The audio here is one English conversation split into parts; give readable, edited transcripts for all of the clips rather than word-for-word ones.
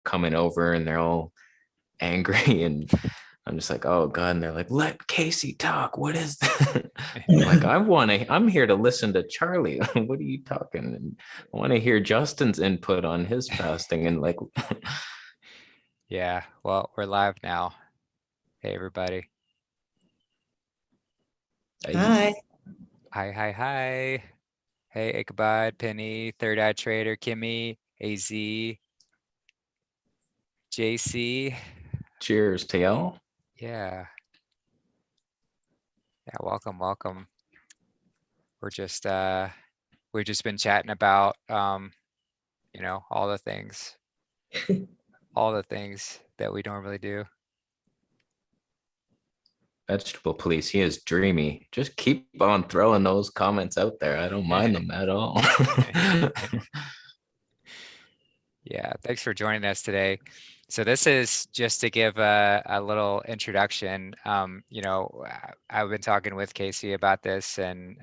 coming over and they're all angry and I'm just like, oh God. And they're like, let Kasey talk. What is that? I'm like, I'm here to listen to Charlie. What are you talking? And I want to hear Justin's input on his fasting. And like, Yeah, well, we're live now. Hey, everybody. I, Hi. Hi, hi, hi. Hey, Ichabod, Penny, Third Eye Trader, Kimmy, AZ, JC. cheers to y'all. Yeah, yeah, welcome, welcome. We're just we've just been chatting about all the things that we normally do. Vegetable police, he is dreamy. Just keep on throwing those comments out there. I don't mind them at all. Yeah, thanks for joining us today. So this is just to give a little introduction. I've been talking with Kasey about this, and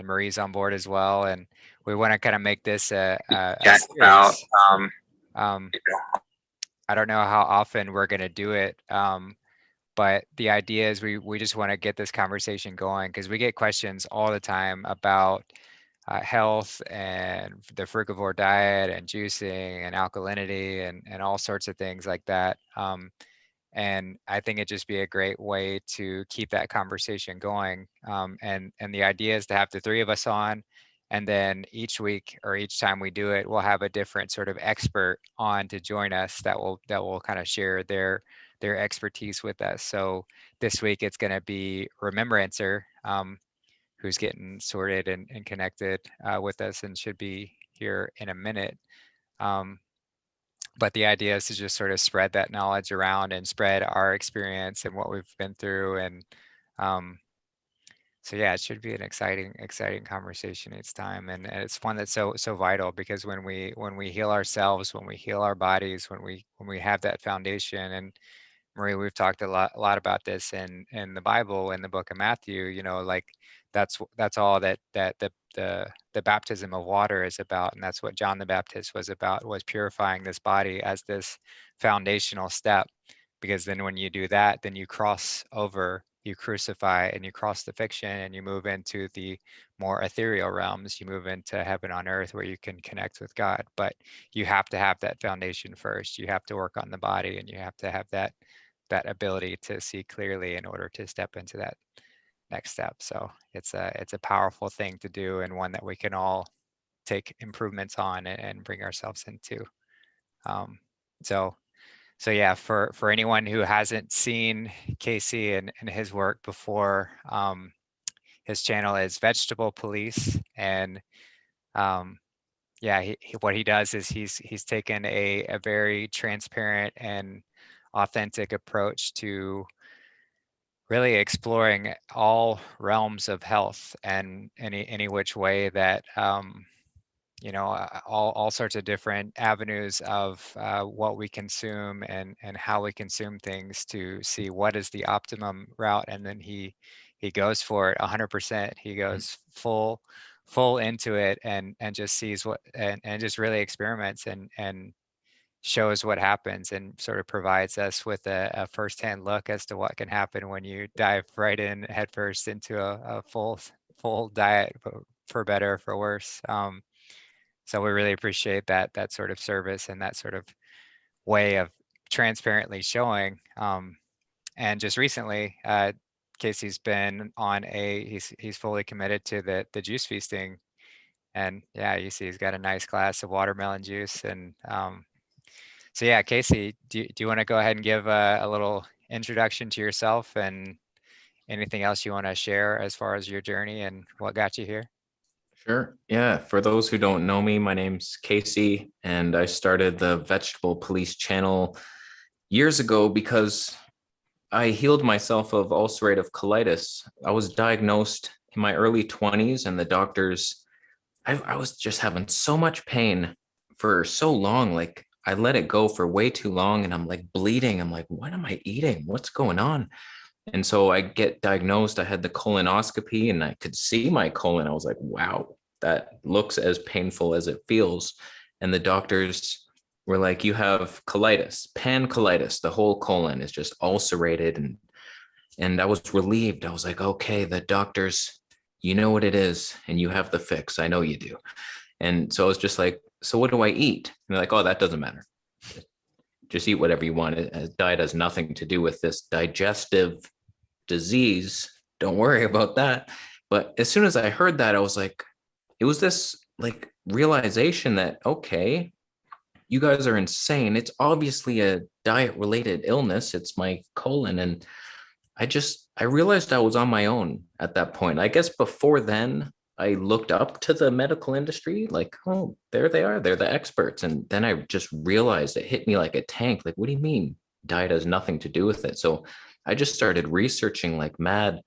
Marie's on board as well, and we want to kind of make this a Chat about series. Um, I don't know how often we're going to do it, but the idea is we just want to get this conversation going because we get questions all the time about health and the frugivore diet and juicing and alkalinity and all sorts of things like that. And I think it'd just be a great way to keep that conversation going. And the idea is to have the three of us on, and then each week or each time we do it, we'll have a different sort of expert on to join us that will kind of share their expertise with us. So this week it's going to be Remembrancer, who's getting sorted and connected with us and should be here in a minute. But the idea is to just sort of spread that knowledge around and spread our experience and what we've been through. And so yeah, it should be an exciting conversation each time. And it's one that's so vital because when we heal ourselves, when we heal our bodies, when we have that foundation. And Marie, we've talked a lot about this in the Bible, in the book of Matthew, like that's all that the baptism of water is about. And that's what John the Baptist was about, was purifying this body as this foundational step. Because then when you do that, then you cross over, you crucify, and you cross the fiction, and you move into the more ethereal realms. You move into heaven on earth where you can connect with God. But you have to have that foundation first. You have to work on the body, and you have to have that ability to see clearly in order to step into that next step. So it's a powerful thing to do, and one that we can all take improvements on and bring ourselves into. Um, so so yeah, for anyone who hasn't seen Kasey and his work before, his channel is Vegetable Police, and yeah, what he does is he's taken a very transparent and authentic approach to really exploring all realms of health and any which way that all sorts of different avenues of what we consume and how we consume things to see what is the optimum route. And then he goes for it 100%. He goes full into it and just sees what and just really experiments and shows what happens and sort of provides us with a firsthand look as to what can happen when you dive right in headfirst into a full diet for better or for worse. So we really appreciate that sort of service and that sort of way of transparently showing. And just recently, Kasey's been on he's fully committed to the juice feasting. And yeah, you see he's got a nice glass of watermelon juice. And so yeah, Kasey, do you want to go ahead and give a little introduction to yourself and anything else you want to share as far as your journey and what got you here? Sure. Yeah. For those who don't know me, my name's Kasey, and I started the Vegetable Police channel years ago because I healed myself of ulcerative colitis. I was diagnosed in my early 20s, and the doctors, I was just having so much pain for so long. Like, I let it go for way too long, and I'm like bleeding. I'm like, what am I eating? What's going on? And so I get diagnosed. I had the colonoscopy and I could see my colon. I was like, wow, that looks as painful as it feels. And the doctors where like you have colitis, pancolitis, the whole colon is just ulcerated. And I was relieved. I was like, okay, the doctors, you know what it is, and you have the fix. I know you do. And so I was just like, so what do I eat? And they're like, oh, that doesn't matter. Just eat whatever you want. Diet has nothing to do with this digestive disease. Don't worry about that. But as soon as I heard that, I was like, it was this like realization that, okay, you guys are insane. It's obviously a diet related illness. It's my colon. And I realized I was on my own at that point. I guess before then, I looked up to the medical industry, like, oh, there they are. They're the experts. And then I just realized it hit me like a tank. Like, what do you mean? Diet has nothing to do with it. So I just started researching like mad.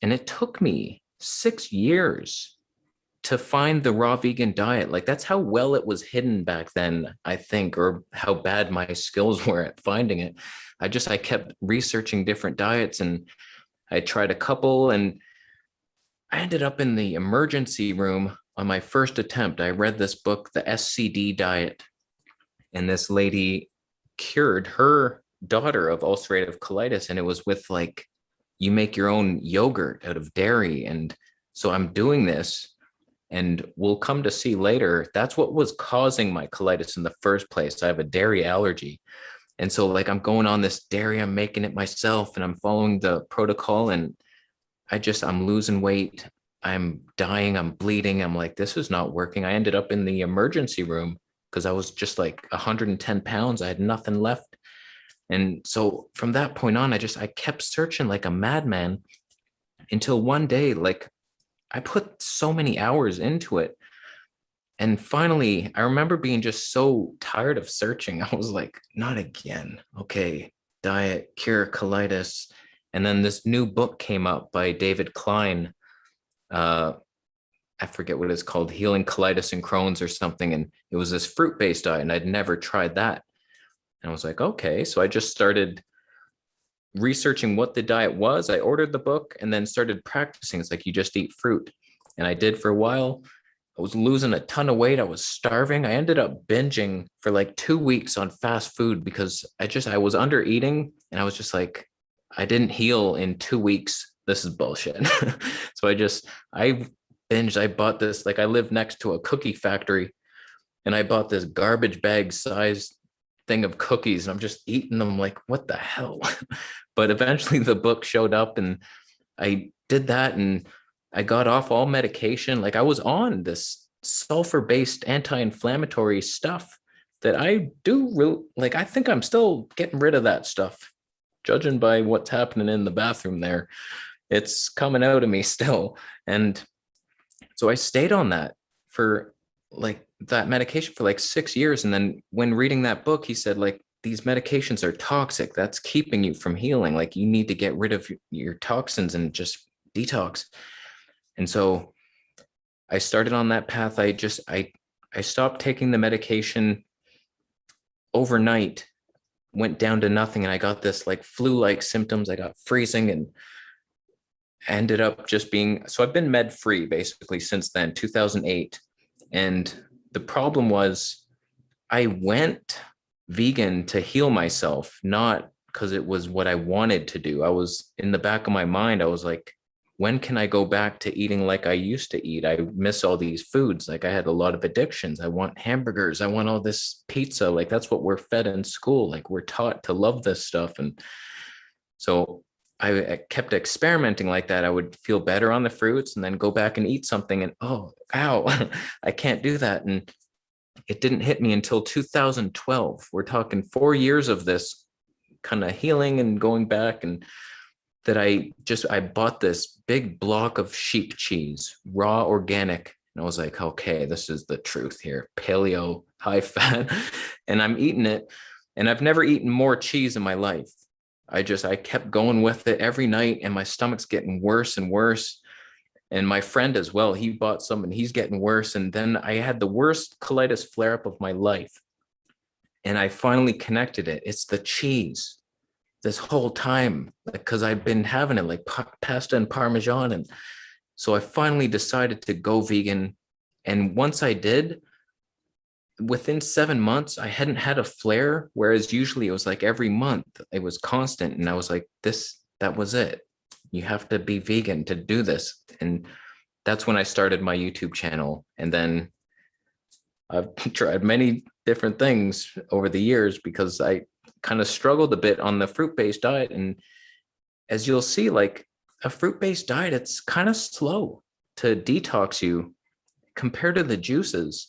And it took me 6 years to find the raw vegan diet. Like, that's how well it was hidden back then, I think, or how bad my skills were at finding it. I kept researching different diets, and I tried a couple, and I ended up in the emergency room on my first attempt. I read this book, The SCD Diet, and this lady cured her daughter of ulcerative colitis. And it was with like, you make your own yogurt out of dairy. And so I'm doing this, and we'll come to see later, that's what was causing my colitis in the first place. I have a dairy allergy. And so like I'm going on this dairy, I'm making it myself, and I'm following the protocol, and I'm losing weight. I'm dying. I'm bleeding. I'm like, this is not working. I ended up in the emergency room because I was just like 110 pounds. I had nothing left. And so from that point on, I kept searching like a madman until one day, like I put so many hours into it. And finally, I remember being just so tired of searching. I was like, not again. Okay, diet, cure colitis. And then this new book came up by David Klein. I forget what it's called, Healing Colitis and Crohn's or something. And it was this fruit-based diet, and I'd never tried that. And I was like, okay. So I just started researching what the diet was. I ordered the book and then started practicing. It's like, you just eat fruit. And I did for a while. I was losing a ton of weight. I was starving. I ended up binging for like 2 weeks on fast food because I was under eating, and I was just like, I didn't heal in 2 weeks. This is bullshit. So I binged. I bought this, like I live next to a cookie factory, and I bought this garbage bag size thing of cookies, and I'm just eating them like, what the hell? But eventually the book showed up, and I did that, and I got off all medication. Like I was on this sulfur-based anti-inflammatory stuff that I like. I think I'm still getting rid of that stuff, judging by what's happening in the bathroom there. It's coming out of me still. And so I stayed on that for like that medication for like 6 years. And then when reading that book, he said, like, these medications are toxic. That's keeping you from healing. Like, you need to get rid of your toxins and just detox. And so I started on that path. I stopped taking the medication overnight, went down to nothing, and I got this like flu-like symptoms. I got freezing and ended up just being, so I've been med free basically since then, 2008. And the problem was I went vegan to heal myself, not because it was what I wanted to do. I was in the back of my mind, I was like, when can I go back to eating like I used to eat? I miss all these foods. Like I had a lot of addictions. I want hamburgers. I want all this pizza. Like that's what we're fed in school. Like we're taught to love this stuff. And so I kept experimenting like that. I would feel better on the fruits and then go back and eat something, and oh, ow, I can't do that. And it didn't hit me until 2012. We're talking 4 years of this kind of healing and going back, and that I bought this big block of sheep cheese, raw organic. And I was like, okay, this is the truth here. Paleo, high fat. And I'm eating it. And I've never eaten more cheese in my life. I kept going with it every night, and my stomach's getting worse and worse. And my friend as well, he bought some and he's getting worse. And then I had the worst colitis flare up of my life. And I finally connected it. It's the cheese this whole time, because I've been having it like pasta and Parmesan. And so I finally decided to go vegan. And once I did, within 7 months, I hadn't had a flare, whereas usually it was like every month it was constant. And I was like, that was it. You have to be vegan to do this. And that's when I started my YouTube channel. And then I've tried many different things over the years because I kind of struggled a bit on the fruit-based diet. And as you'll see, like a fruit-based diet, it's kind of slow to detox you compared to the juices.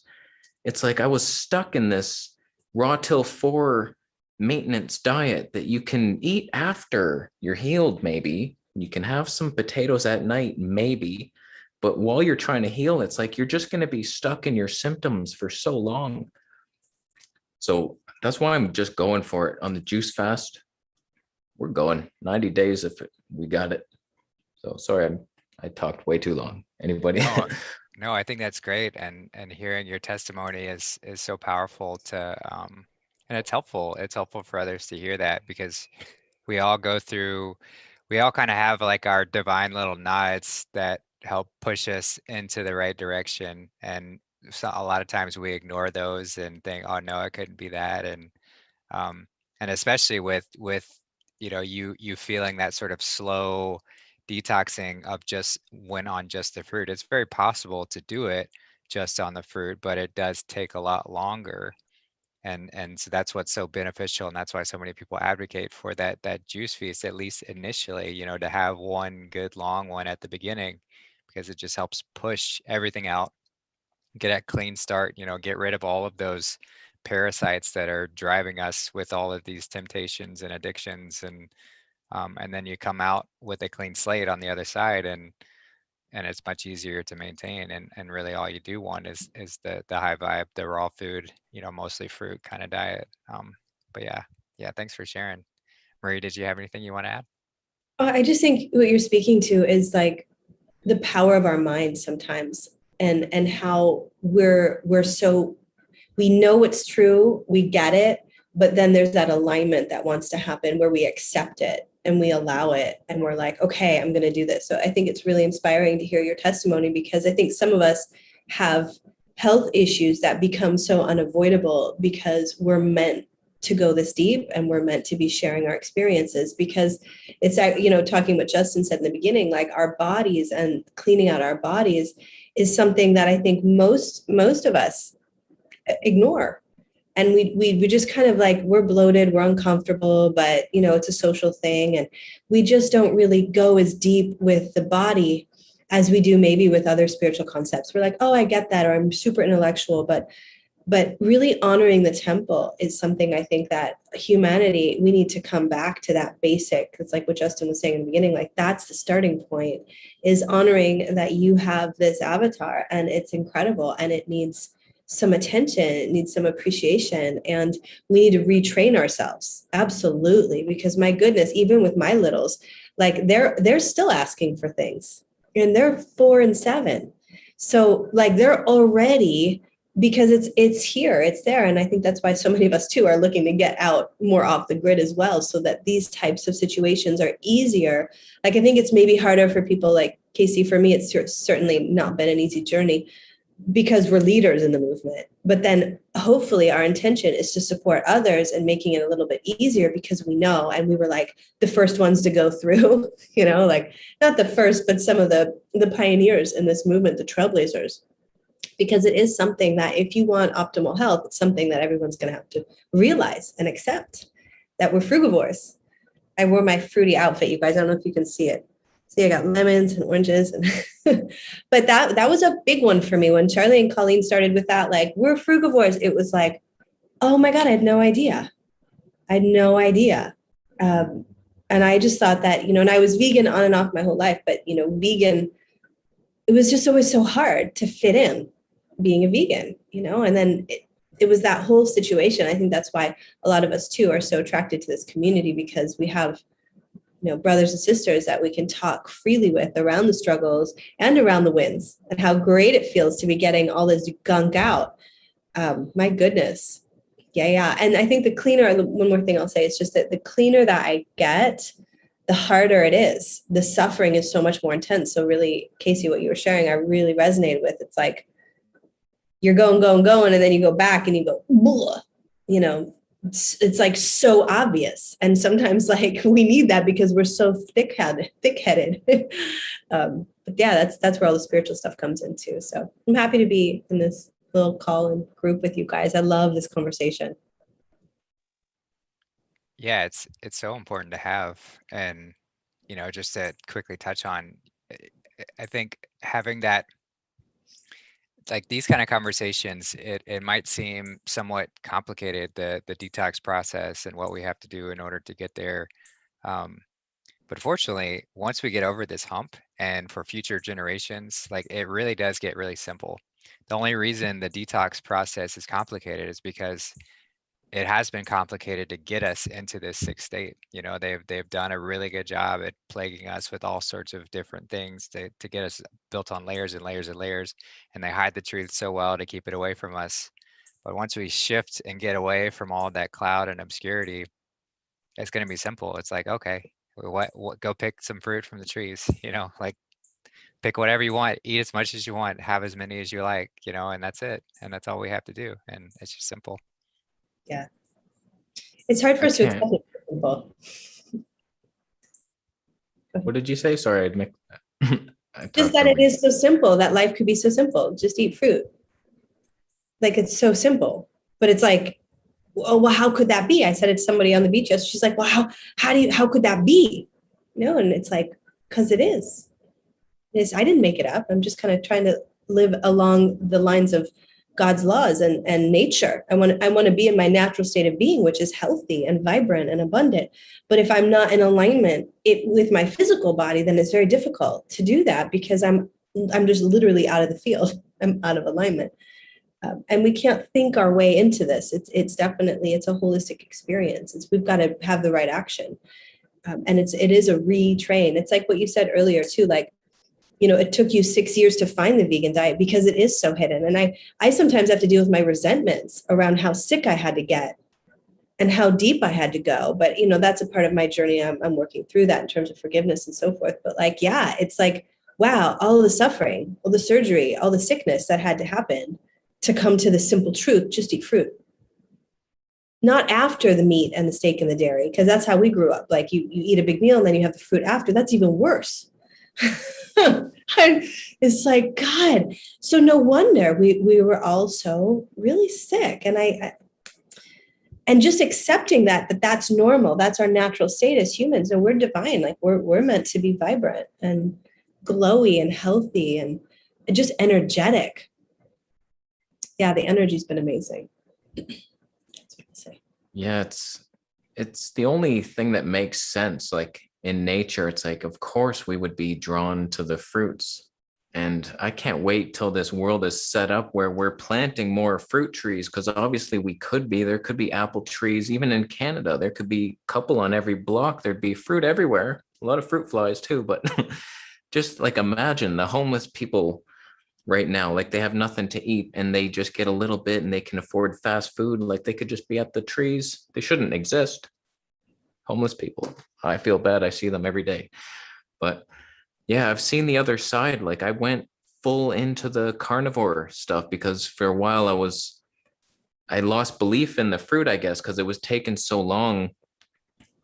It's like I was stuck in this raw till 4 maintenance diet that you can eat after you're healed, maybe. You can have some potatoes at night, maybe. But while you're trying to heal, it's like you're just going to be stuck in your symptoms for so long. So that's why I'm just going for it on the juice fast. We're going 90 days if we got it. So sorry, I talked way too long. Anybody? No, no, I think that's great, and hearing your testimony is so powerful and it's helpful. It's helpful for others to hear that because we all go through, we all kind of have like our divine little nods that help push us into the right direction, and so a lot of times we ignore those and think, oh no, it couldn't be that, um, and especially with you feeling that sort of slow detoxing of just when on just the fruit. It's very possible to do it just on the fruit, but it does take a lot longer. And so that's what's so beneficial, and that's why so many people advocate for that juice feast, at least initially, to have one good long one at the beginning, because it just helps push everything out, get a clean start, get rid of all of those parasites that are driving us with all of these temptations and addictions, and then you come out with a clean slate on the other side, and it's much easier to maintain, and really all you do want is the high vibe, the raw food, mostly fruit kind of diet. But yeah, thanks for sharing. Marie, did you have anything you want to add? I just think what you're speaking to is like the power of our mind sometimes, and how we're so, we know it's true, we get it, but then there's that alignment that wants to happen where we accept it and we allow it and we're like, okay, I'm going to do this. So I think it's really inspiring to hear your testimony, because I think some of us have health issues that become so unavoidable because we're meant to go this deep and we're meant to be sharing our experiences, because it's, talking what Justin said in the beginning, like our bodies and cleaning out our bodies is something that I think most of us ignore. And we just kind of like, we're bloated, we're uncomfortable, but it's a social thing, and we just don't really go as deep with the body as we do maybe with other spiritual concepts. We're like, oh, I get that, or I'm super intellectual, but really honoring the temple is something I think that humanity, we need to come back to that basic. It's like what Justin was saying in the beginning, like that's the starting point, is honoring that you have this avatar and it's incredible and it needs some attention, it needs some appreciation, and we need to retrain ourselves. Absolutely. Because my goodness, even with my littles, like they're still asking for things, and they're 4 and 7. So like they're already, because it's here, it's there. And I think that's why so many of us too are looking to get out more off the grid as well, so that these types of situations are easier. Like I think it's maybe harder for people like Kasey. For me, it's certainly not been an easy journey because we're leaders in the movement. But then hopefully our intention is to support others and making it a little bit easier, because we know, and we were like the first ones to go through, like not the first, but some of the pioneers in this movement, the trailblazers. Because it is something that if you want optimal health, it's something that everyone's going to have to realize and accept, that we're frugivores. I wore my fruity outfit, you guys. I don't know if you can see it. See, I got lemons and oranges. But that was a big one for me when Charlie and Colleen started with that, like, we're frugivores. It was like, oh my God, I had no idea. And I just thought that, and I was vegan on and off my whole life, but, vegan, it was just always so hard to fit in being a vegan, and then it was that whole situation. I think that's why a lot of us too are so attracted to this community, because we have, brothers and sisters that we can talk freely with around the struggles and around the wins, and how great it feels to be getting all this gunk out. My goodness. Yeah. And I think the cleaner, one more thing I'll say is just that the cleaner that I get, the harder it is. The suffering is so much more intense. So really, Kasey, what you were sharing, I really resonated with. It's like, you're going, and then you go back and you go, "Bleh." You know, it's like so obvious. And sometimes like we need that because we're so thick-headed. But yeah, that's where all the spiritual stuff comes into. So I'm happy to be in this little call and group with you guys. I love this conversation. Yeah, it's so important to have. And, just to quickly touch on, I think having that, like these kind of conversations, it might seem somewhat complicated, the detox process and what we have to do in order to get there. But fortunately, once we get over this hump, and for future generations, like it really does get really simple. The only reason the detox process is complicated is because it has been complicated to get us into this sick state. They've done a really good job at plaguing us with all sorts of different things to get us built on layers and layers and layers, and they hide the truth so well to keep it away from us. But once we shift and get away from all that cloud and obscurity, it's going to be simple. It's like, okay, what go pick some fruit from the trees, like pick whatever you want, eat as much as you want, have as many as you like, and that's it. And that's all we have to do. And it's just simple. Yeah. It's hard for I us to accept can't. it for people. What did you say? Sorry, I Just talked that it over you. is so simple, that life could be so simple. Just eat fruit. Like it's so simple. But it's like, oh, well, how could that be? I said it to somebody on the beach yesterday. She's like, well, how could that be? And it's like, because it is. I didn't make it up. I'm just kind of trying to live along the lines of God's laws and nature. I want to be in my natural state of being, which is healthy and vibrant and abundant. But if I'm not in alignment with my physical body, then it's very difficult to do that because I'm just literally out of the field. I'm out of alignment. And we can't think our way into this. It's definitely, it's a holistic experience. We've got to have the right action. And it is a retrain. It's like what you said earlier too, like, it took you 6 years to find the vegan diet because it is so hidden. And I sometimes have to deal with my resentments around how sick I had to get and how deep I had to go. But, that's a part of my journey. I'm working through that in terms of forgiveness and so forth. But like, yeah, it's like, wow, all the suffering, all the surgery, all the sickness that had to happen to come to the simple truth, just eat fruit. Not after the meat and the steak and the dairy, because that's how we grew up. Like you eat a big meal and then you have the fruit after. That's even worse. It's like, God, so no wonder we were all so really sick. And just accepting that that's normal. That's our natural state as humans. And we're divine. Like we're meant to be vibrant and glowy and healthy and just energetic. Yeah, the energy's been amazing. That's what I say. Yeah, it's the only thing that makes sense. Like in nature, it's like, of course, we would be drawn to the fruits. And I can't wait till this world is set up where we're planting more fruit trees, because obviously there could be apple trees, even in Canada, there could be a couple on every block. There'd be fruit everywhere, a lot of fruit flies too. But just like imagine the homeless people right now, like they have nothing to eat and they just get a little bit and they can afford fast food. Like they could just be at the trees. They shouldn't exist. Homeless people. I feel bad. I see them every day. But yeah, I've seen the other side. Like I went full into the carnivore stuff because for a while I lost belief in the fruit, I guess, because it was taking so long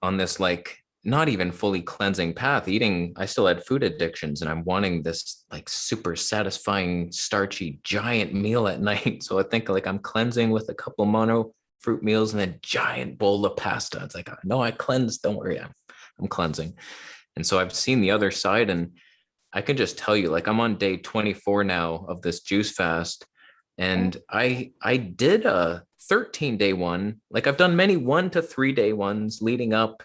on this, like, not even fully cleansing path. I still had food addictions and I'm wanting this like super satisfying starchy giant meal at night. So I think like I'm cleansing with a couple mono fruit meals and a giant bowl of pasta. It's like, no, I cleansed. Don't worry. I'm cleansing. And so I've seen the other side, and I can just tell you, like, I'm on day 24 now of this juice fast. And I did a 13-day one. Like I've done many 1 to 3 day ones leading up.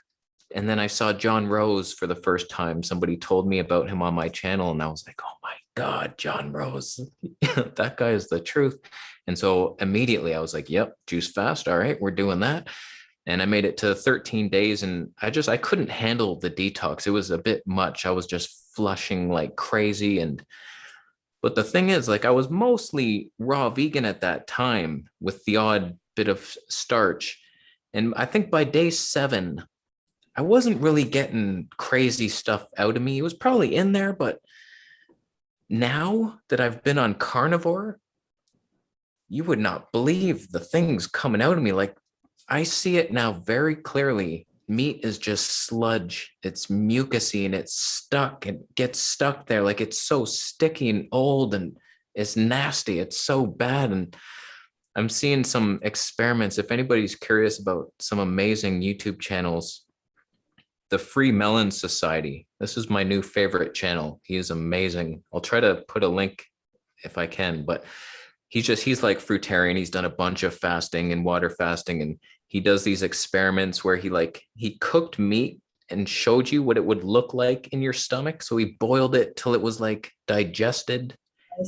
And then I saw John Rose for the first time. Somebody told me about him on my channel, and I was like, oh my God, John Rose, that guy is the truth. And so immediately I was like, yep, juice fast. All right, we're doing that. And I made it to 13 days, and I couldn't handle the detox. It was a bit much. I was just flushing like crazy. But the thing is, like, I was mostly raw vegan at that time with the odd bit of starch. And I think by day 7, I wasn't really getting crazy stuff out of me. It was probably in there, but now that I've been on carnivore, you would not believe the things coming out of me. Like, I see it now very clearly. Meat is just sludge. It's mucusy and it's stuck and gets stuck there. Like, it's so sticky and old and it's nasty. It's so bad. And I'm seeing some experiments. If anybody's curious about some amazing YouTube channels, the Free Melon Society. This is my new favorite channel. He is amazing. I'll try to put a link if I can, but he's like fruitarian. He's done a bunch of fasting and water fasting, and he does these experiments where he cooked meat and showed you what it would look like in your stomach. So he boiled it till it was like digested,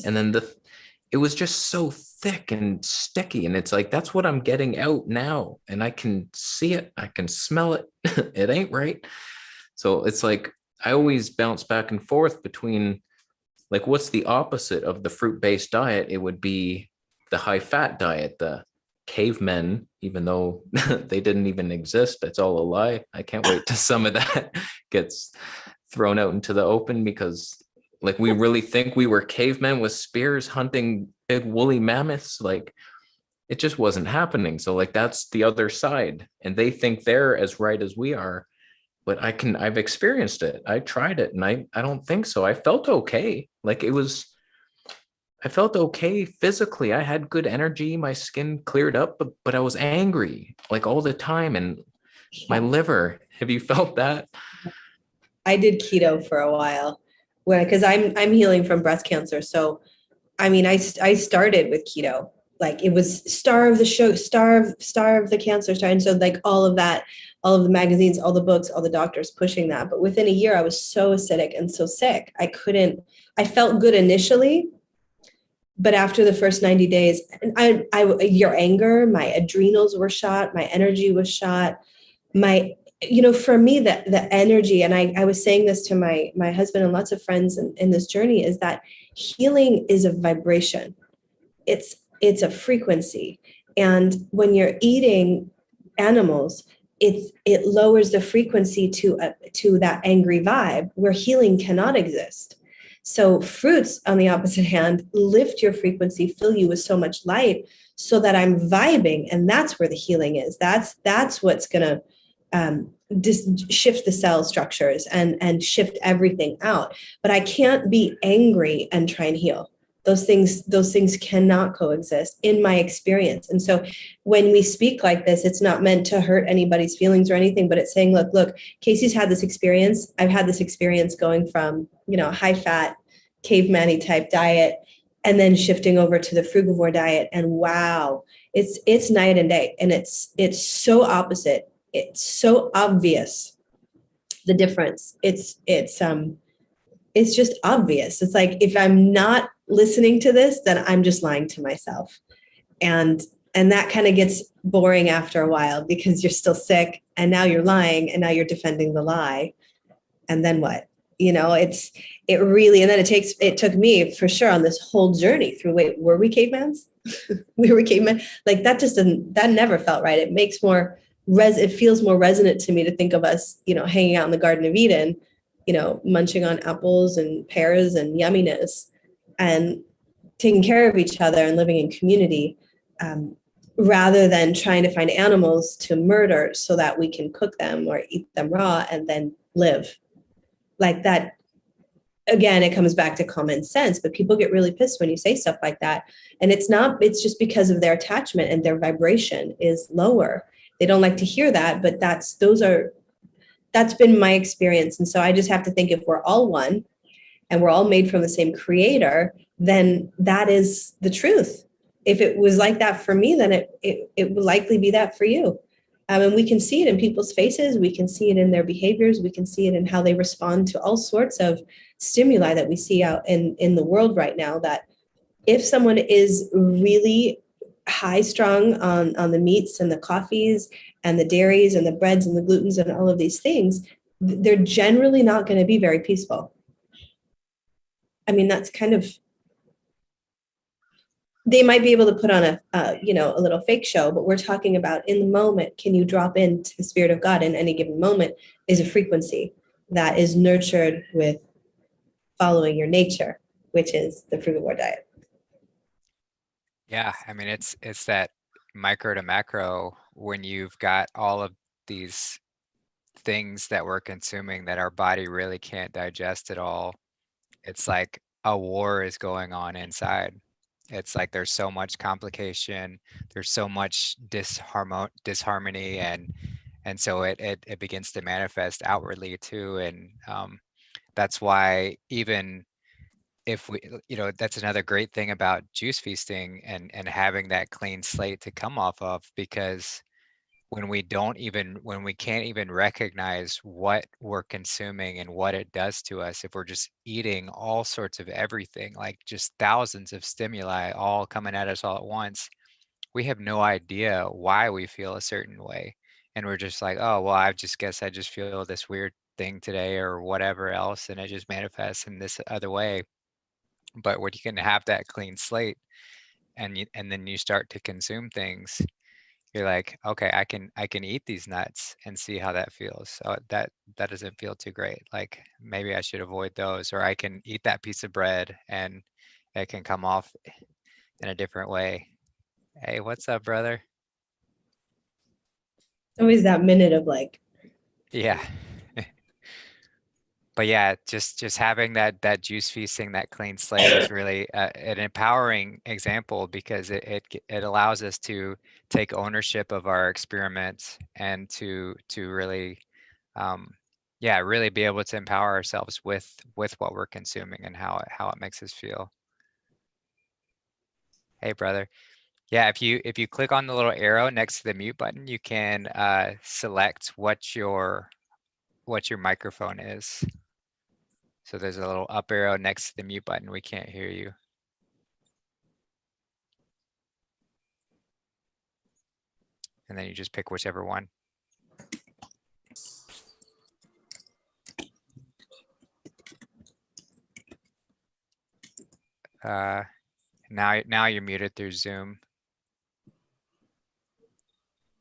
and then it was just so thick and sticky, and it's like, that's what I'm getting out now, and I can see it, I can smell it. It ain't right. So it's like I always bounce back and forth between, like, what's the opposite of the fruit-based diet? It would be the high-fat diet, the cavemen, even though they didn't even exist. That's all a lie. I can't wait till some of that gets thrown out into the open, because like, we really think we were cavemen with spears hunting big woolly mammoths. Like, it just wasn't happening. So like, that's the other side, and they think they're as right as we are. But I've experienced it. I tried it, and I don't think so. I felt okay. Like, I felt okay physically. I had good energy. My skin cleared up, but I was angry like all the time. And my liver, have you felt that? I did keto for a while, because I'm healing from breast cancer. So, I mean, I started with keto. Like, it was starve the show, starve the cancer, and so like all of that, all of the magazines, all the books, all the doctors pushing that. But within a year, I was so acidic and so sick. I felt good initially, but after the first 90 days, your anger, my adrenals were shot, my energy was shot, for me, the energy, and I was saying this to my husband and lots of friends in this journey, is that healing is a vibration. It's a frequency. And when you're eating animals, it lowers the frequency to that angry vibe where healing cannot exist. So fruits, on the opposite hand, lift your frequency, fill you with so much light, so that I'm vibing, and that's where the healing is. That's what's gonna just shift the cell structures and shift everything out. But I can't be angry and try and heal. Those things cannot coexist in my experience. And so when we speak like this, it's not meant to hurt anybody's feelings or anything, but it's saying, look, Kasey's had this experience. I've had this experience going from, high fat, caveman-y type diet, and then shifting over to the frugivore diet. And wow, it's night and day. And it's so opposite. It's so obvious, the difference. It's just obvious. It's like, if I'm not listening to this, then I'm just lying to myself. And that kind of gets boring after a while, because you're still sick, and now you're lying, and now you're defending the lie. And then what? And then it took me for sure on this whole journey through, wait, were we cavemans? We were cavemen. Like, that never felt right. It feels more resonant to me to think of us, hanging out in the Garden of Eden, munching on apples and pears and yumminess, and taking care of each other and living in community, rather than trying to find animals to murder so that we can cook them or eat them raw and then live. Like that, again, it comes back to common sense, but people get really pissed when you say stuff like that. And it's just because of their attachment, and their vibration is lower. They don't like to hear that, but that's been my experience. And so I just have to think, if we're all one and we're all made from the same creator, then that is the truth. If it was like that for me, then it would likely be that for you. And we can see it in people's faces. We can see it in their behaviors. We can see it in how they respond to all sorts of stimuli that we see out in the world right now. That if someone is really high strung on the meats and the coffees and the dairies and the breads and the glutens and all of these things, they're generally not going to be very peaceful. I mean, that's kind of, they might be able to put on a little fake show, but we're talking about in the moment. Can you drop into the spirit of God in any given moment? Is a frequency that is nurtured with following your nature, which is the frugivore diet. Yeah, I mean, it's that micro to macro when you've got all of these things that we're consuming that our body really can't digest at all. It's like a war is going on inside. It's like there's so much complication, there's so much disharmony, and so it begins to manifest outwardly too. And that's why even if we, that's another great thing about juice feasting and having that clean slate to come off of, because when we can't even recognize what we're consuming and what it does to us, if we're just eating all sorts of everything, like just thousands of stimuli all coming at us all at once, we have no idea why we feel a certain way. And we're just like, oh, well, I just guess I just feel this weird thing today or whatever else, and it just manifests in this other way. But when you can have that clean slate and then you start to consume things, you're like, okay, I can eat these nuts and see how that feels. So that doesn't feel too great. Like maybe I should avoid those, or I can eat that piece of bread and it can come off in a different way. Hey, what's up, brother? Always that minute of like, Yeah. But yeah, just having that juice feasting, that clean slate is really an empowering example, because it allows us to take ownership of our experiments and to really yeah, really be able to empower ourselves with what we're consuming and how it makes us feel. Hey, brother. Yeah, if you click on the little arrow next to the mute button, you can select what your microphone is. So there's a little up arrow next to the mute button. We can't hear you. And then you just pick whichever one. Now you're muted through Zoom.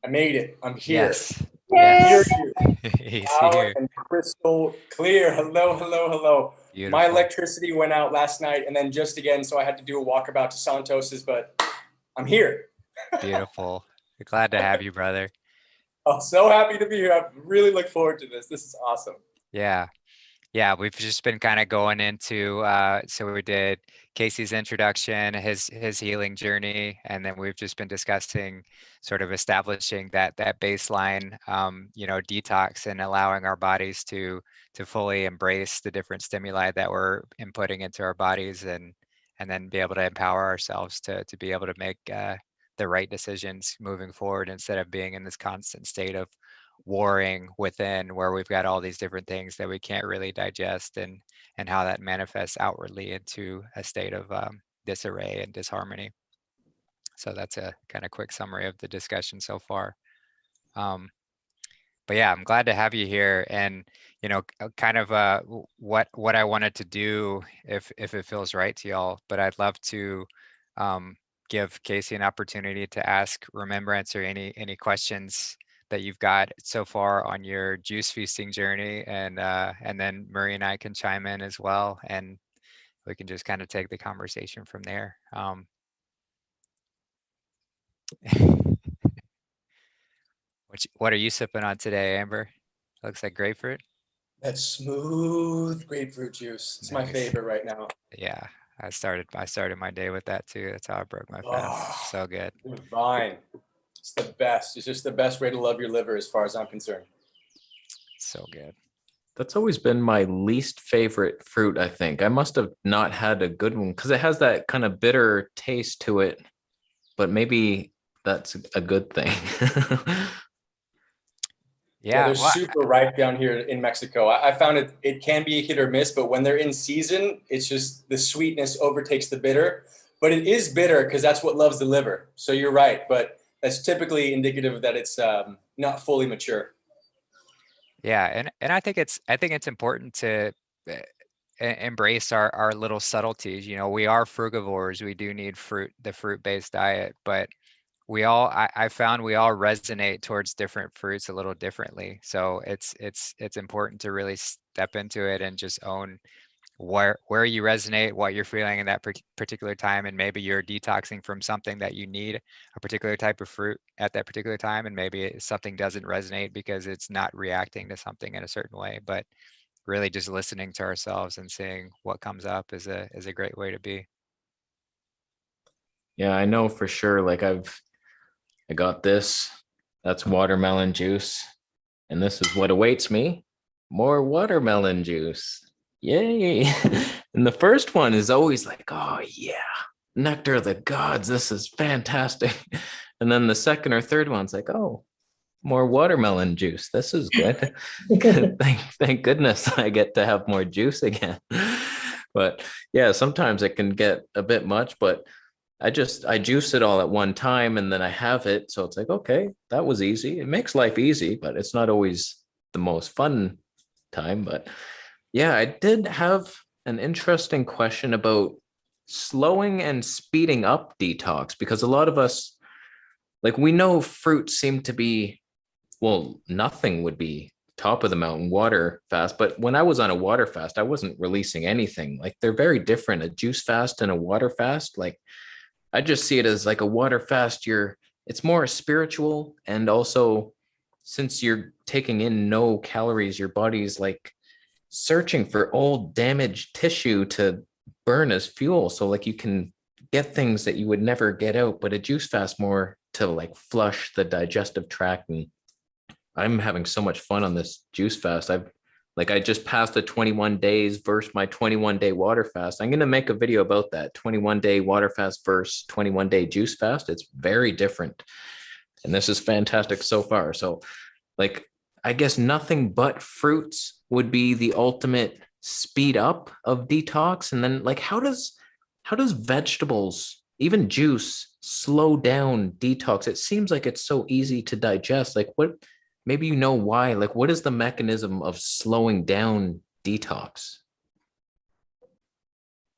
I made it. I'm here. Yes. yes. He's Loud here. and crystal clear. Hello, hello, hello. Beautiful. My electricity went out last night and then just again, so I had to do a walkabout to Santos's, but I'm here. Beautiful. We're glad to have you, brother. I'm so happy to be here. I really look forward to this. This is awesome. Yeah. Yeah, we've just been kind of going into so we did Kasey's introduction, his healing journey, and then we've just been discussing sort of establishing that baseline detox and allowing our bodies to fully embrace the different stimuli that we're inputting into our bodies, and then be able to empower ourselves to be able to make the right decisions moving forward, instead of being in this constant state of warring within, where we've got all these different things that we can't really digest, and how that manifests outwardly into a state of disarray and disharmony. So that's a kind of quick summary of the discussion so far. But yeah, I'm glad to have you here, and kind of what I wanted to do, if it feels right to y'all. But I'd love to give Kasey an opportunity to ask Remembrancer any questions that you've got so far on your juice feasting journey, and then Murray and I can chime in as well, and we can just kind of take the conversation from there. What are you sipping on today, Amber? Looks like grapefruit. That smooth grapefruit juice. It's my Nice. favorite right now. Yeah, I started my day with that too. That's how I broke my fast. Oh, So good. divine. It's the best. It's just the best way to love your liver as far as I'm concerned. So good. That's always been my least favorite fruit, I think. I must have not had a good one because it has that kind of bitter taste to it, but maybe that's a good thing. Yeah, they're well, super ripe down here in Mexico. I found it can be a hit or miss, but when they're in season, it's just the sweetness overtakes the bitter. But it is bitter because that's what loves the liver. So you're right, but that's typically indicative that it's not fully mature. yeah, and I think it's important to embrace our little subtleties. We are frugivores. We do need the fruit-based diet, but I found we all resonate towards different fruits a little differently. So it's important to really step into it and just own where you resonate, what you're feeling in that particular time, and maybe you're detoxing from something that you need a particular type of fruit at that particular time, and maybe something doesn't resonate because it's not reacting to something in a certain way. But really just listening to ourselves and seeing what comes up is a great way to be. Yeah, I know for sure. Like I got this. That's watermelon juice. And this is what awaits me. More watermelon juice. Yay. And the first one is always like, oh yeah, nectar of the gods. This is fantastic. And then the second or third one's like, oh, more watermelon juice. This is good. Thank goodness I get to have more juice again. But yeah, sometimes it can get a bit much, but I juice it all at one time and then I have it. So it's like, okay, that was easy. It makes life easy, but it's not always the most fun time. But yeah, I did have an interesting question about slowing and speeding up detox, because a lot of us, like, we know fruits seem to be, well, nothing would be top of the mountain water fast. But when I was on a water fast, I wasn't releasing anything. Like, they're very different. A juice fast and a water fast, like, I just see it as like a water fast. It's more spiritual. And also, since you're taking in no calories, your body's like searching for old damaged tissue to burn as fuel. So like you can get things that you would never get out, but a juice fast more to like flush the digestive tract. And I'm having so much fun on this juice fast. I just passed the 21 days versus my 21-day water fast. I'm going to make a video about that 21-day water fast versus 21-day juice fast. It's very different. And this is fantastic so far. So like, I guess nothing but fruits would be the ultimate speed up of detox. And then like, how does vegetables, even juice, slow down detox? It seems like it's so easy to digest. Like maybe you know why, like what is the mechanism of slowing down detox?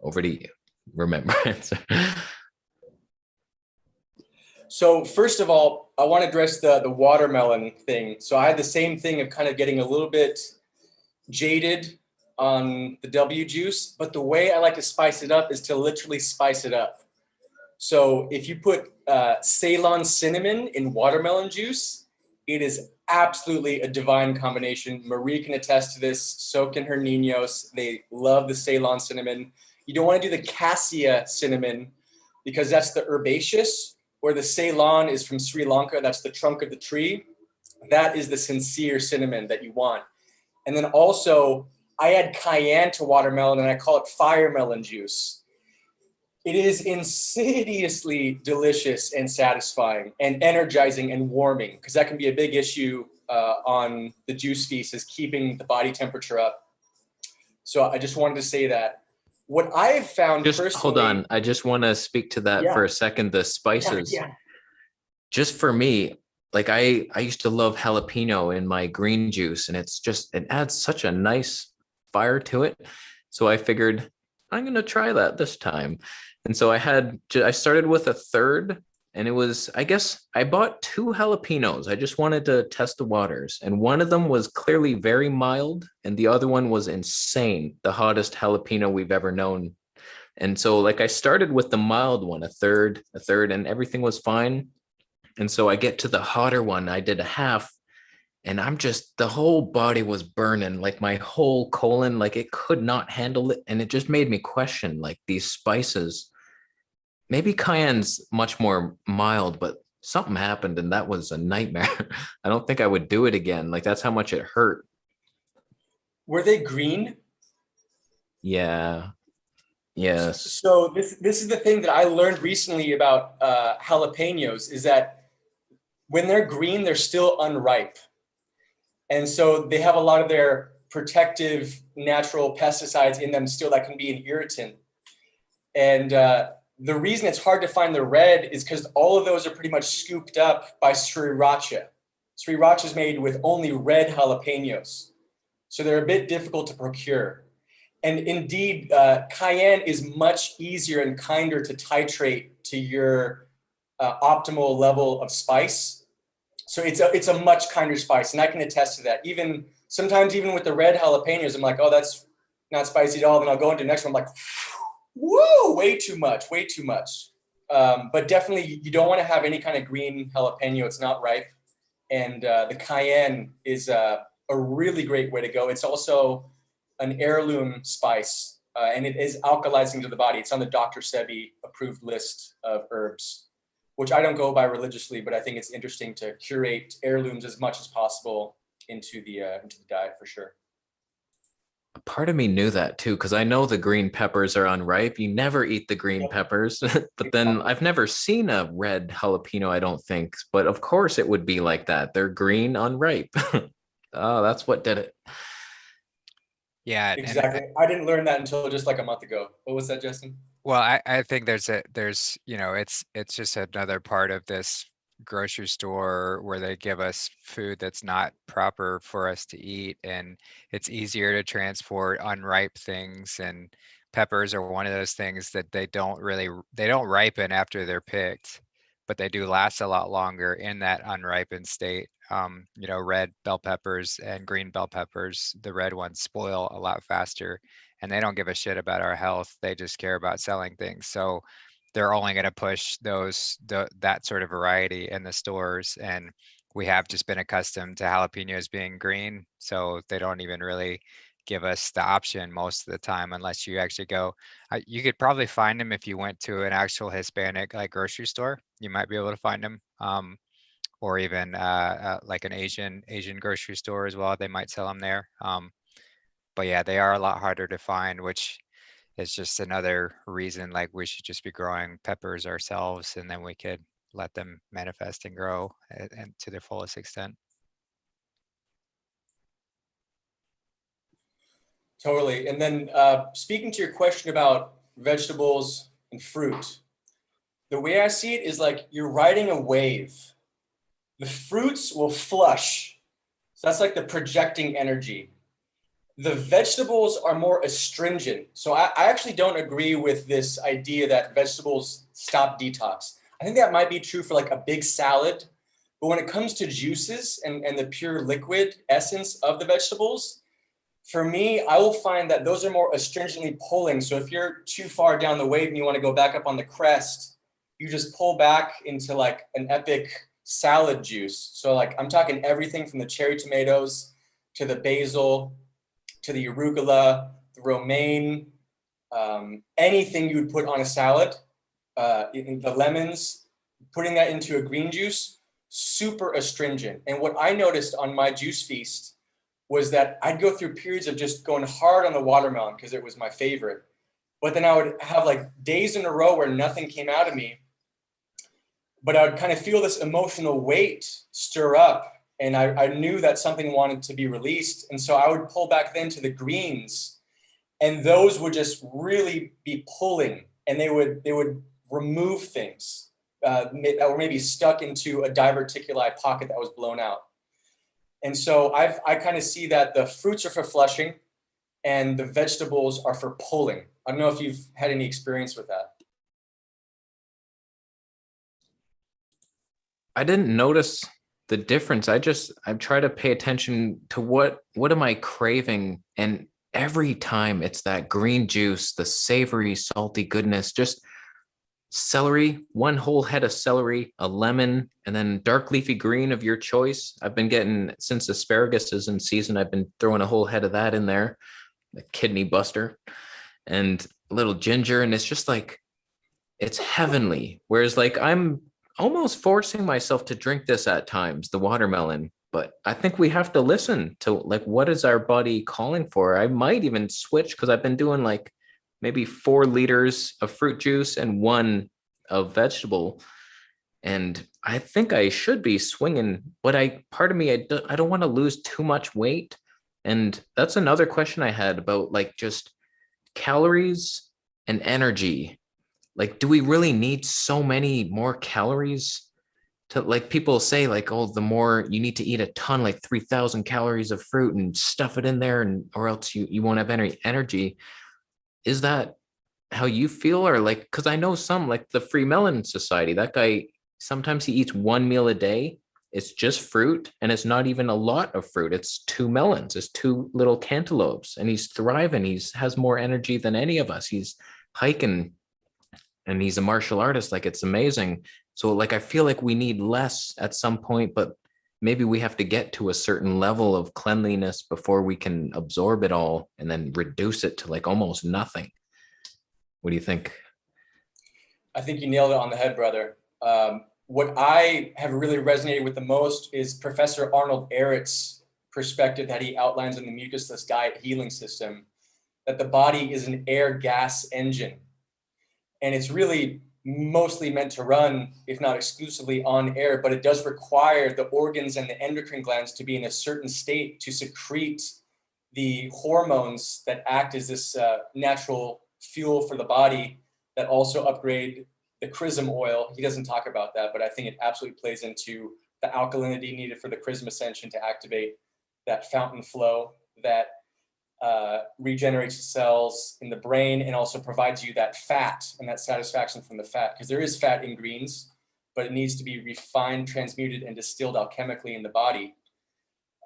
Over to you, Remembrancer. So first of all, I want to address the watermelon thing. So I had the same thing of kind of getting a little bit jaded on the W juice, but the way I like to spice it up is to literally spice it up. So if you put Ceylon cinnamon in watermelon juice, it is absolutely a divine combination. Marie can attest to this. So can her niños. They love the Ceylon cinnamon. You don't want to do the cassia cinnamon because that's the herbaceous, or the Ceylon is from Sri Lanka. That's the trunk of the tree. That is the sincere cinnamon that you want. And then also, I add cayenne to watermelon and I call it fire melon juice. It is insidiously delicious and satisfying and energizing and warming, because that can be a big issue on the juice feast, is keeping the body temperature up. So I just wanted to say that. What I've found just personally— hold on. I just want to speak to that for a second. The spices, just for me, like I used to love jalapeno in my green juice, and it adds such a nice fire to it. So I figured I'm going to try that this time. And so I started with a third, and it was, I guess I bought 2 jalapenos. I just wanted to test the waters. And one of them was clearly very mild, and the other one was insane, the hottest jalapeno we've ever known. And so like I started with the mild one, a third, and everything was fine. And so I get to the hotter one, I did a half, and the whole body was burning, like my whole colon, like it could not handle it. And it just made me question like these spices. Maybe cayenne's much more mild, but something happened and that was a nightmare. I don't think I would do it again. Like that's how much it hurt. Were they green? Yeah. Yes. So this is the thing that I learned recently about jalapenos, is that when they're green, they're still unripe. And so they have a lot of their protective natural pesticides in them still that can be an irritant. And the reason it's hard to find the red is because all of those are pretty much scooped up by sriracha. Sriracha is made with only red jalapenos. So they're a bit difficult to procure. And indeed, cayenne is much easier and kinder to titrate to your optimal level of spice. So it's a much kinder spice, and I can attest to that. Sometimes even with the red jalapenos, I'm like, oh, that's not spicy at all. Then I'll go into the next one. I'm like, whoa, way too much. But definitely you don't want to have any kind of green jalapeno. It's not ripe. And the cayenne is a really great way to go. It's also an heirloom spice, and it is alkalizing to the body. It's on the Dr. Sebi approved list of herbs, which I don't go by religiously, but I think it's interesting to curate heirlooms as much as possible into the diet for sure. Part of me knew that too, because I know the green peppers are unripe. You never eat the green peppers, but then I've never seen a red jalapeno, I don't think. But of course it would be like that. They're green, unripe. Oh, that's what did it. Yeah, Exactly. I didn't learn that until just like a month ago. What was that, Justin? well, I think there's, it's just another part of this grocery store where they give us food that's not proper for us to eat, and it's easier to transport unripe things, and peppers are one of those things that they don't ripen after they're picked, but they do last a lot longer in that unripened state. Red bell peppers and green bell peppers, the red ones spoil a lot faster, and they don't give a shit about our health. They just care about selling things. So they're only going to push that sort of variety in the stores. And we have just been accustomed to jalapenos being green, so they don't even really give us the option most of the time, unless you actually go. You could probably find them if you went to an actual Hispanic like grocery store. You might be able to find them, or even like an Asian grocery store as well. They might sell them there. But yeah, they are a lot harder to find, which is just another reason like we should just be growing peppers ourselves, and then we could let them manifest and grow and to their fullest extent. Totally. And then speaking to your question about vegetables and fruit, the way I see it is like you're riding a wave. The fruits will flush. So that's like the projecting energy. The vegetables are more astringent. So I actually don't agree with this idea that vegetables stop detox. I think that might be true for like a big salad. But when it comes to juices and the pure liquid essence of the vegetables, for me, I will find that those are more astringently pulling. So if you're too far down the wave and you want to go back up on the crest, you just pull back into like an epic salad juice. So like I'm talking everything from the cherry tomatoes to the basil to the arugula, the romaine, anything you would put on a salad, the lemons, putting that into a green juice, super astringent. And what I noticed on my juice feast was that I'd go through periods of just going hard on the watermelon because it was my favorite. But then I would have like days in a row where nothing came out of me, but I would kind of feel this emotional weight stir up, and I knew that something wanted to be released. And so I would pull back then to the greens, and those would just really be pulling, and they would remove things that were maybe stuck into a diverticuli pocket that was blown out. And so I kind of see that the fruits are for flushing and the vegetables are for pulling. I don't know if you've had any experience with that. I didn't notice the difference. I try to pay attention to what am I craving, and every time it's that green juice, the savory, salty goodness, just celery, one whole head of celery, a lemon, and then dark leafy green of your choice. I've been getting, since asparagus is in season, I've been throwing a whole head of that in there, the kidney buster, and a little ginger, and it's just like, it's heavenly. Whereas like I'm almost forcing myself to drink this at times, the watermelon, but I think we have to listen to like, what is our body calling for? I might even switch, because I've been doing like maybe 4 liters of fruit juice and 1 of vegetable. And I think I should be swinging, but part of me, I don't want to lose too much weight. And that's another question I had about like just calories and energy. Like, do we really need so many more calories to, like, people say like, oh, the more you need to eat a ton, like 3,000 calories of fruit and stuff it in there, and or else you won't have any energy. Is that how you feel? Or like, because I know some, like the Free Melon Society, that guy, sometimes he eats 1 meal a day it's just fruit, and it's not even a lot of fruit. It's 2 melons, it's 2 little cantaloupes, and he's thriving. He's has more energy than any of us. He's hiking, and he's a martial artist. Like, it's amazing. So like, I feel like we need less at some point, but maybe we have to get to a certain level of cleanliness before we can absorb it all and then reduce it to like almost nothing. What do you think? I think you nailed it on the head, brother. What I have really resonated with the most is Professor Arnold Ehret's perspective that he outlines in the Mucusless Diet Healing System, that the body is an air gas engine. And it's really mostly meant to run, if not exclusively, on air, but it does require the organs and the endocrine glands to be in a certain state to secrete the hormones that act as this natural fuel for the body, that also upgrade the chrism oil. He doesn't talk about that, but I think it absolutely plays into the alkalinity needed for the chrism ascension to activate that fountain flow that regenerates the cells in the brain, and also provides you that fat and that satisfaction from the fat, because there is fat in greens, but it needs to be refined, transmuted, and distilled alchemically in the body.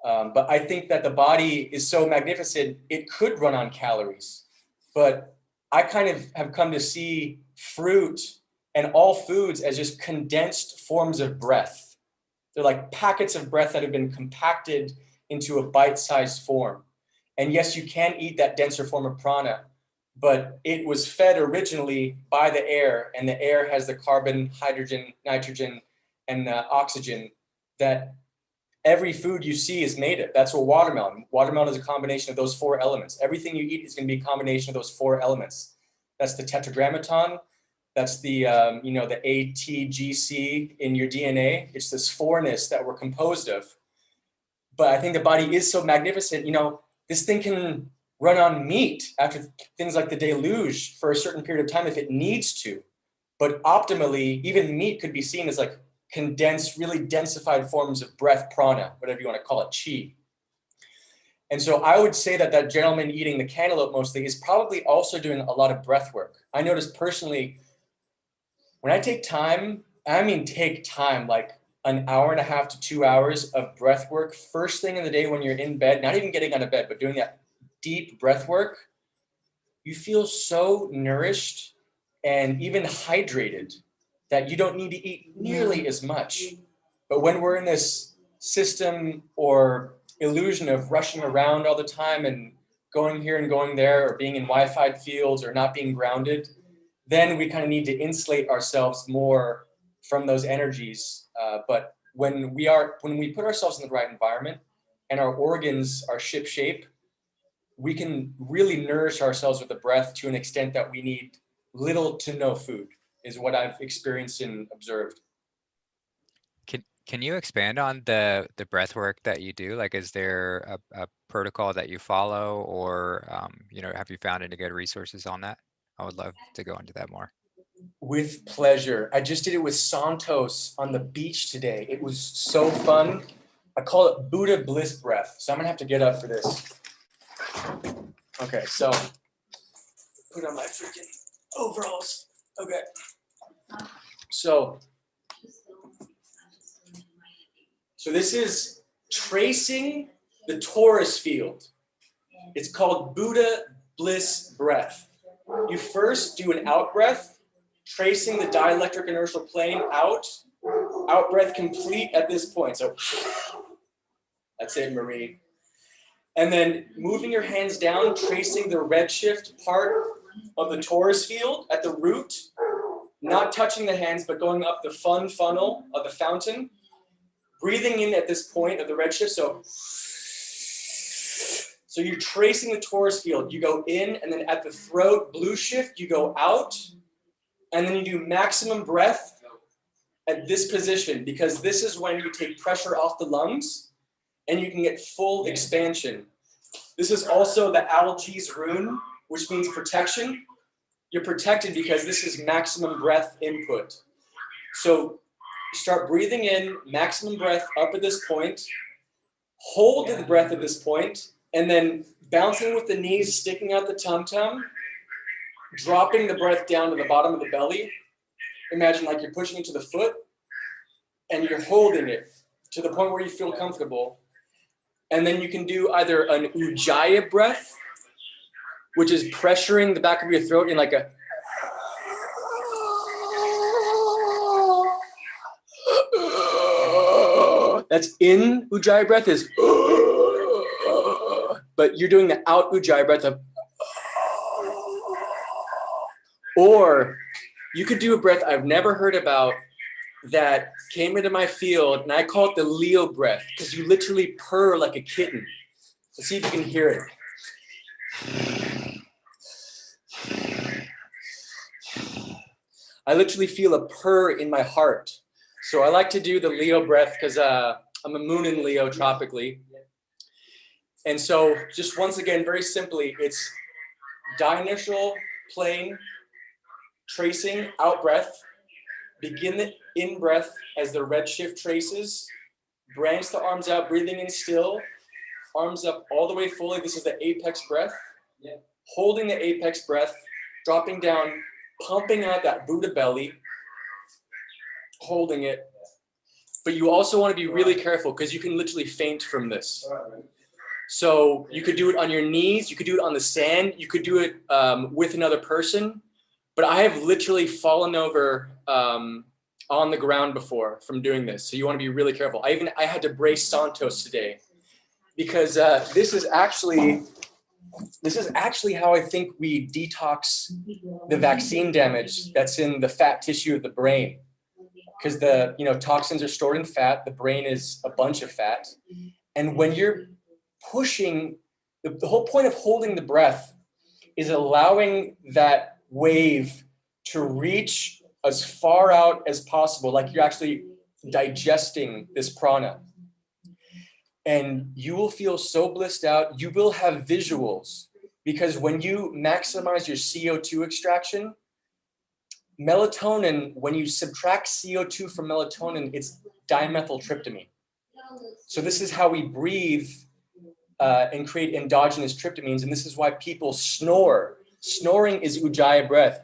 But I think that the body is so magnificent, it could run on calories. But I kind of have come to see fruit and all foods as just condensed forms of breath. They're like packets of breath that have been compacted into a bite-sized form. And yes, you can eat that denser form of prana, but it was fed originally by the air, and the air has the carbon, hydrogen, nitrogen, and oxygen that every food you see is made of. That's what watermelon is a combination of those 4 elements. Everything you eat is going to be a combination of those 4 elements. That's the tetragrammaton. That's the the ATGC in your DNA. It's this 4-ness that we're composed of. But I think the body is so magnificent. This thing can run on meat after things like the deluge for a certain period of time if it needs to. But optimally, even meat could be seen as like condensed, really densified forms of breath, prana, whatever you want to call it, chi. And so I would say that that gentleman eating the cantaloupe mostly is probably also doing a lot of breath work. I noticed personally, when I take time, like an hour and a half to 2 hours of breath work, first thing in the day when you're in bed, not even getting out of bed, but doing that deep breath work, you feel so nourished and even hydrated that you don't need to eat nearly as much. But when we're in this system or illusion of rushing around all the time and going here and going there, or being in Wi-Fi fields, or not being grounded, then we kind of need to insulate ourselves more from those energies. But when we put ourselves in the right environment and our organs are ship shape, we can really nourish ourselves with the breath to an extent that we need little to no food, is what I've experienced and observed. Can you expand on the breath work that you do? Like, is there a protocol that you follow, or have you found any good resources on that? I would love to go into that more. With pleasure. I just did it with Santos on the beach today. It was so fun. I call it Buddha bliss breath. So I'm gonna have to get up for this. Okay, so put on my freaking overalls. Okay. So this is tracing the torus field. It's called Buddha bliss breath. You first do an out breath, tracing the dielectric inertial plane out breath complete at this point. So that's it, Marie. And then moving your hands down, tracing the redshift part of the torus field at the root, not touching the hands, but going up the fun funnel of the fountain. Breathing in at this point of the redshift. So you're tracing the torus field. You go in, and then at the throat, blue shift, you go out. And then you do maximum breath at this position, because this is when you take pressure off the lungs and you can get full expansion. This is also the Algae's rune, which means protection. You're protected because this is maximum breath input. So start breathing in, maximum breath up at this point, hold the breath at this point, and then bouncing with the knees, sticking out the tum-tum, dropping the breath down to the bottom of the belly. Imagine like you're pushing into the foot, and you're holding it to the point where you feel comfortable. And then you can do either an ujjayi breath, which is pressuring the back of your throat in like a that's in ujjayi breath is, but you're doing the out ujjayi breath of, or you could do a breath I've never heard about that came into my field, and I call it the Leo breath, because you literally purr like a kitten. Let's see if you can hear it. I literally feel a purr in my heart. So I like to do the Leo breath because I'm a moon in Leo tropically. And so just once again, very simply, it's diinitial, plain, tracing, out breath. Begin the in breath as the red shift traces. Branch the arms out, breathing in still. Arms up all the way fully. This is the apex breath. Holding the apex breath, dropping down, pumping out that Buddha belly, holding it. But you also want to be really careful because you can literally faint from this. So you could do it on your knees, you could do it on the sand, you could do it with another person. But I have literally fallen over on the ground before from doing this. So you want to be really careful. I had to brace Santos today because this is actually how I think we detox the vaccine damage that's in the fat tissue of the brain. Because the toxins are stored in fat, the brain is a bunch of fat. And when you're pushing, the whole point of holding the breath is allowing that wave to reach as far out as possible, like you're actually digesting this prana. And you will feel so blissed out. You will have visuals because when you maximize your CO2 extraction, melatonin, when you subtract CO2 from melatonin, it's dimethyltryptamine. So this is how we breathe and create endogenous tryptamines. And this is why people snore. Snoring is ujjayi breath.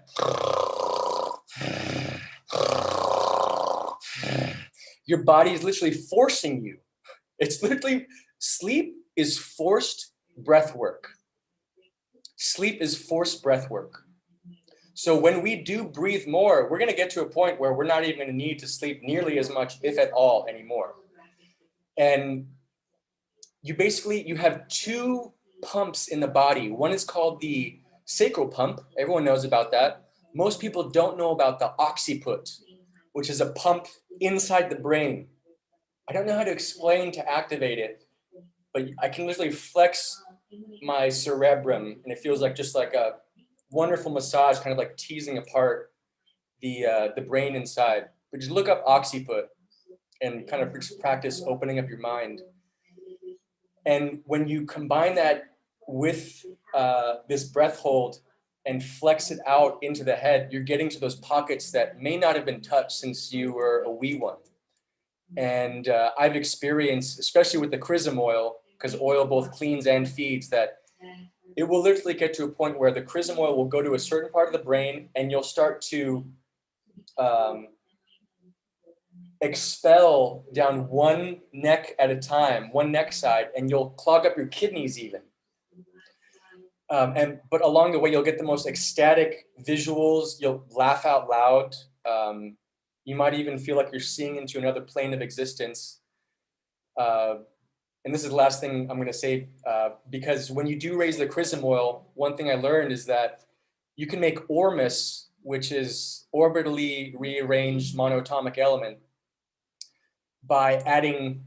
Your body is literally forcing you. It's literally, sleep is forced breath work. Sleep is forced breath work. So when we do breathe more, we're going to get to a point where we're not even going to need to sleep nearly as much, if at all, anymore. And you have two pumps in the body. One is called the sacral pump. Everyone knows about that. Most people don't know about the occiput, which is a pump inside the brain. I don't know how to explain to activate it, but I can literally flex my cerebrum and it feels like just like a wonderful massage, kind of like teasing apart the brain inside. But just look up occiput and kind of practice opening up your mind. And when you combine that with this breath hold and flex it out into the head, you're getting to those pockets that may not have been touched since you were a wee one. And I've experienced, especially with the chrism oil, because oil both cleans and feeds, that it will literally get to a point where the chrism oil will go to a certain part of the brain and you'll start to expel down one neck at a time, one neck side, and you'll clog up your kidneys even. But along the way, you'll get the most ecstatic visuals. You'll laugh out loud. You might even feel like you're seeing into another plane of existence. And this is the last thing I'm going to say, because when you do raise the chrism oil, one thing I learned is that you can make ormus, which is orbitally rearranged monoatomic element, by adding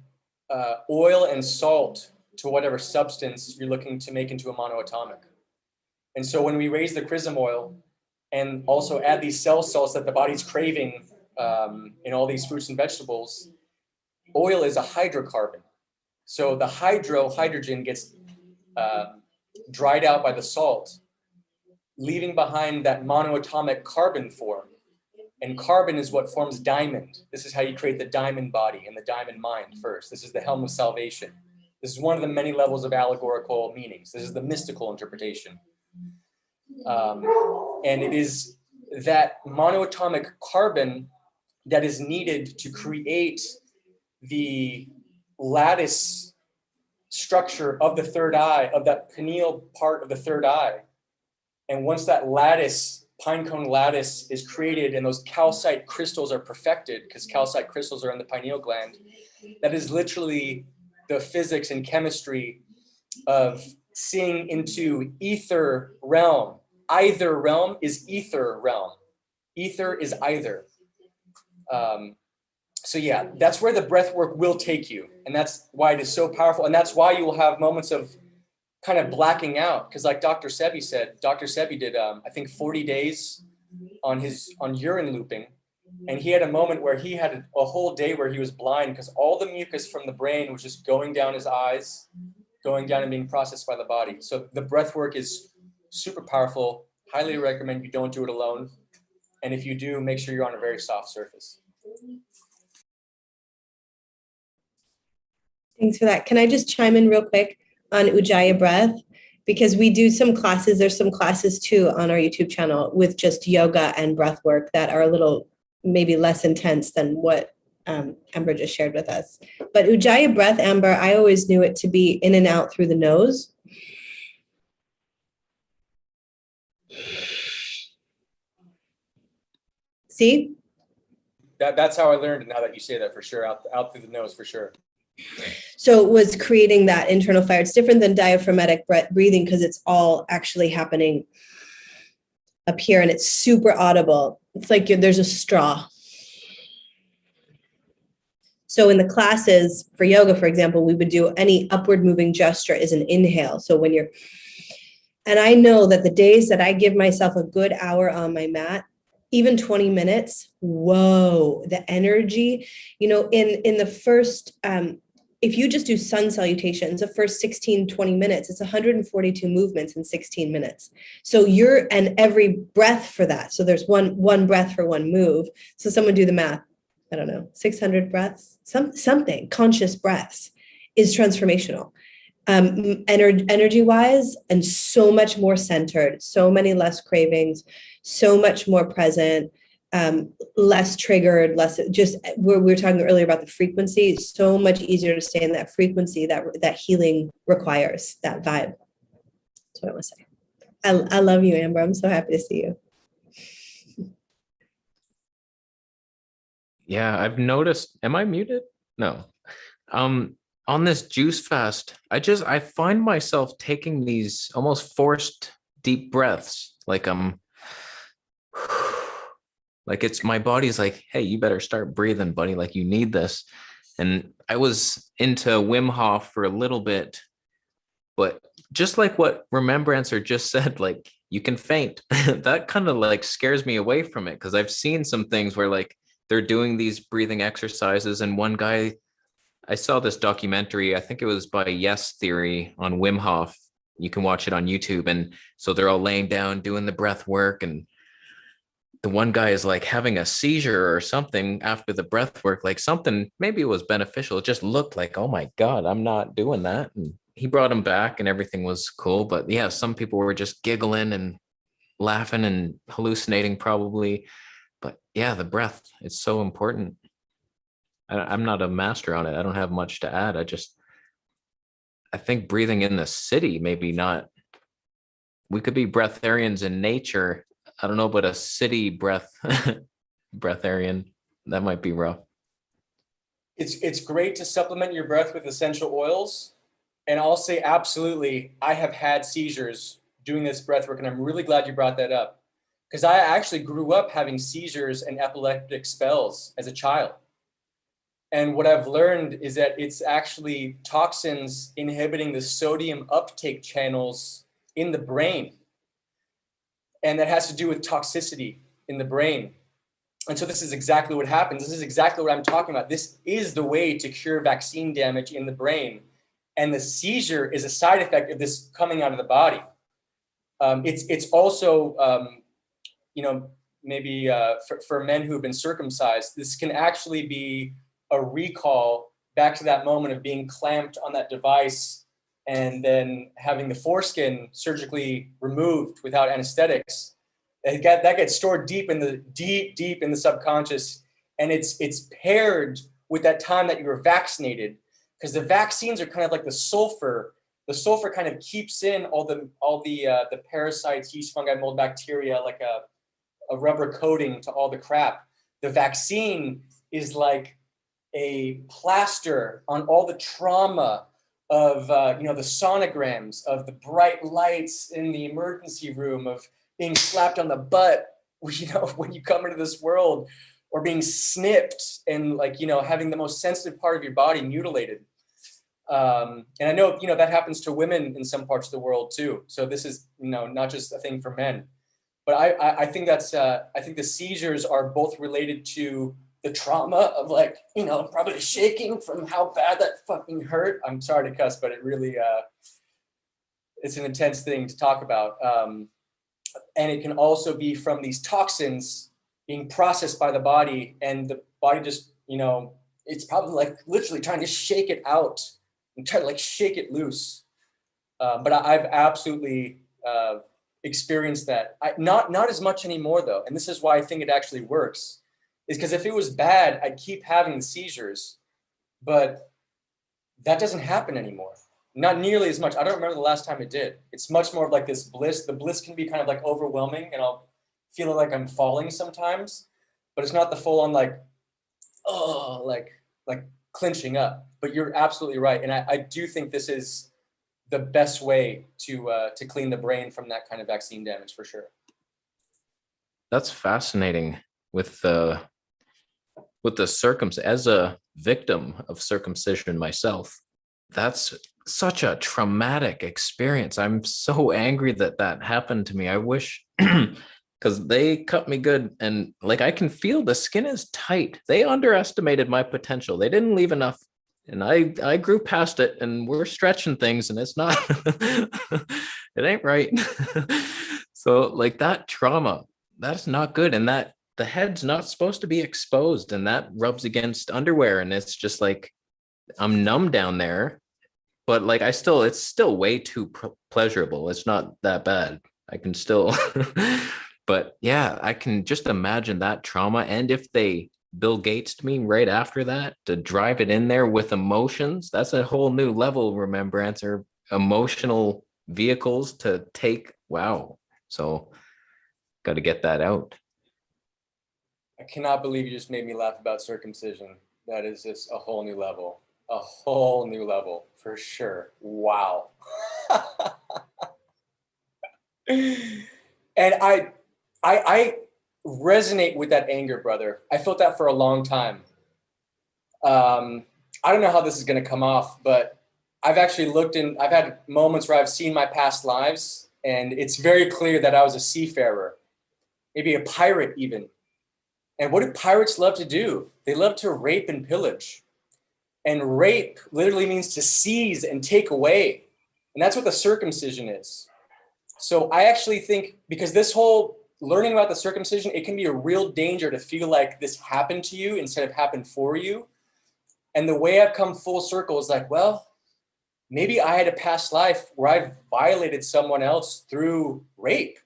oil and salt to whatever substance you're looking to make into a monoatomic. And so when we raise the chrism oil and also add these cell salts that the body's craving in all these fruits and vegetables, oil is a hydrocarbon. So the hydrogen gets dried out by the salt, leaving behind that monoatomic carbon form. And carbon is what forms diamond. This is how you create the diamond body and the diamond mind first. This is the helm of salvation. This is one of the many levels of allegorical meanings. This is the mystical interpretation. And it is that monoatomic carbon that is needed to create the lattice structure of the third eye, of that pineal part of the third eye. And once that lattice, pine cone lattice, is created and those calcite crystals are perfected, because calcite crystals are in the pineal gland, that is literally the physics and chemistry of seeing into ether realm. Either realm is ether realm. Ether is either. So yeah, that's where the breath work will take you. And that's why it is so powerful. And that's why you will have moments of kind of blacking out. Because like Dr. Sebi said, Dr. Sebi did, I think 40 days on urine looping. And he had a moment where he had a whole day where he was blind because all the mucus from the brain was just going down his eyes, going down and being processed by the body. So the breath work is super powerful. Highly recommend you don't do it alone. And if you do, make sure you're on a very soft surface. Thanks for that. Can I just chime in real quick on Ujjayi breath? Because we do some classes, there's some classes too on our YouTube channel with just yoga and breath work that are a little maybe less intense than what Amber just shared with us. But Ujjayi breath, Amber, I always knew it to be in and out through the nose. See? That's how I learned it now that you say that, for sure, out through the nose, for sure. So it was creating that internal fire. It's different than diaphragmatic breathing because it's all actually happening up here and it's super audible. It's like there's a straw. So in the classes for yoga, for example, we would do any upward moving gesture is an inhale. So when you're, and I know that the days that I give myself a good hour on my mat, even 20 minutes, whoa, the energy, in the first, if you just do sun salutations, the first 16, 20 minutes, it's 142 movements in 16 minutes. So and every breath for that. So there's one breath for one move. So someone do the math. I don't know, 600 breaths, something, conscious breaths is transformational. Energy wise, and so much more centered, so many less cravings, so much more present, less triggered, less just we were talking earlier about the frequency, so much easier to stay in that frequency that healing requires, that vibe. That's what I want to say. I love you, Amber. I'm so happy to see you. Yeah, I've noticed. Am I muted? No. On this juice fast, I find myself taking these almost forced deep breaths. Like it's my body's like, hey, you better start breathing, buddy. Like you need this. And I was into Wim Hof for a little bit, but just like what Remembrancer just said, like you can faint. That kind of like scares me away from it because I've seen some things where like they're doing these breathing exercises. And one guy, I saw this documentary, I think it was by Yes Theory on Wim Hof. You can watch it on YouTube. And so they're all laying down, doing the breath work. And the one guy is like having a seizure or something after the breath work, like something, maybe it was beneficial. It just looked like, oh my God, I'm not doing that. And he brought him back and everything was cool. But yeah, some people were just giggling and laughing and hallucinating probably. But yeah, the breath, it's so important. I'm not a master on it. I don't have much to add. I think breathing in the city, maybe not. We could be breatharians in nature. I don't know, but a city breatharian, that might be rough. It's great to supplement your breath with essential oils. And I'll say absolutely, I have had seizures doing this breath work, and I'm really glad you brought that up. Because I actually grew up having seizures and epileptic spells as a child. And what I've learned is that it's actually toxins inhibiting the sodium uptake channels in the brain. And that has to do with toxicity in the brain. And so this is exactly what happens. This is exactly what I'm talking about. This is the way to cure vaccine damage in the brain. And the seizure is a side effect of this coming out of the body. It's also, maybe for men who have been circumcised, this can actually be a recall back to that moment of being clamped on that device and then having the foreskin surgically removed without anesthetics. That gets stored deep in the subconscious, and it's paired with that time that you were vaccinated, because the vaccines are kind of like the sulfur. The sulfur kind of keeps in all the parasites, yeast, fungi, mold, bacteria, like a rubber coating to all the crap. The vaccine is like a plaster on all the trauma of the sonograms, of the bright lights in the emergency room, of being slapped on the butt, when you come into this world, or being snipped and having the most sensitive part of your body mutilated. And I know that happens to women in some parts of the world too. So this is not just a thing for men. But I think I think the seizures are both related to the trauma of probably shaking from how bad that fucking hurt. I'm sorry to cuss, but it really it's an intense thing to talk about. And it can also be from these toxins being processed by the body, and the body just it's probably literally trying to shake it out and try to shake it loose. But I've absolutely experienced that. Not as much anymore though, and this is why I think it actually works. Is because if it was bad, I'd keep having the seizures, but that doesn't happen anymore. Not nearly as much. I don't remember the last time it did. It's much more of this bliss. The bliss can be kind of overwhelming, and I'll feel like I'm falling sometimes, but it's not the full on clinching up. But you're absolutely right, and I do think this is the best way to clean the brain from that kind of vaccine damage for sure. That's fascinating. With the as a victim of circumcision myself, that's such a traumatic experience. I'm so angry that happened to me. I wish, because they cut me good, and I can feel the skin is tight. They underestimated my potential. They didn't leave enough, and I grew past it, and we're stretching things, and it's not it ain't right. So that trauma, that's not good, and that the head's not supposed to be exposed, and that rubs against underwear, and it's just I'm numb down there, but it's still way too pleasurable. It's not that bad. I can still, but yeah, I can just imagine that trauma. And if they Bill Gates me right after that to drive it in there with emotions, that's a whole new level, Remembrancer, emotional vehicles to take. Wow. So got to get that out. I cannot believe you just made me laugh about circumcision. That is just a whole new level. A whole new level, for sure. Wow. And I resonate with that anger, brother. I felt that for a long time. I don't know how this is going to come off, but I've actually I've had moments where I've seen my past lives, and it's very clear that I was a seafarer, maybe a pirate even. And what do pirates love to do? They love to rape and pillage. And rape literally means to seize and take away. And that's what the circumcision is. So I actually think, because this whole learning about the circumcision, it can be a real danger to feel like this happened to you instead of happened for you. And the way I've come full circle is well, maybe I had a past life where I violated someone else through rape.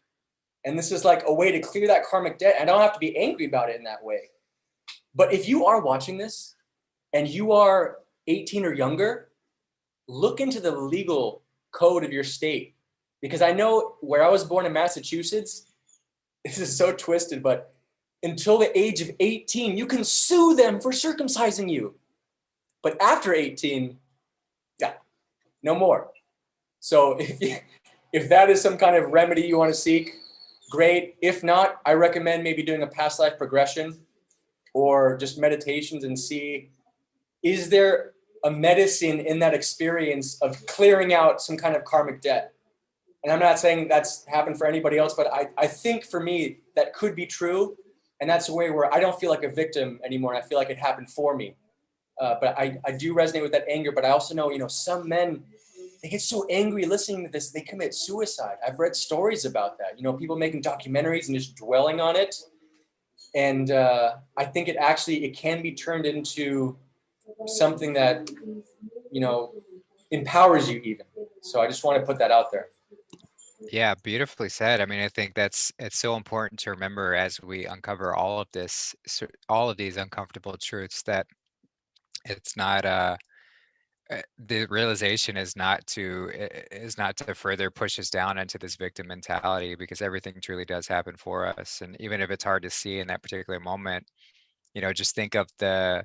And this is a way to clear that karmic debt. I don't have to be angry about it in that way. But if you are watching this and you are 18 or younger, look into the legal code of your state. Because I know where I was born in Massachusetts, this is so twisted, but until the age of 18, you can sue them for circumcising you. But after 18, yeah, no more. So if that is some kind of remedy you want to seek, great. If not, I recommend maybe doing a past life progression or just meditations and see, is there a medicine in that experience of clearing out some kind of karmic debt? And I'm not saying that's happened for anybody else, but I think for me, that could be true. And that's a way where I don't feel like a victim anymore. And I feel like it happened for me. But I do resonate with that anger. But I also know, some men, they get so angry listening to this, they commit suicide. I've read stories about that. People making documentaries and just dwelling on it. And I think it can be turned into something that, empowers you even. So I just want to put that out there. Yeah, beautifully said. I mean, I think it's so important to remember as we uncover all of these uncomfortable truths, that it's not The realization is not to further push us down into this victim mentality, because everything truly does happen for us. And even if it's hard to see in that particular moment, just think of the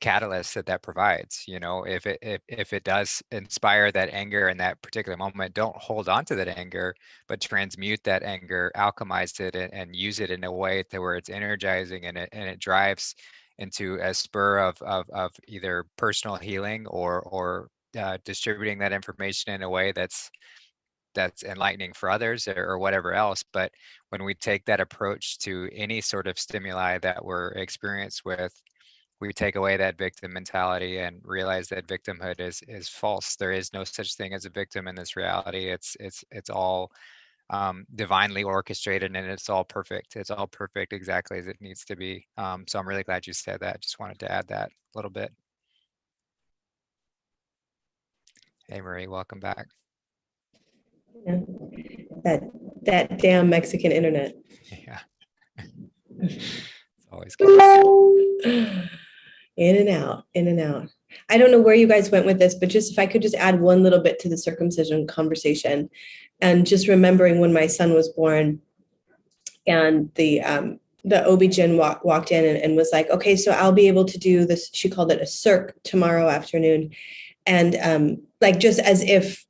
catalyst that provides. If it does inspire that anger in that particular moment, don't hold on to that anger, but transmute that anger, alchemize it, and use it in a way to where it's energizing, and it drives into a spur of either personal healing or distributing that information in a way that's enlightening for others, or whatever else. But when we take that approach to any sort of stimuli that we're experienced with, we take away that victim mentality and realize that victimhood is false. There is no such thing as a victim in this reality. It's all divinely orchestrated, and it's all perfect. It's all perfect exactly as it needs to be. So I'm really glad you said that. Just wanted to add that a little bit. Hey, Marie, welcome back. Yeah. That damn Mexican internet. Yeah. It's always good. In and out, in and out. I don't know where you guys went with this, but just if I could just add one little bit to the circumcision conversation, and just remembering when my son was born, and the OB-GYN walked in and was like, okay, so I'll be able to do this. She called it a circ tomorrow afternoon. And like, just as if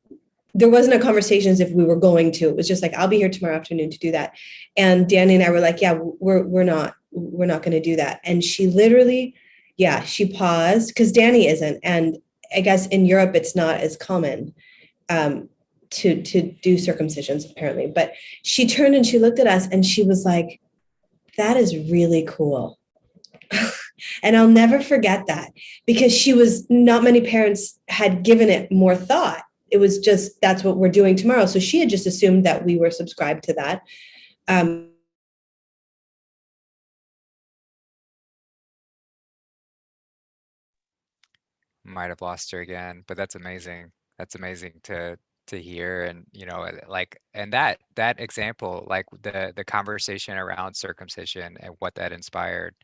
there wasn't a conversation as if we were going to, it was just like, I'll be here tomorrow afternoon to do that. And Danny and I were like, yeah, we're not going to do that. And she literally, yeah, she paused, because Danny isn't. And I guess in Europe, it's not as common to do circumcisions, apparently. But she turned and she looked at us and she was like, that is really cool. And I'll never forget that, because not many parents had given it more thought. It was just, that's what we're doing tomorrow. So she had just assumed that we were subscribed to that. Might have lost her again, but that's amazing. That's amazing to hear. And and that example, like the conversation around circumcision and what that inspired,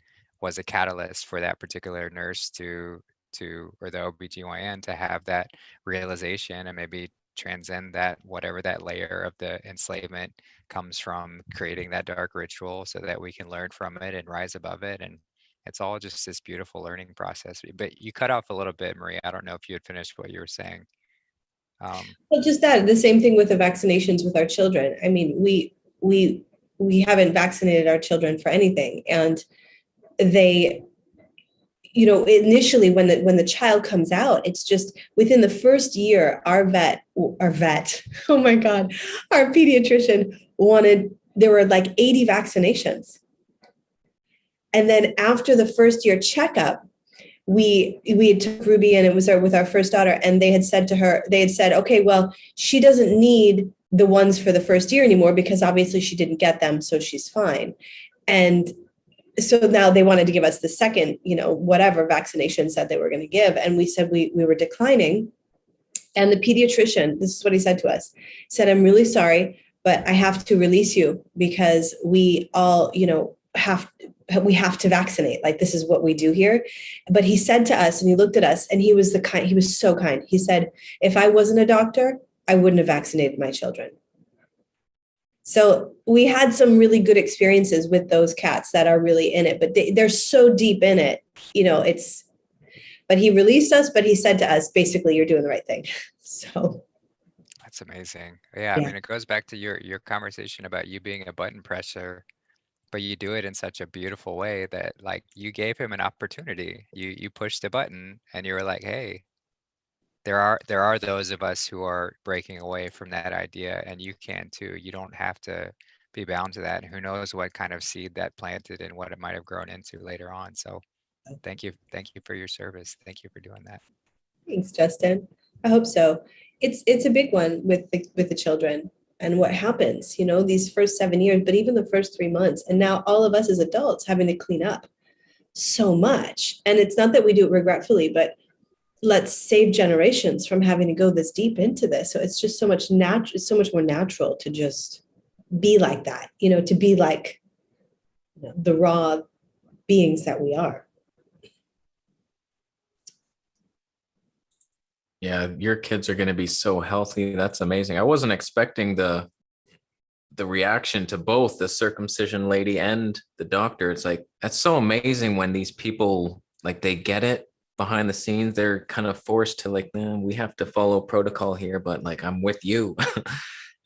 was a catalyst for that particular nurse or the OBGYN to have that realization, and maybe transcend that, whatever that layer of the enslavement comes from, creating that dark ritual so that we can learn from it and rise above it. And it's all just this beautiful learning process. But you cut off a little bit, Maria. I don't know if you had finished what you were saying. Well, just that, the same thing with the vaccinations with our children. I mean, we haven't vaccinated our children for anything. And they, initially when the child comes out, it's just within the first year, our vet, oh my God, our pediatrician there were like 80 vaccinations. And then after the first year checkup, we took Ruby, and it was with our first daughter, and they had said, okay, well, she doesn't need the ones for the first year anymore, because obviously she didn't get them, so she's fine. And so now they wanted to give us the second, whatever vaccination said they were going to give. And we said we were declining. And the pediatrician, this is what he said to us, said, I'm really sorry, but I have to release you, because we all, we have to vaccinate. Like, this is what we do here. But he said to us, and he looked at us, and he was so kind. He said, if I wasn't a doctor, I wouldn't have vaccinated my children. So we had some really good experiences with those cats that are really in it, but they're so deep in it, but he released us, but he said to us, basically, you're doing the right thing. So. That's amazing. Yeah. I mean, it goes back to your conversation about you being a button presser, but you do it in such a beautiful way that, like, you gave him an opportunity. You pushed the button and you were like, hey, there are those of us who are breaking away from that idea, and you can too. You don't have to be bound to that. Who knows what kind of seed that planted and what it might have grown into later on. So thank you for your service. Thank you for doing that. Thanks, Justin. I hope so. It's a big one with the children and what happens, these first 7 years, but even the first 3 months. And now all of us as adults having to clean up so much. And it's not that we do it regretfully, but let's save generations from having to go this deep into this. So it's just so much more natural to just be like that, to be like the raw beings that we are. Yeah, your kids are going to be so healthy. That's amazing. I wasn't expecting the reaction to both the circumcision lady and the doctor. It's like that's so amazing when these people like they get it behind the scenes. They're kind of forced to like, we have to follow protocol here, but like I'm with you.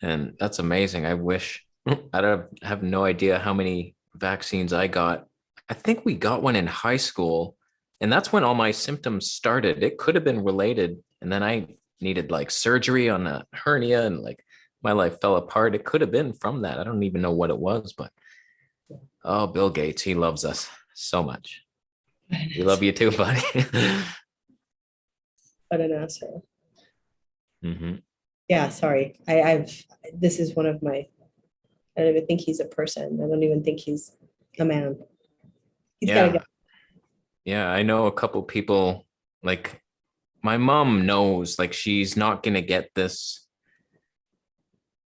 And that's amazing. I wish have no idea how many vaccines I got. I think we got one in high school, and that's when all my symptoms started. It could have been related, and then I needed like surgery on a hernia, and like my life fell apart. It could have been from that. I don't even know what it was, but oh, Bill Gates, he loves us so much. We love you too, buddy. What an asshole. Hmm. Yeah, sorry. I've this is one of my. I don't even think he's a person. I don't even think he's a man. He's got to Yeah. go. Yeah, I know a couple people like my mom knows like she's not going to get this,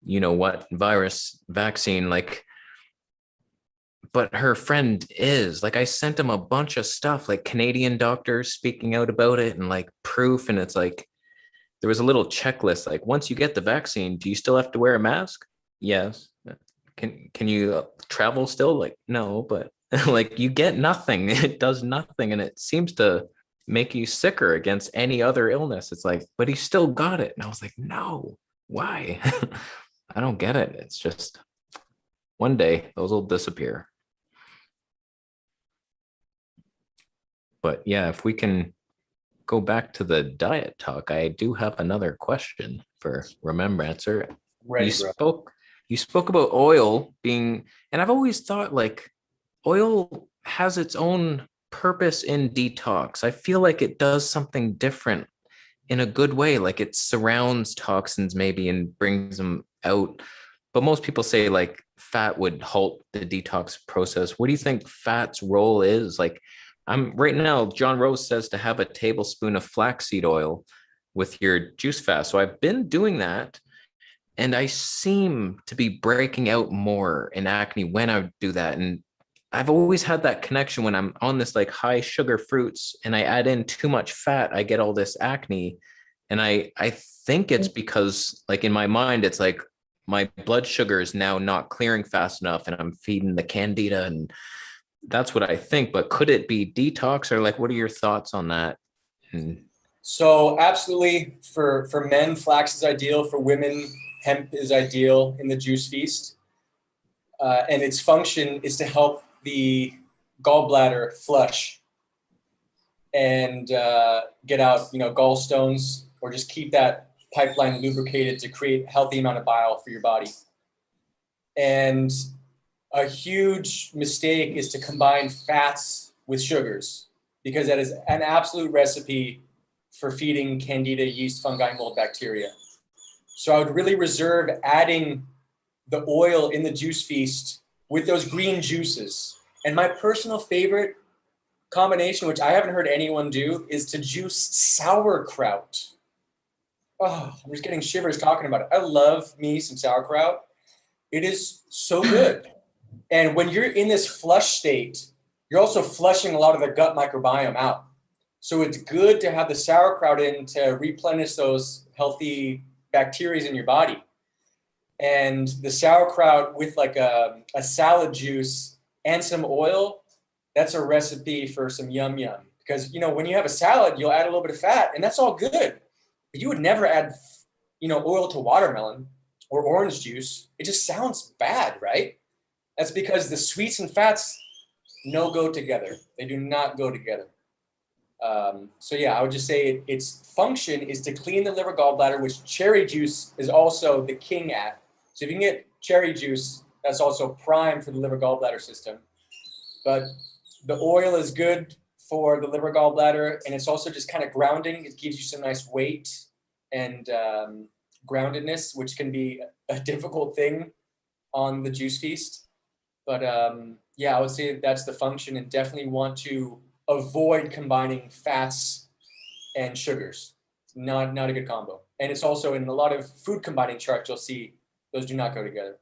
you know what, virus vaccine, like, but her friend is like, I sent him a bunch of stuff, like Canadian doctors speaking out about it and like proof. And it's like, there was a little checklist, like, once you get the vaccine, do you still have to wear a mask? Yes. Can you travel still? Like, no, but like you get nothing. It does nothing. And it seems to make you sicker against any other illness. It's like, but he still got it. And I was like, no, why? I don't get it. It's just one day those will disappear. But yeah, if we can go back to the diet talk, I do have another question for Remembrancer. Ready, You bro. spoke about oil being, and I've always thought like oil has its own purpose in detox. I feel like it does something different in a good way, like it surrounds toxins maybe and brings them out. But most people say like fat would halt the detox process. What do you think fat's role is? Like I'm right now, John Rose says to have a tablespoon of flaxseed oil with your juice fast. So I've been doing that, and I seem to be breaking out more in acne when I do that. And I've always had that connection when I'm on this like high sugar fruits and I add in too much fat, I get all this acne. And I think it's because like in my mind, it's like my blood sugar is now not clearing fast enough and I'm feeding the candida, and that's what I think. But could it be detox, or like what are your thoughts on that? And So absolutely, for men, flax is ideal. For women, hemp is ideal in the juice feast. And its function is to help the gallbladder flush and get out, gallstones, or just keep that pipeline lubricated to create a healthy amount of bile for your body. And a huge mistake is to combine fats with sugars, because that is an absolute recipe for feeding candida, yeast, fungi, mold, bacteria. So I would really reserve adding the oil in the juice feast with those green juices. And my personal favorite combination, which I haven't heard anyone do, is to juice sauerkraut. Oh, I'm just getting shivers talking about it. I love me some sauerkraut. It is so good. And when you're in this flush state, you're also flushing a lot of the gut microbiome out. So it's good to have the sauerkraut in to replenish those healthy bacteria in your body. And the sauerkraut with like a salad juice and some oil, that's a recipe for some yum yum. Because, when you have a salad, you'll add a little bit of fat, and that's all good. But you would never add, oil to watermelon or orange juice. It just sounds bad, right? That's because the sweets and fats no go together. They do not go together. So yeah, I would just say its function is to clean the liver gallbladder, which cherry juice is also the king at. So if you can get cherry juice, that's also prime for the liver gallbladder system. But the oil is good for the liver gallbladder, and it's also just kind of grounding. It gives you some nice weight and groundedness, which can be a difficult thing on the juice feast. But yeah, I would say that's the function, and definitely want to avoid combining fats and sugars. Not a good combo. And it's also in a lot of food combining charts, you'll see those do not go together.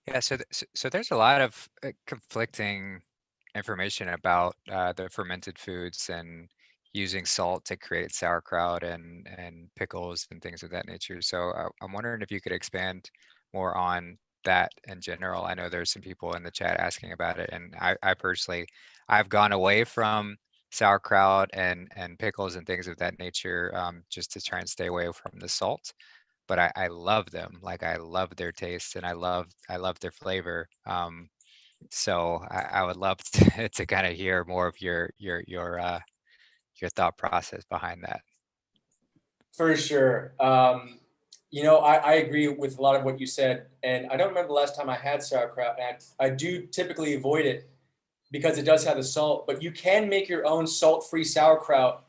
Yeah, so there's a lot of conflicting information about the fermented foods, and using salt to create sauerkraut and pickles and things of that nature. So I'm wondering if you could expand more on that in general. I know there's some people in the chat asking about it, and I personally, I've gone away from sauerkraut and pickles and things of that nature, just to try and stay away from the salt. But I love them. Like I love their taste and I love their flavor. So I would love to kind of hear more of your thought process behind that. For sure. I agree with a lot of what you said, and I don't remember the last time I had sauerkraut. And I do typically avoid it because it does have the salt, but you can make your own salt-free sauerkraut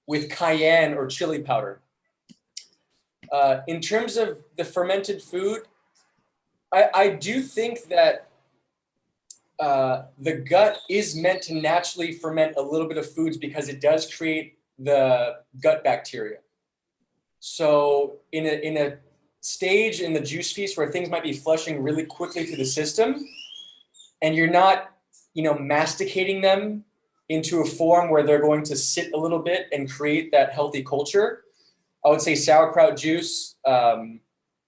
with cayenne or chili powder. In terms of the fermented food, I do think that the gut is meant to naturally ferment a little bit of foods because it does create the gut bacteria. So in a stage in the juice feast where things might be flushing really quickly through the system, and you're not, masticating them into a form where they're going to sit a little bit and create that healthy culture, I would say sauerkraut juice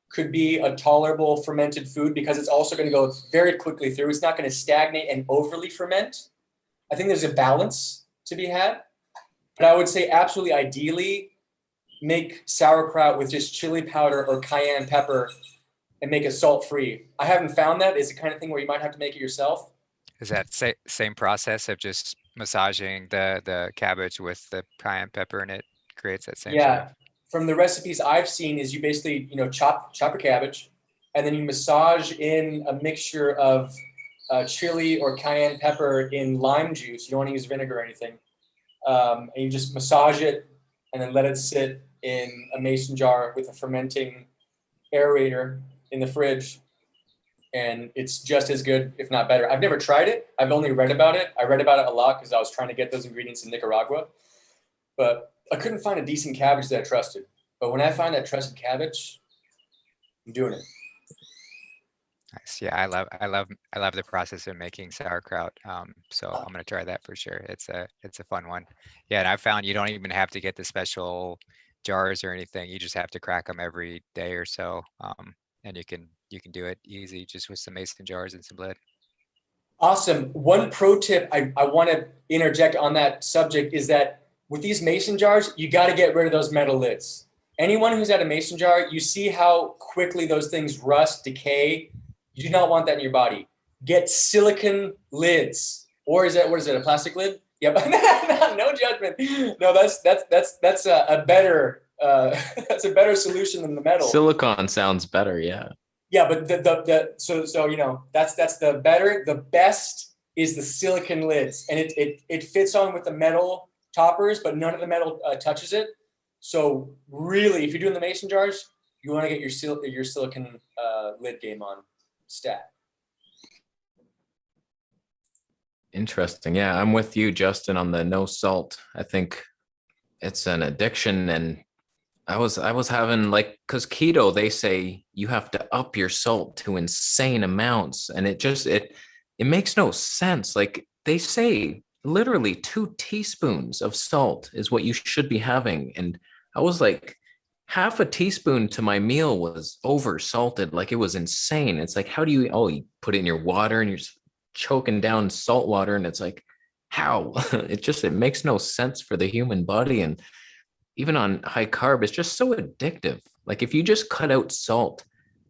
could be a tolerable fermented food because it's also going to go very quickly through. It's not going to stagnate and overly ferment. I think there's a balance to be had. But I would say absolutely ideally, make sauerkraut with just chili powder or cayenne pepper and make it salt-free. I haven't found that. It's the kind of thing where you might have to make it yourself. Is that same process of just massaging the cabbage with the cayenne pepper and it creates that same sort of... From the recipes I've seen is you basically, chop your cabbage and then you massage in a mixture of chili or cayenne pepper in lime juice. You don't want to use vinegar or anything. And you just massage it and then let it sit in a mason jar with a fermenting aerator in the fridge. And it's just as good, if not better. I've never tried it. I've only read about it. I read about it a lot because I was trying to get those ingredients in Nicaragua. But I couldn't find a decent cabbage that I trusted. But when I find that trusted cabbage, I'm doing it. Nice. Yeah, I love the process of making sauerkraut. So I'm gonna try that for sure. It's a fun one. Yeah, and I found you don't even have to get the special jars or anything. You just have to crack them every day or so, and you can do it easy just with some mason jars and some lead. Awesome. One pro tip I want to interject on that subject is that with these mason jars, you got to get rid of those metal lids. Anyone who's had a mason jar, you see how quickly those things rust, decay. You do not want that in your body. Get silicone lids, or what is it, a plastic lid? Yep. No judgment. No, that's a better that's a better solution than the metal. Silicone sounds better, yeah. Yeah, but so that's the better. The best is the silicone lids, and it fits on with the metal toppers, but none of the metal touches it. So really, if you're doing the mason jars, you want to get your silicone lid game on stat. Interesting. Yeah, I'm with you, Justin, on the no salt. I think it's an addiction, and I was having because keto, they say you have to up your salt to insane amounts, and it makes no sense. Like they say, literally 2 teaspoons of salt is what you should be having, and I was like, half a teaspoon to my meal was over salted. Like it was insane. It's like, how do you put it in your water and you're choking down salt water, and it's like, how? It makes no sense for the human body. And even on high carb, it's just so addictive. Like if you just cut out salt,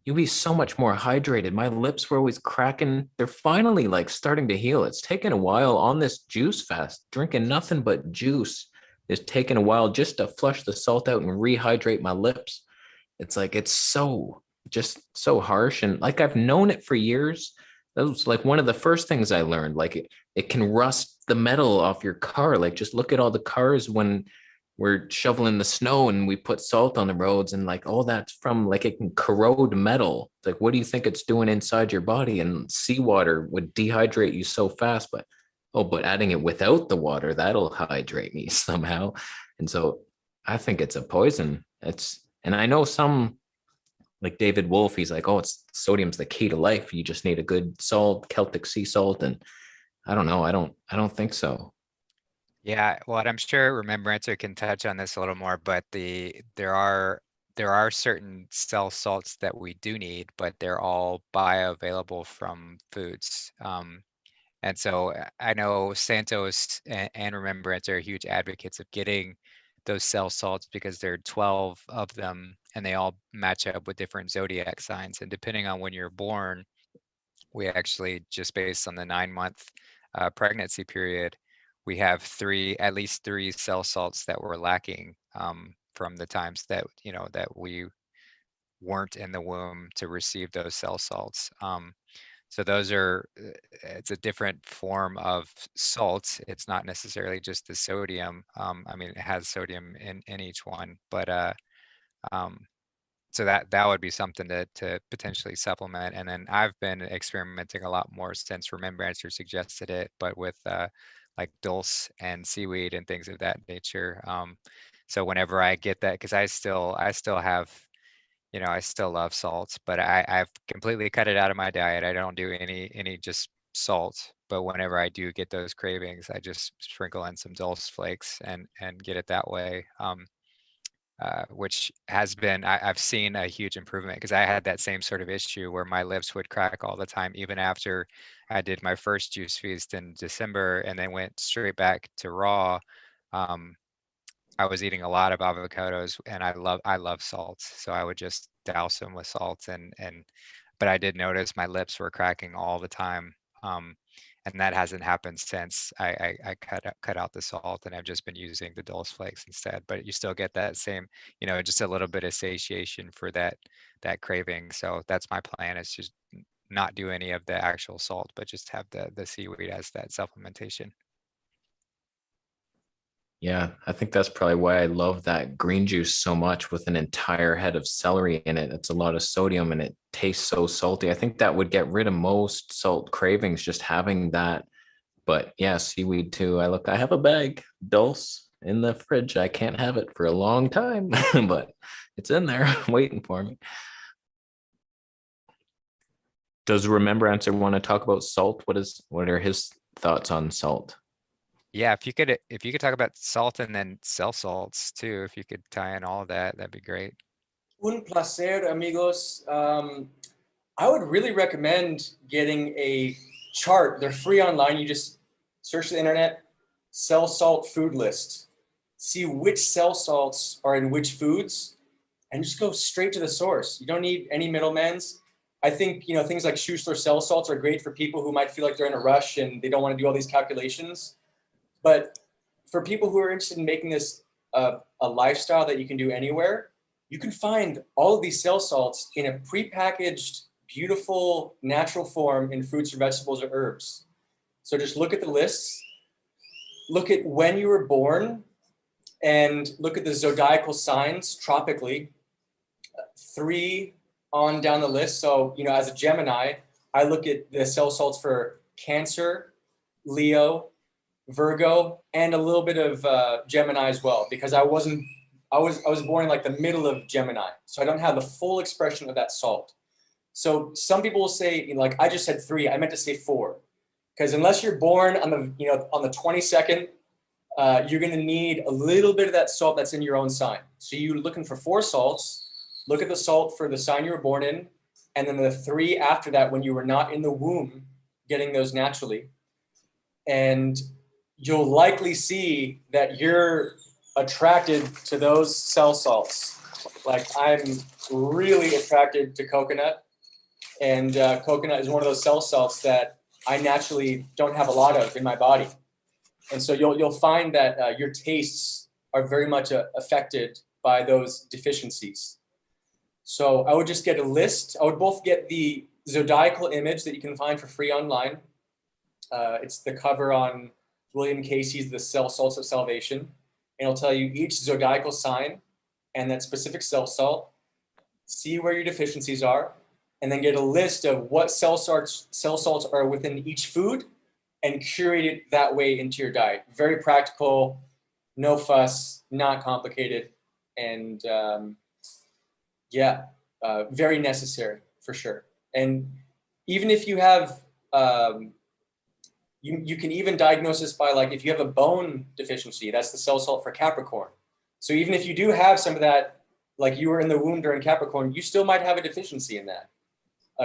you'll be so much more hydrated. My lips were always cracking. They're finally starting to heal. It's taken a while on this juice fast, drinking nothing but juice. It's taken a while just to flush the salt out and rehydrate my lips. It's just so harsh. And I've known it for years. That was one of the first things I learned. It can rust the metal off your car. Just look at all the cars when we're shoveling the snow and we put salt on the roads, and all that's from it can corrode metal. What do you think it's doing inside your body? And seawater would dehydrate you so fast, but adding it without the water, that'll hydrate me somehow. And so I think it's a poison. And I know some David Wolf, he's sodium's the key to life. You just need a good salt, Celtic sea salt. And I don't know. I don't think so. Yeah, well, and I'm sure Remembrancer can touch on this a little more, but there are certain cell salts that we do need, but they're all bioavailable from foods. And so I know Santos and Remembrancer are huge advocates of getting those cell salts because there are 12 of them and they all match up with different zodiac signs. And depending on when you're born, we actually, just based on the 9-month pregnancy period, we have at least three cell salts that were lacking from the times that, that we weren't in the womb to receive those cell salts. So those are, it's a different form of salt. It's not necessarily just the sodium. I mean, it has sodium in each one, but um, so that would be something to potentially supplement. And then I've been experimenting a lot more since Remembrancer suggested it, but with like dulse and seaweed and things of that nature. So whenever I get that, because I still have, I still love salt, but I've completely cut it out of my diet. I don't do any just salt. But whenever I do get those cravings, I just sprinkle in some dulse flakes and get it that way. Which has been, I've seen a huge improvement because I had that same sort of issue where my lips would crack all the time, even after I did my first juice feast in December and then went straight back to raw. Um, I was eating a lot of avocados and I love salt. So I would just douse them with salt but I did notice my lips were cracking all the time. Um, and that hasn't happened since I cut out the salt and I've just been using the dulse flakes instead. But you still get that same, just a little bit of satiation for that craving. So that's my plan, is just not do any of the actual salt, but just have the seaweed as that supplementation. Yeah, I think that's probably why I love that green juice so much, with an entire head of celery in it. It's a lot of sodium and it tastes so salty. I think that would get rid of most salt cravings, just having that. But yeah, seaweed too. I have a bag, dulse, in the fridge. I can't have it for a long time, but it's in there waiting for me. Does Remembrancer want to talk about salt? What are his thoughts on salt? Yeah, if you could talk about salt and then cell salts too, if you could tie in all of that, that'd be great. Un placer, amigos. I would really recommend getting a chart. They're free online. You just search the internet, cell salt food list. See which cell salts are in which foods, and just go straight to the source. You don't need any middlemans. I think things like Schussler cell salts are great for people who might feel like they're in a rush and they don't want to do all these calculations. But for people who are interested in making this a lifestyle that you can do anywhere, you can find all of these cell salts in a prepackaged, beautiful, natural form in fruits or vegetables or herbs. So just look at the lists, look at when you were born, and look at the zodiacal signs tropically. 3 on down the list. So, as a Gemini, I look at the cell salts for Cancer, Leo, Virgo, and a little bit of Gemini as well, because I was born in like the middle of Gemini, so I don't have the full expression of that salt. So some people will say, like I just said 3, I meant to say 4, because unless you're born on the 22nd, you're going to need a little bit of that salt that's in your own sign. So you're looking for 4 salts. Look at the salt for the sign you were born in, and then the 3 after that when you were not in the womb, getting those naturally. And you'll likely see that you're attracted to those cell salts. Like I'm really attracted to coconut, and coconut is one of those cell salts that I naturally don't have a lot of in my body. And so you'll find that your tastes are very much affected by those deficiencies. So I would just get a list. I would both get the zodiacal image that you can find for free online. It's the cover on William Kasey's The Cell Salts of Salvation. And it'll tell you each zodiacal sign and that specific cell salt. See where your deficiencies are, and then get a list of what cell salts are within each food and curate it that way into your diet. Very practical, no fuss, not complicated, and very necessary for sure. And even if you have, You can even diagnose this by, like, if you have a bone deficiency, that's the cell salt for Capricorn. So even if you do have some of that, like you were in the womb during Capricorn, you still might have a deficiency in that.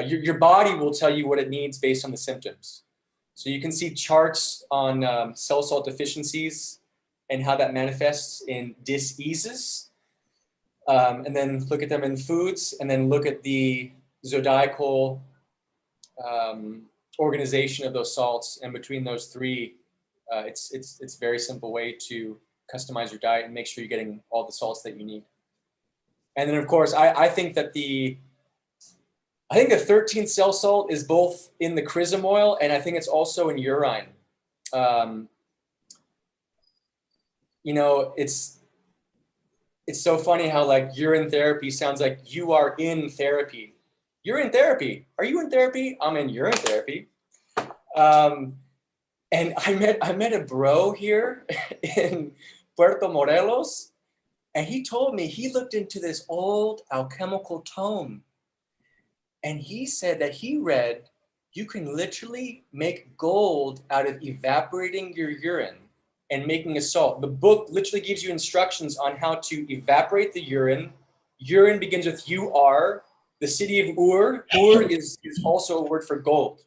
Your body will tell you what it needs based on the symptoms. So you can see charts on cell salt deficiencies and how that manifests in diseases. And then look at them in foods, and then look at the zodiacal organization of those salts. And between those three, it's a very simple way to customize your diet and make sure you're getting all the salts that you need. And then, of course, I think that the 13th cell salt is both in the chrism oil, and I think it's also in urine. You know, it's so funny how, like, urine therapy sounds like you are in therapy. You're in therapy. Are you in therapy? I'm in urine therapy. And I met a bro here in Puerto Morelos, and he told me he looked into this old alchemical tome, and he said that he read you can literally make gold out of evaporating your urine and making a salt. The book literally gives you instructions on how to evaporate the urine. Urine begins with UR. The city of Ur. Ur is also a word for gold.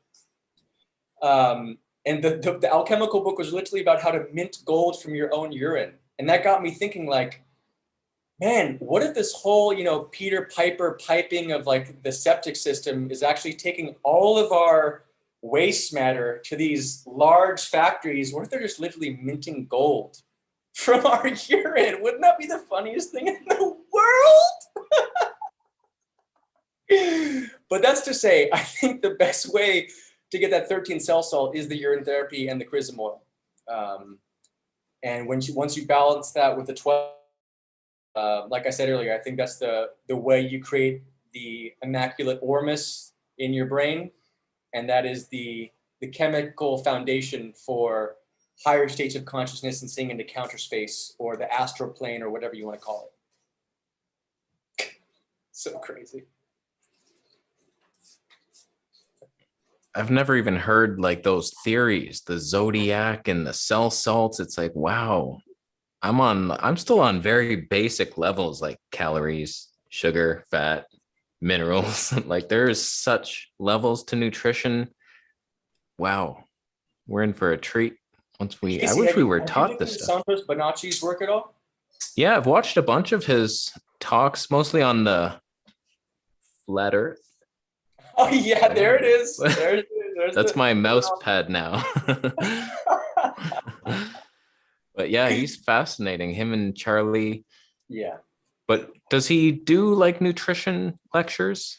And the alchemical book was literally about how to mint gold from your own urine. And that got me thinking, like, man, what if this whole, you know, Peter Piper piping of, like, the septic system is actually taking all of our waste matter to these large factories? What if they're just literally minting gold from our urine? Wouldn't that be the funniest thing in the world? But that's to say, I think the best way to get that 13 cell salt is the urine therapy and the chrism oil. And once you balance that with the 12, like I said earlier, I think that's the way you create the immaculate ormus in your brain. And that is the chemical foundation for higher states of consciousness and seeing into counter space or the astral plane or whatever you want to call it. So crazy. I've never even heard, like, those theories, the zodiac and the cell salts. It's like, wow, I'm still on very basic levels, like calories, sugar, fat, minerals. Like, there's such levels to nutrition. Wow, we're in for a treat. Kasey, I wish we were have you taught looked this into stuff. Santos Bonacci's work at all? Yeah, I've watched a bunch of his talks, mostly on the flat earth. Oh yeah, there it is. There's That's my mouse pad now. But yeah, he's fascinating. Him and Charlie. Yeah. But does he do, like, nutrition lectures?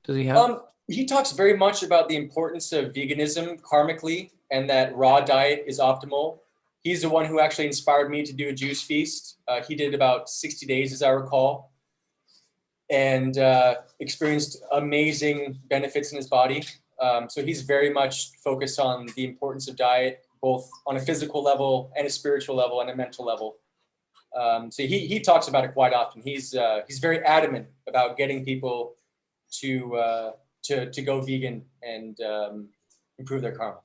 Does he have? He talks very much about the importance of veganism karmically, and that raw diet is optimal. He's the one who actually inspired me to do a juice feast. He did about 60 days, as I recall, and experienced amazing benefits in his body. So he's very much focused on the importance of diet, both on a physical level and a spiritual level and a mental level. So he talks about it quite often. He's very adamant about getting people to go vegan and improve their karma.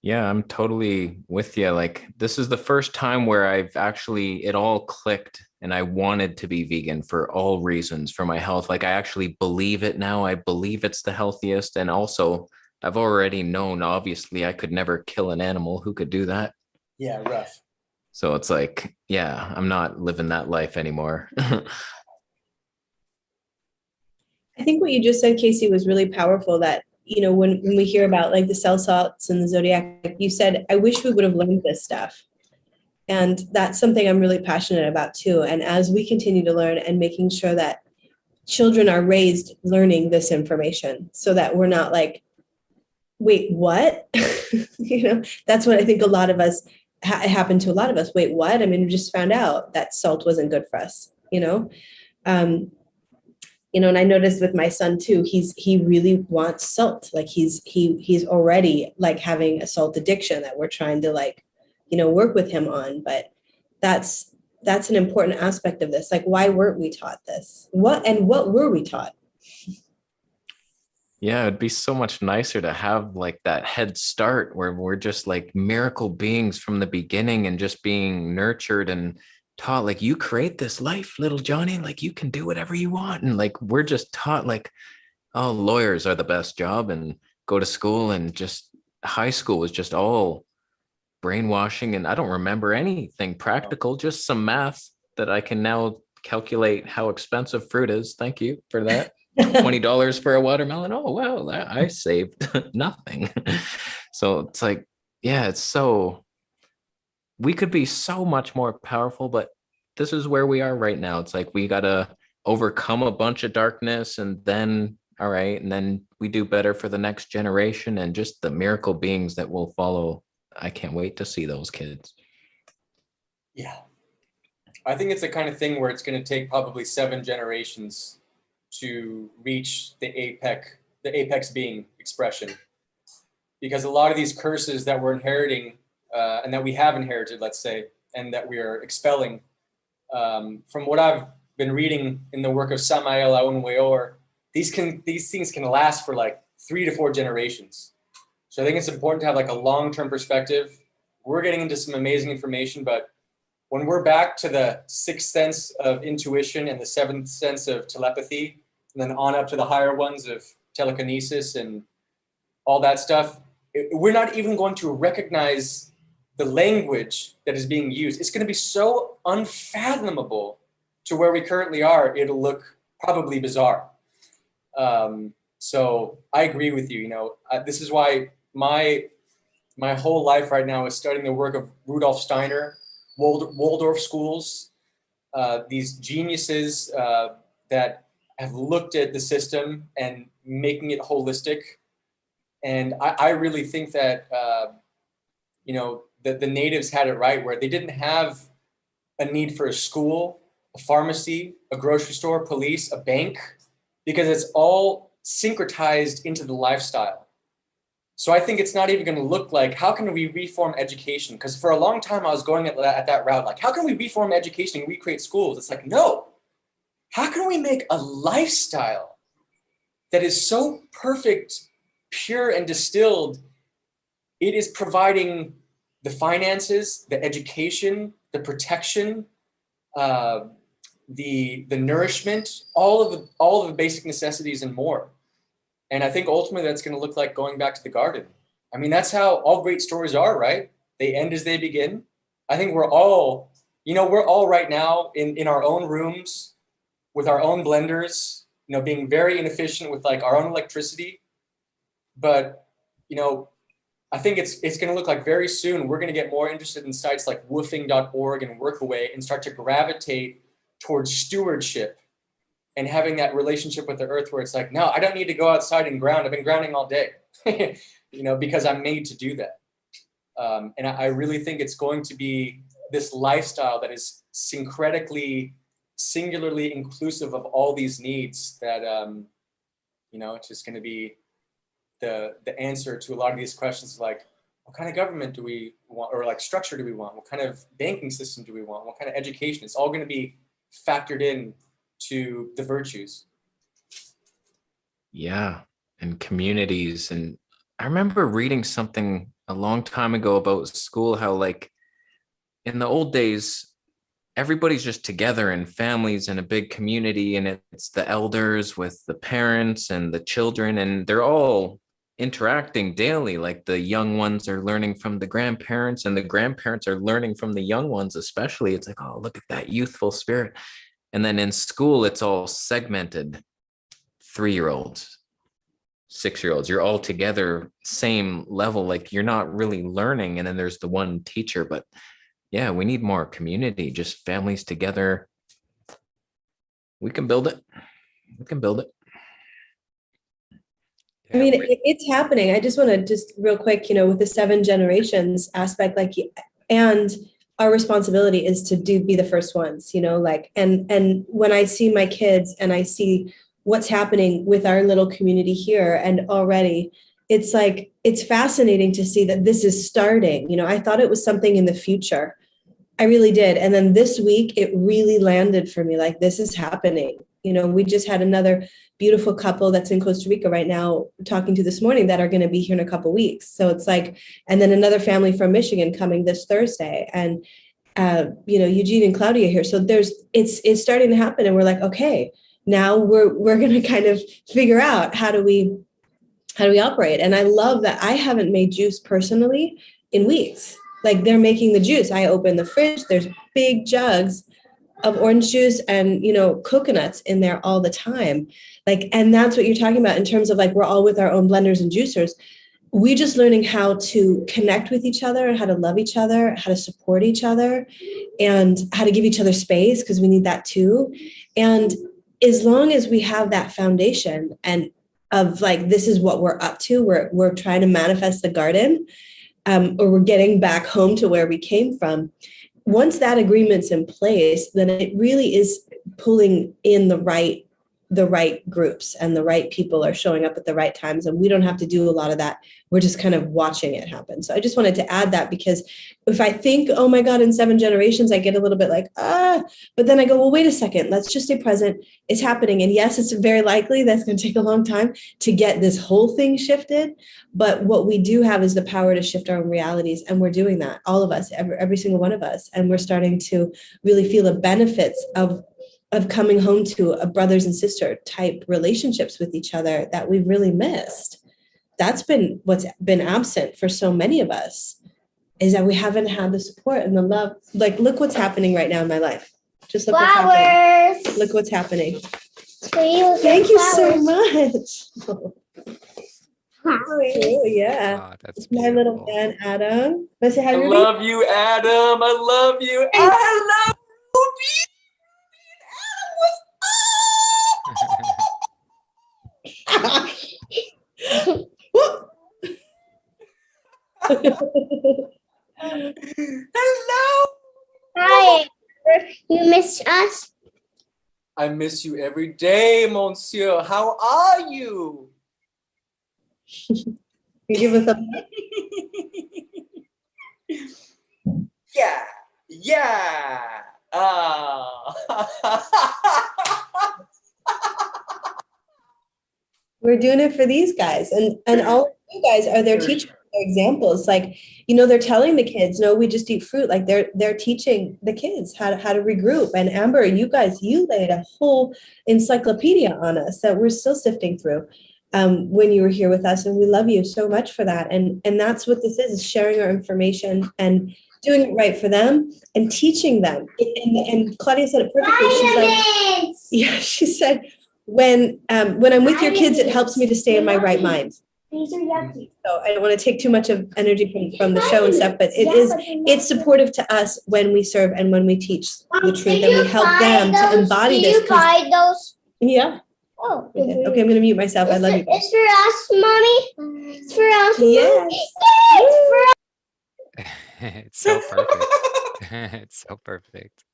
Yeah, I'm totally with you. Like, this is the first time where it all clicked, and I wanted to be vegan for all reasons, for my health. Like, I actually believe it now. I believe it's the healthiest. And also, I've already known, obviously, I could never kill an animal. Who could do that? Yeah, rough. So it's like, yeah, I'm not living that life anymore. I think what you just said, Kasey, was really powerful, that, you know, when we hear about, like, the cell salts and the zodiac, you said, I wish we would have learned this stuff. And that's something I'm really passionate about too. And as we continue to learn and making sure that children are raised learning this information, so that we're not like, wait, what? You know, that's what I think a lot of us, happened to a lot of us. Wait, what? I mean, we just found out that salt wasn't good for us, you know? You know, and I noticed with my son too, he really wants salt. Like, he's already, like, having a salt addiction that we're trying to, like, you know, work with him on. But that's an important aspect of this. Like, why weren't we taught this? What were we taught? Yeah, it'd be so much nicer to have like that head start where we're just like miracle beings from the beginning and just being nurtured and taught like you create this life, little Johnny, like you can do whatever you want. And like we're just taught like, oh, lawyers are the best job and go to school, and just high school was just all brainwashing. And I don't remember anything practical, just some math that I can now calculate how expensive fruit is. Thank you for that. $20 for a watermelon. Oh, well, I saved nothing. So it's like, yeah, it's so, we could be so much more powerful, but this is where we are right now. It's like we got to overcome a bunch of darkness, and then, all right, and then we do better for the next generation and just the miracle beings that will follow. I can't wait to see those kids. Yeah. I think it's the kind of thing where it's going to take probably 7 generations to reach the apex being expression, because a lot of these curses that we're inheriting and that we have inherited, let's say, and that we are expelling, from what I've been reading in the work of Samael Aounweor, these things can last for like 3 to 4 generations. So I think it's important to have like a long-term perspective. We're getting into some amazing information, but when we're back to the 6th sense of intuition and the 7th sense of telepathy, and then on up to the higher ones of telekinesis and all that stuff, we're not even going to recognize the language that is being used. It's going to be so unfathomable to where we currently are. It'll look probably bizarre. So I agree with you. You know, this is why my whole life right now is studying the work of Rudolf Steiner, Waldorf schools, these geniuses that have looked at the system and making it holistic. And I really think that, you know, the natives had it right, where they didn't have a need for a school, a pharmacy, a grocery store, police, a bank, because it's all syncretized into the lifestyle. So I think it's not even going to look like, how can we reform education? Because for a long time I was going at that route, like, how can we reform education and recreate schools? It's like, no. How can we make a lifestyle that is so perfect, pure, and distilled? It is providing the finances, the education, the protection, the nourishment, all of the basic necessities and more. And I think ultimately that's going to look like going back to the garden. I mean, that's how all great stories are, right? They end as they begin. I think we're all right now in our own rooms with our own blenders, you know, being very inefficient with like our own electricity. But, you know, I think it's going to look like very soon we're going to get more interested in sites like woofing.org and Workaway and start to gravitate towards stewardship and having that relationship with the earth where it's like, no, I don't need to go outside and ground. I've been grounding all day, you know, because I'm made to do that. And I really think it's going to be this lifestyle that is singularly inclusive of all these needs that, you know, it's just going to be the answer to a lot of these questions, like, what kind of government do we want, or like structure do we want? What kind of banking system do we want? What kind of education? It's all going to be factored in to the virtues. Yeah, and communities. And I remember reading something a long time ago about school, how like in the old days, everybody's just together in families in a big community, and it's the elders with the parents and the children, and they're all interacting daily. Like the young ones are learning from the grandparents, and the grandparents are learning from the young ones, especially. It's like, oh, look at that youthful spirit. And then in school, it's all segmented. 3-year-olds, 6-year-olds, you're all together, same level, like you're not really learning. And then there's the one teacher. But yeah, we need more community, just families together. We can build it. We can build it. I mean, it's happening. I just want to just real quick, you know, with the 7 generations aspect, like, and our responsibility is to be the first ones, you know, like, and when I see my kids and I see what's happening with our little community here, and already it's like, it's fascinating to see that this is starting. You know, I thought it was something in the future. I really did. And then this week it really landed for me, like, this is happening. We just had another beautiful couple that's in Costa Rica right now talking to this morning that are going to be here in a couple of weeks. So it's like, and then another family from Michigan coming this Thursday, and Eugene and Claudia here. So it's starting to happen, and we're like, okay, now we're going to kind of figure out how do we operate. And I love that I haven't made juice personally in weeks. Like, they're making the juice. I open the fridge, there's big jugs of orange juice and, coconuts in there all the time. Like, and that's what you're talking about in terms of like, we're all with our own blenders and juicers. We just learning how to connect with each other, how to love each other, how to support each other, and how to give each other space, because we need that too. And as long as we have that foundation and of like, this is what we're up to, we're trying to manifest the garden, or we're getting back home to where we came from. Once that agreement's in place, then it really is pulling in the right groups, and the right people are showing up at the right times, and we don't have to do a lot of that. We're just kind of watching it happen. So I just wanted to add that, because if I think, oh my God, in 7 generations, I get a little bit like, but then I go, well, wait a second, let's just stay present. It's happening. And yes, it's very likely that's going to take a long time to get this whole thing shifted. But what we do have is the power to shift our own realities. And we're doing that, all of us, every single one of us. And we're starting to really feel the benefits of coming home to a brothers and sister type relationships with each other that we've really missed. That's been what's been absent for so many of us, is that we haven't had the support and the love. Like, look what's happening right now in my life. Just look what's happening. Look what's happening. Thank you so much. Oh, yeah. Oh, that's my little man, Adam. I love you, Adam. I love you. I love Ruby. Hello. Hi. You miss us? I miss you every day, Monsieur. How are you? You give us a Yeah. We're doing it for these guys, and all of you guys are their teachers, their examples. Like, they're telling the kids, no, we just eat fruit. Like, they're teaching the kids how to regroup. And Amber, you guys, you laid a whole encyclopedia on us that we're still sifting through when you were here with us, and we love you so much for that. And that's what this is sharing our information and doing it right for them and teaching them. And Claudia said it perfectly. She's like, yeah, she said, when I'm with your kids, it helps me to stay in my right mind. These are yucky. So I don't want to take too much of energy from the show and stuff, but it's supportive to us when we serve and when we teach the truth, and we help them to embody this. Did you buy those? Yeah. Oh. Okay, I'm going to mute myself. I love you guys. It's for us, Mommy. It's for us. Yes. It's for us. It's so perfect. It's so perfect.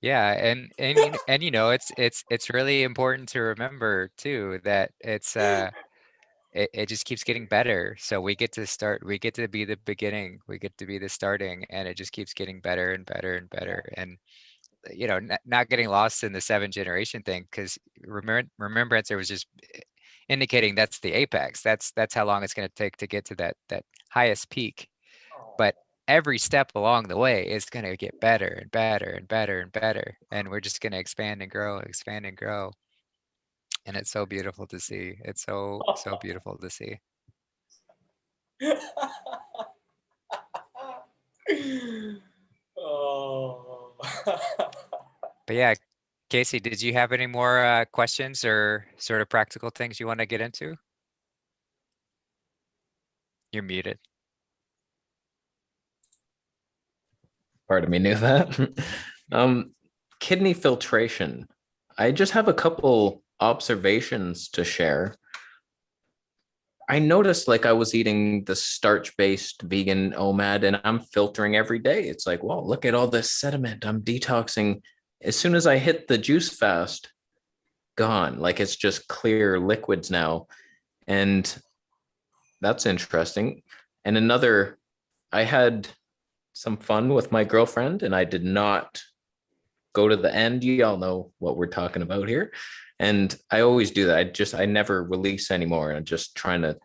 Yeah, and it's really important to remember too that it just keeps getting better. So we get to be the beginning, we get to be the starting, and it just keeps getting better and better and better. And not getting lost in the 7 generation thing, because Remembrancer was just indicating that's the apex. That's how long it's going to take to get to that highest peak. But every step along the way is going to get better and better and better and better. And we're just going to expand and grow. And it's so beautiful to see. It's so beautiful to see. Oh. But yeah, Kasey, did you have any more questions or sort of practical things you want to get into? You're muted. Part of me knew that. Kidney filtration. I just have a couple observations to share. I noticed like I was eating the starch-based vegan OMAD and I'm filtering every day. It's like, well, look at all this sediment. I'm detoxing. As soon as I hit the juice fast, gone. Like it's just clear liquids now. And that's interesting. And I had some fun with my girlfriend and I did not go to the end. You all know what we're talking about here. And I always do that. I never release anymore. I'm just trying to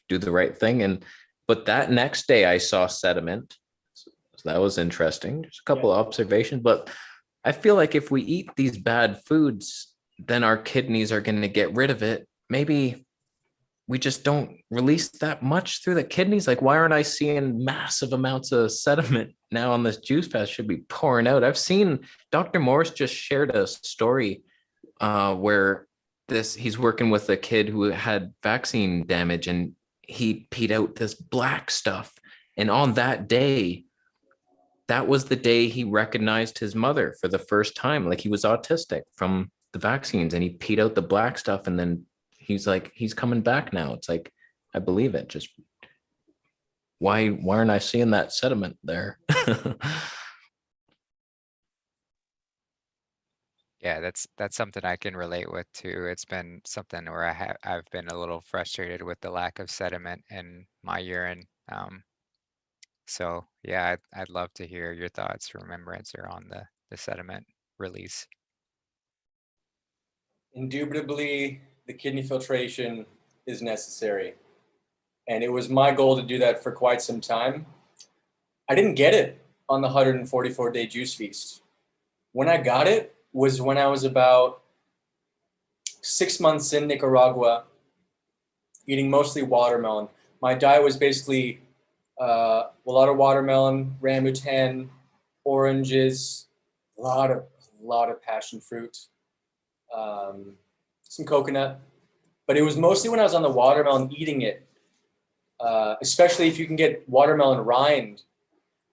do the right thing. But that next day I saw sediment. So that was interesting. Just a couple of observations, but I feel like if we eat these bad foods, then our kidneys are going to get rid of it. Maybe we just don't release that much through the kidneys. Like, why aren't I seeing massive amounts of sediment now on this juice fast? Should be pouring out. I've seen Dr. Morris just shared a story where he's working with a kid who had vaccine damage, and he peed out this black stuff. And on that day, that was the day he recognized his mother for the first time. Like, he was autistic from the vaccines, and he peed out the black stuff, and then he's like, he's coming back now. It's like, I believe it. Just why aren't I seeing that sediment there? Yeah, that's something I can relate with too. It's been something where I've been a little frustrated with the lack of sediment in my urine. So yeah, I'd love to hear your thoughts, Remembrancer, on the sediment release. Indubitably, the kidney filtration is necessary. And it was my goal to do that for quite some time. I didn't get it on the 144-day juice feast. When I got it was when I was about 6 months in Nicaragua, eating mostly watermelon. My diet was basically a lot of watermelon, rambutan, oranges, a lot of passion fruit, some coconut. But it was mostly when I was on the watermelon eating it, especially if you can get watermelon rind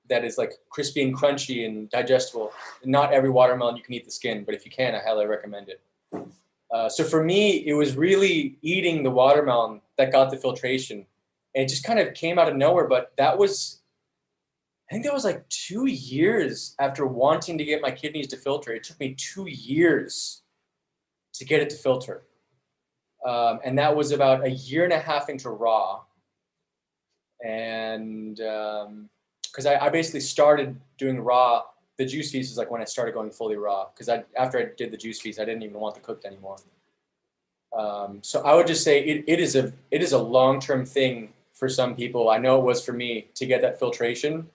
that is like crispy and crunchy and digestible. Not every watermelon you can eat the skin, but if you can, I highly recommend it. So for me, it was really eating the watermelon that got the filtration. And it just kind of came out of nowhere, but I think that was like 2 years after wanting to get my kidneys to filter. It took me 2 years to get it to filter. And that was about 1.5 years into raw. And because I basically started doing raw, the juice feast is like when I started going fully raw, because after I did the juice feast, I didn't even want the cooked anymore. So I would just say it is a long-term thing for some people. I know it was for me to get that filtration,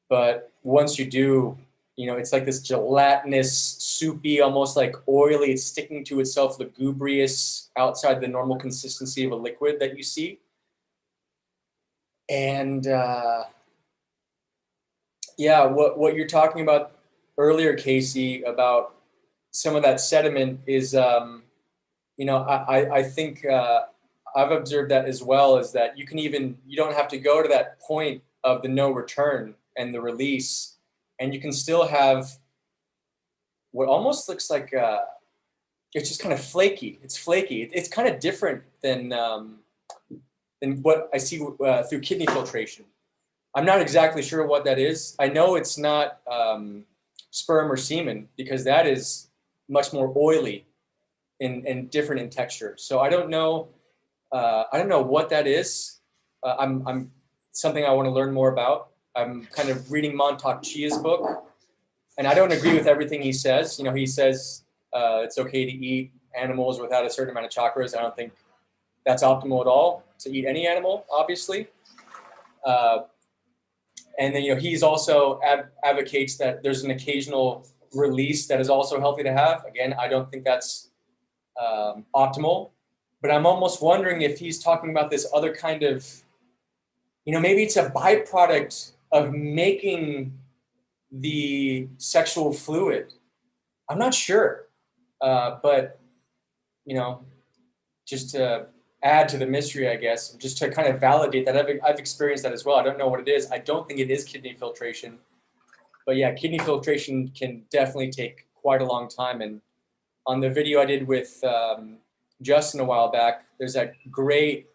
but once you do, it's like this gelatinous, soupy, almost like oily, it's sticking to itself, lugubrious, outside the normal consistency of a liquid that you see. And yeah, what you're talking about earlier, Kasey, about some of that sediment is, I think I've observed that as well, is that you don't have to go to that point of the no return and the release, and you can still have what almost looks like it's just kind of flaky. It's flaky. It's kind of different than what I see through kidney filtration. I'm not exactly sure what that is. I know it's not sperm or semen, because that is much more oily and different in texture. So I don't know what that is. I'm something I want to learn more about. I'm kind of reading Montauk Chia's book, and I don't agree with everything he says. He says it's okay to eat animals without a certain amount of chakras. I don't think that's optimal at all, to eat any animal, obviously. And then, he's also advocates that there's an occasional release that is also healthy to have. Again, I don't think that's optimal, but I'm almost wondering if he's talking about this other kind of, maybe it's a byproduct of making the sexual fluid. I'm not sure, but, just to add to the mystery, I guess, just to kind of validate that I've experienced that as well. I don't know what it is. I don't think it is kidney filtration, but yeah, kidney filtration can definitely take quite a long time. And on the video I did with Justin a while back, there's that great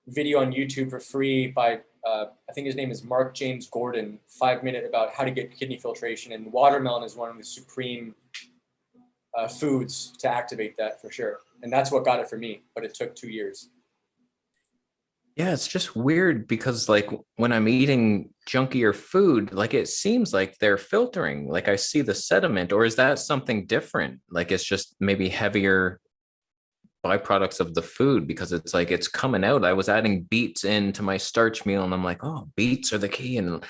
video on YouTube for free by, I think his name is Mark James Gordon, 5-minute about how to get kidney filtration. And watermelon is one of the supreme foods to activate that for sure. And that's what got it for me, but it took 2 years. Yeah, it's just weird because like when I'm eating junkier food, like it seems like they're filtering. Like I see the sediment, or is that something different? Like it's just maybe heavier byproducts of the food because it's like it's coming out. I was adding beets into my starch meal and I'm like, oh, beets are the key. And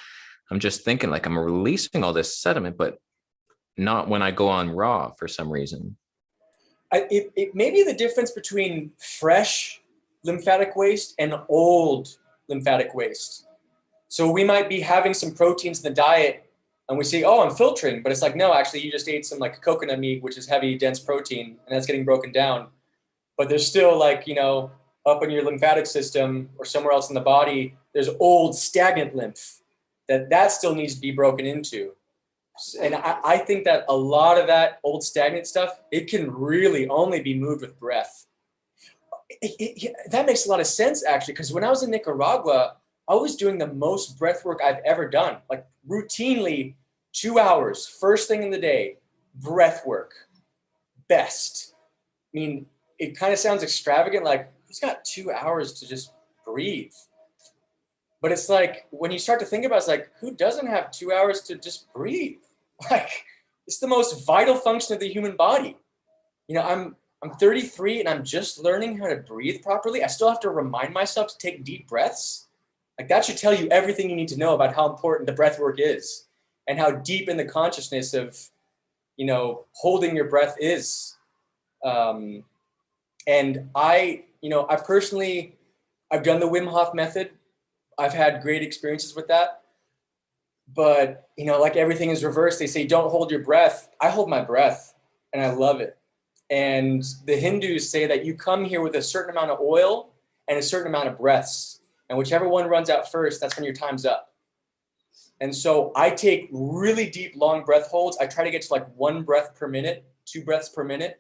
I'm just thinking like I'm releasing all this sediment, but not when I go on raw for some reason. It may be the difference between fresh lymphatic waste and old lymphatic waste. So we might be having some proteins in the diet and we say, oh, I'm filtering, but it's like, no, actually you just ate some like coconut meat, which is heavy, dense protein, and that's getting broken down. But there's still like, up in your lymphatic system or somewhere else in the body, there's old stagnant lymph that still needs to be broken into. And I think that a lot of that old stagnant stuff, it can really only be moved with breath. That makes a lot of sense, actually, because when I was in Nicaragua, I was doing the most breath work I've ever done, like routinely 2 hours, first thing in the day, breath work, best. I mean, it kind of sounds extravagant, like who's got 2 hours to just breathe? But it's like, when you start to think about it, it's like, who doesn't have 2 hours to just breathe? Like, it's the most vital function of the human body. I'm 33 and I'm just learning how to breathe properly. I still have to remind myself to take deep breaths. Like that should tell you everything you need to know about how important the breath work is and how deep in the consciousness of, holding your breath is. And I personally, I've done the Wim Hof method. I've had great experiences with that. But, like everything is reversed. They say, don't hold your breath. I hold my breath and I love it. And the Hindus say that you come here with a certain amount of oil and a certain amount of breaths. And whichever one runs out first, that's when your time's up. And so I take really deep, long breath holds. I try to get to like 1 breath per minute, 2 breaths per minute.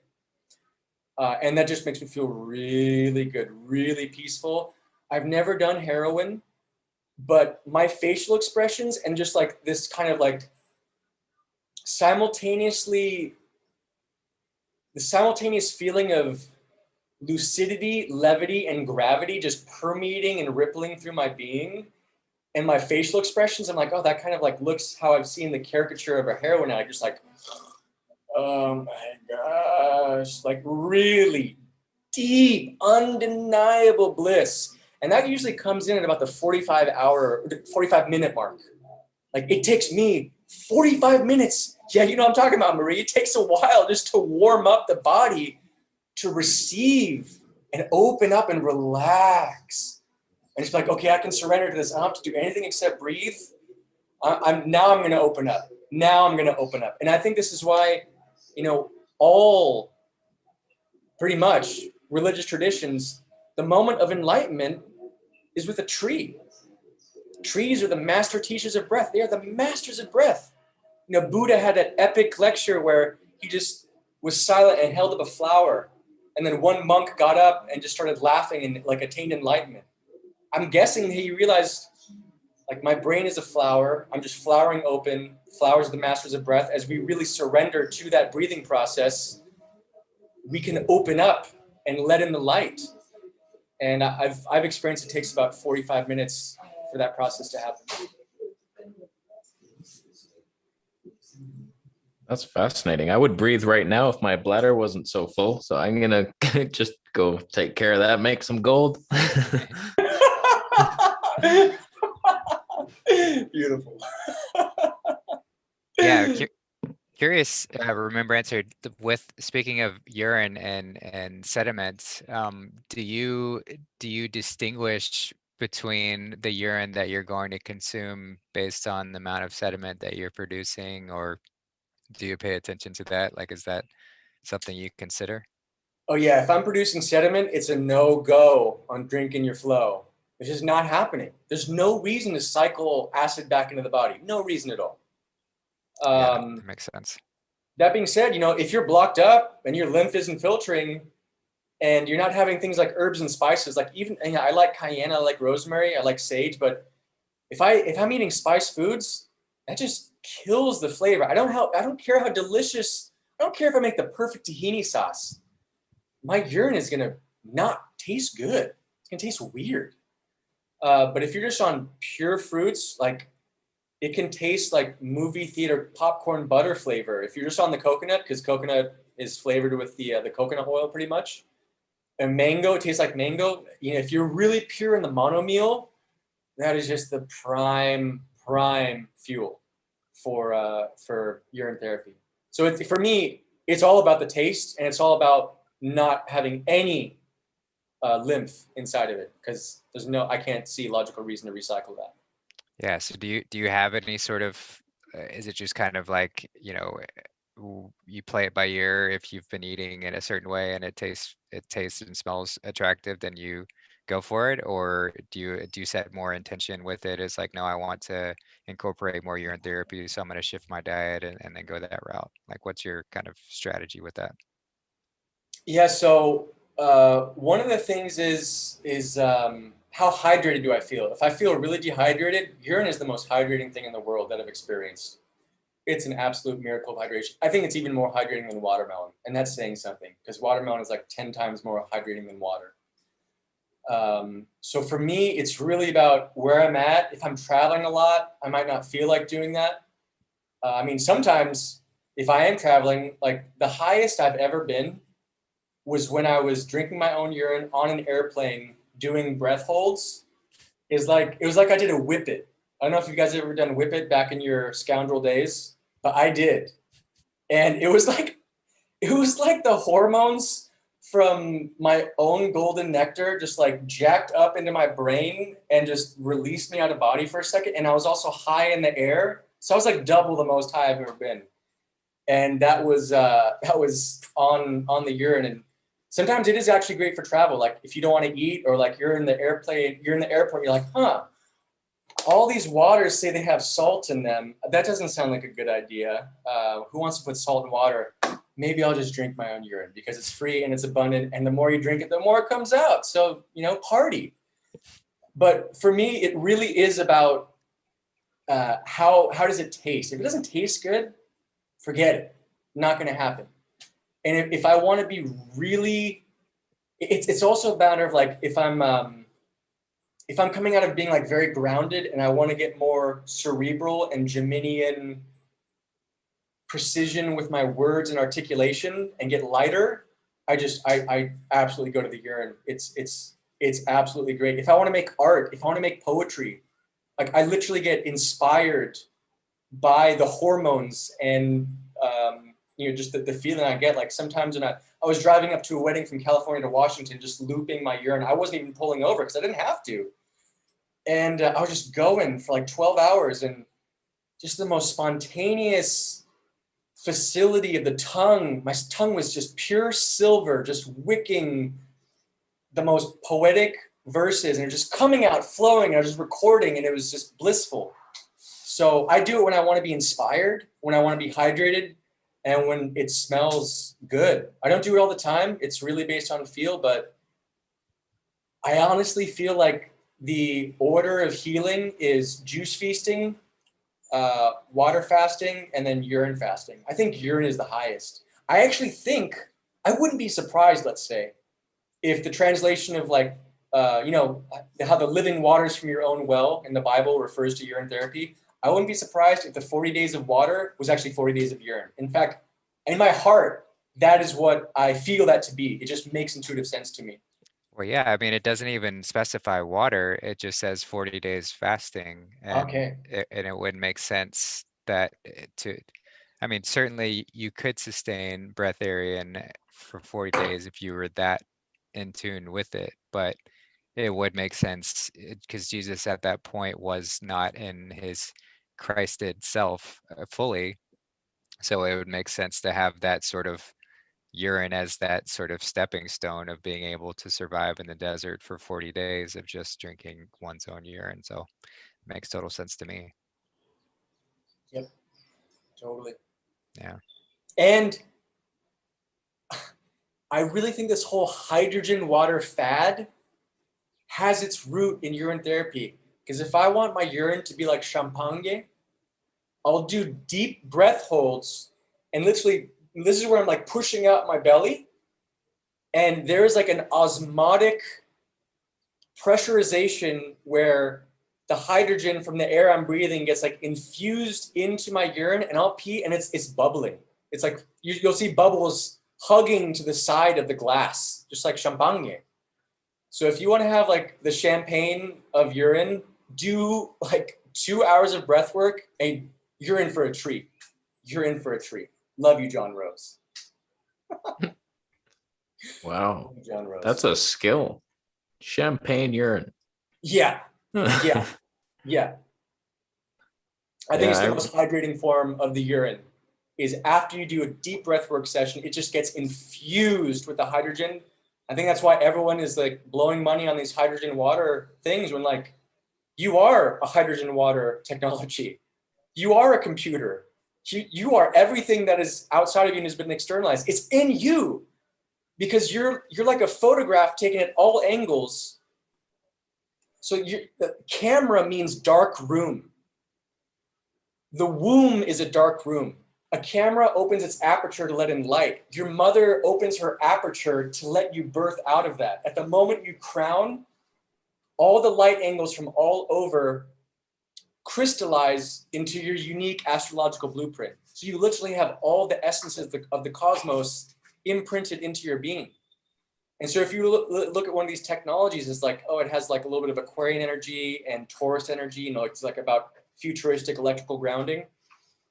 And that just makes me feel really good, really peaceful. I've never done heroin, but my facial expressions and just like this kind of like the simultaneous feeling of lucidity, levity, and gravity just permeating and rippling through my being. And my facial expressions, I'm like, oh, that kind of like looks how I've seen the caricature of a heroin addict, just like, oh my gosh, like really deep, undeniable bliss. And that usually comes in at about the 45 minute mark. Like it takes me 45 minutes. Yeah, I'm talking about, Marie. It takes a while just to warm up the body to receive and open up and relax. And it's like, okay, I can surrender to this. I don't have to do anything except breathe. I'm going to open up. Now I'm going to open up. And I think this is why, all pretty much religious traditions, the moment of enlightenment is with a tree. Trees are the master teachers of breath. They are the masters of breath. Buddha had that epic lecture where he just was silent and held up a flower. And then one monk got up and just started laughing and like attained enlightenment. I'm guessing he realized, like, my brain is a flower. I'm just flowering open. Flowers are the masters of breath. As we really surrender to that breathing process, we can open up and let in the light. And I've experienced it takes about 45 minutes for that process to happen. That's fascinating. I would breathe right now if my bladder wasn't so full. So I'm going to just go take care of that, make some gold. Beautiful. Yeah, curious, Remembrancer, with speaking of urine and sediments, do you distinguish between the urine that you're going to consume based on the amount of sediment that you're producing, or do you pay attention to that? Like, is that something you consider? Oh yeah, if I'm producing sediment, it's a no-go on drinking your flow. It's just not happening. There's no reason to cycle acid back into the body. No reason at all. Yeah, that makes sense. That being said, if you're blocked up and your lymph isn't filtering and you're not having things like herbs and spices, like even, I like cayenne, I like rosemary, I like sage, but if I'm eating spice foods, that just kills the flavor. I don't care how delicious, I don't care if I make the perfect tahini sauce. My urine is going to not taste good. It's going to taste weird. But if you're just on pure fruits, like it can taste like movie theater popcorn butter flavor. If you're just on the coconut, because coconut is flavored with the coconut oil pretty much. And mango, it tastes like mango. You know, if you're really pure in the mono meal, that is just the prime fuel for urine therapy. So for me, it's all about the taste, and it's all about not having any lymph inside of it, because I can't see logical reason to recycle that. Yeah. So do you have any sort of is it just kind of like, you play it by ear? If you've been eating in a certain way and it tastes and smells attractive, then you go for it? Or do you set more intention with it? It's like, no, I want to incorporate more urine therapy, so I'm going to shift my diet and then go that route. Like, what's your kind of strategy with that? Yeah, so one of the things is how hydrated do I feel? If I feel really dehydrated, urine is the most hydrating thing in the world that I've experienced. It's an absolute miracle of hydration. I think it's even more hydrating than watermelon, and that's saying something, because watermelon is like 10 times more hydrating than water. So for me, it's really about where I'm at. If I'm traveling a lot, I might not feel like doing that. I mean, sometimes if I am traveling, like the highest I've ever been was when I was drinking my own urine on an airplane doing breath holds. It was like I did a whip it. I don't know if you guys have ever done whip it back in your scoundrel days, but I did. And it was like the hormones from my own golden nectar just like jacked up into my brain and just released me out of body for a second. And I was also high in the air. So I was like double the most high I've ever been. And that was on the urine. And sometimes it is actually great for travel. Like if you don't want to eat, or like you're in the airplane, you're in the airport, you're like, all these waters say they have salt in them. That doesn't sound like a good idea. Who wants to put salt in water? Maybe I'll just drink my own urine because it's free and it's abundant. And the more you drink it, the more it comes out. So, party. But for me, it really is about how does it taste? If it doesn't taste good, forget it. Not going to happen. And if I want to be really, it's also a matter of like if I'm coming out of being like very grounded and I want to get more cerebral and Geminian precision with my words and articulation and get lighter, I absolutely go to the urine. It's absolutely great. If I want to make art, if I want to make poetry, like I literally get inspired by the hormones and just the feeling I get. Like sometimes when I was driving up to a wedding from California to Washington, just looping my urine. I wasn't even pulling over because I didn't have to. And I was just going for like 12 hours, and just the most spontaneous facility of the tongue. My tongue was just pure silver, just wicking the most poetic verses, and it just coming out, flowing. I was just recording, and it was just blissful. So I do it when I want to be inspired, when I want to be hydrated, and when it smells good. I don't do it all the time. It's really based on feel, but I honestly feel like the order of healing is juice feasting, water fasting, and then urine fasting. I think urine is the highest. I actually think, I wouldn't be surprised, let's say, if the translation of like, how the living waters from your own well in the Bible refers to urine therapy. I wouldn't be surprised if the 40 days of water was actually 40 days of urine. In fact, in my heart, that is what I feel that to be. It just makes intuitive sense to me. Well, yeah, I mean, it doesn't even specify water. It just says 40 days fasting. And Okay. it would make sense that I mean, certainly you could sustain breatharian for 40 days if you were that in tune with it, but it would make sense because Jesus at that point was not in his Christed self fully. So it would make sense to have that sort of urine as that sort of stepping stone of being able to survive in the desert for 40 days of just drinking one's own urine. So it makes total sense to me. Yep, totally. Yeah. And I really think this whole hydrogen water fad has its root in urine therapy. Because if I want my urine to be like champagne, I'll do deep breath holds, and literally, this is where I'm like pushing out my belly, and there is like an osmotic pressurization where the hydrogen from the air I'm breathing gets like infused into my urine, and I'll pee and it's bubbling. It's like you'll see bubbles hugging to the side of the glass, just like champagne. So if you want to have like the champagne of urine, do like 2 hours of breath work and you're in for a treat. You're in for a treat. Love you, John Rose. Wow. John Rose. That's a skill. Champagne urine. Yeah. Yeah. Yeah. I think it's the most hydrating form of the urine is after you do a deep breath work session, it just gets infused with the hydrogen. I think that's why everyone is like blowing money on these hydrogen water things when like you are a hydrogen water technology. You are a computer. You are everything that is outside of you and has been externalized. It's in you because you're like a photograph taken at all angles. So the camera means dark room. The womb is a dark room. A camera opens its aperture to let in light. Your mother opens her aperture to let you birth out of that. At the moment you crown, all the light angles from all over crystallize into your unique astrological blueprint. So you literally have all the essences of the cosmos imprinted into your being. And so if you look at one of these technologies, it's like, oh, it has like a little bit of Aquarian energy and Taurus energy, you know, it's like about futuristic electrical grounding.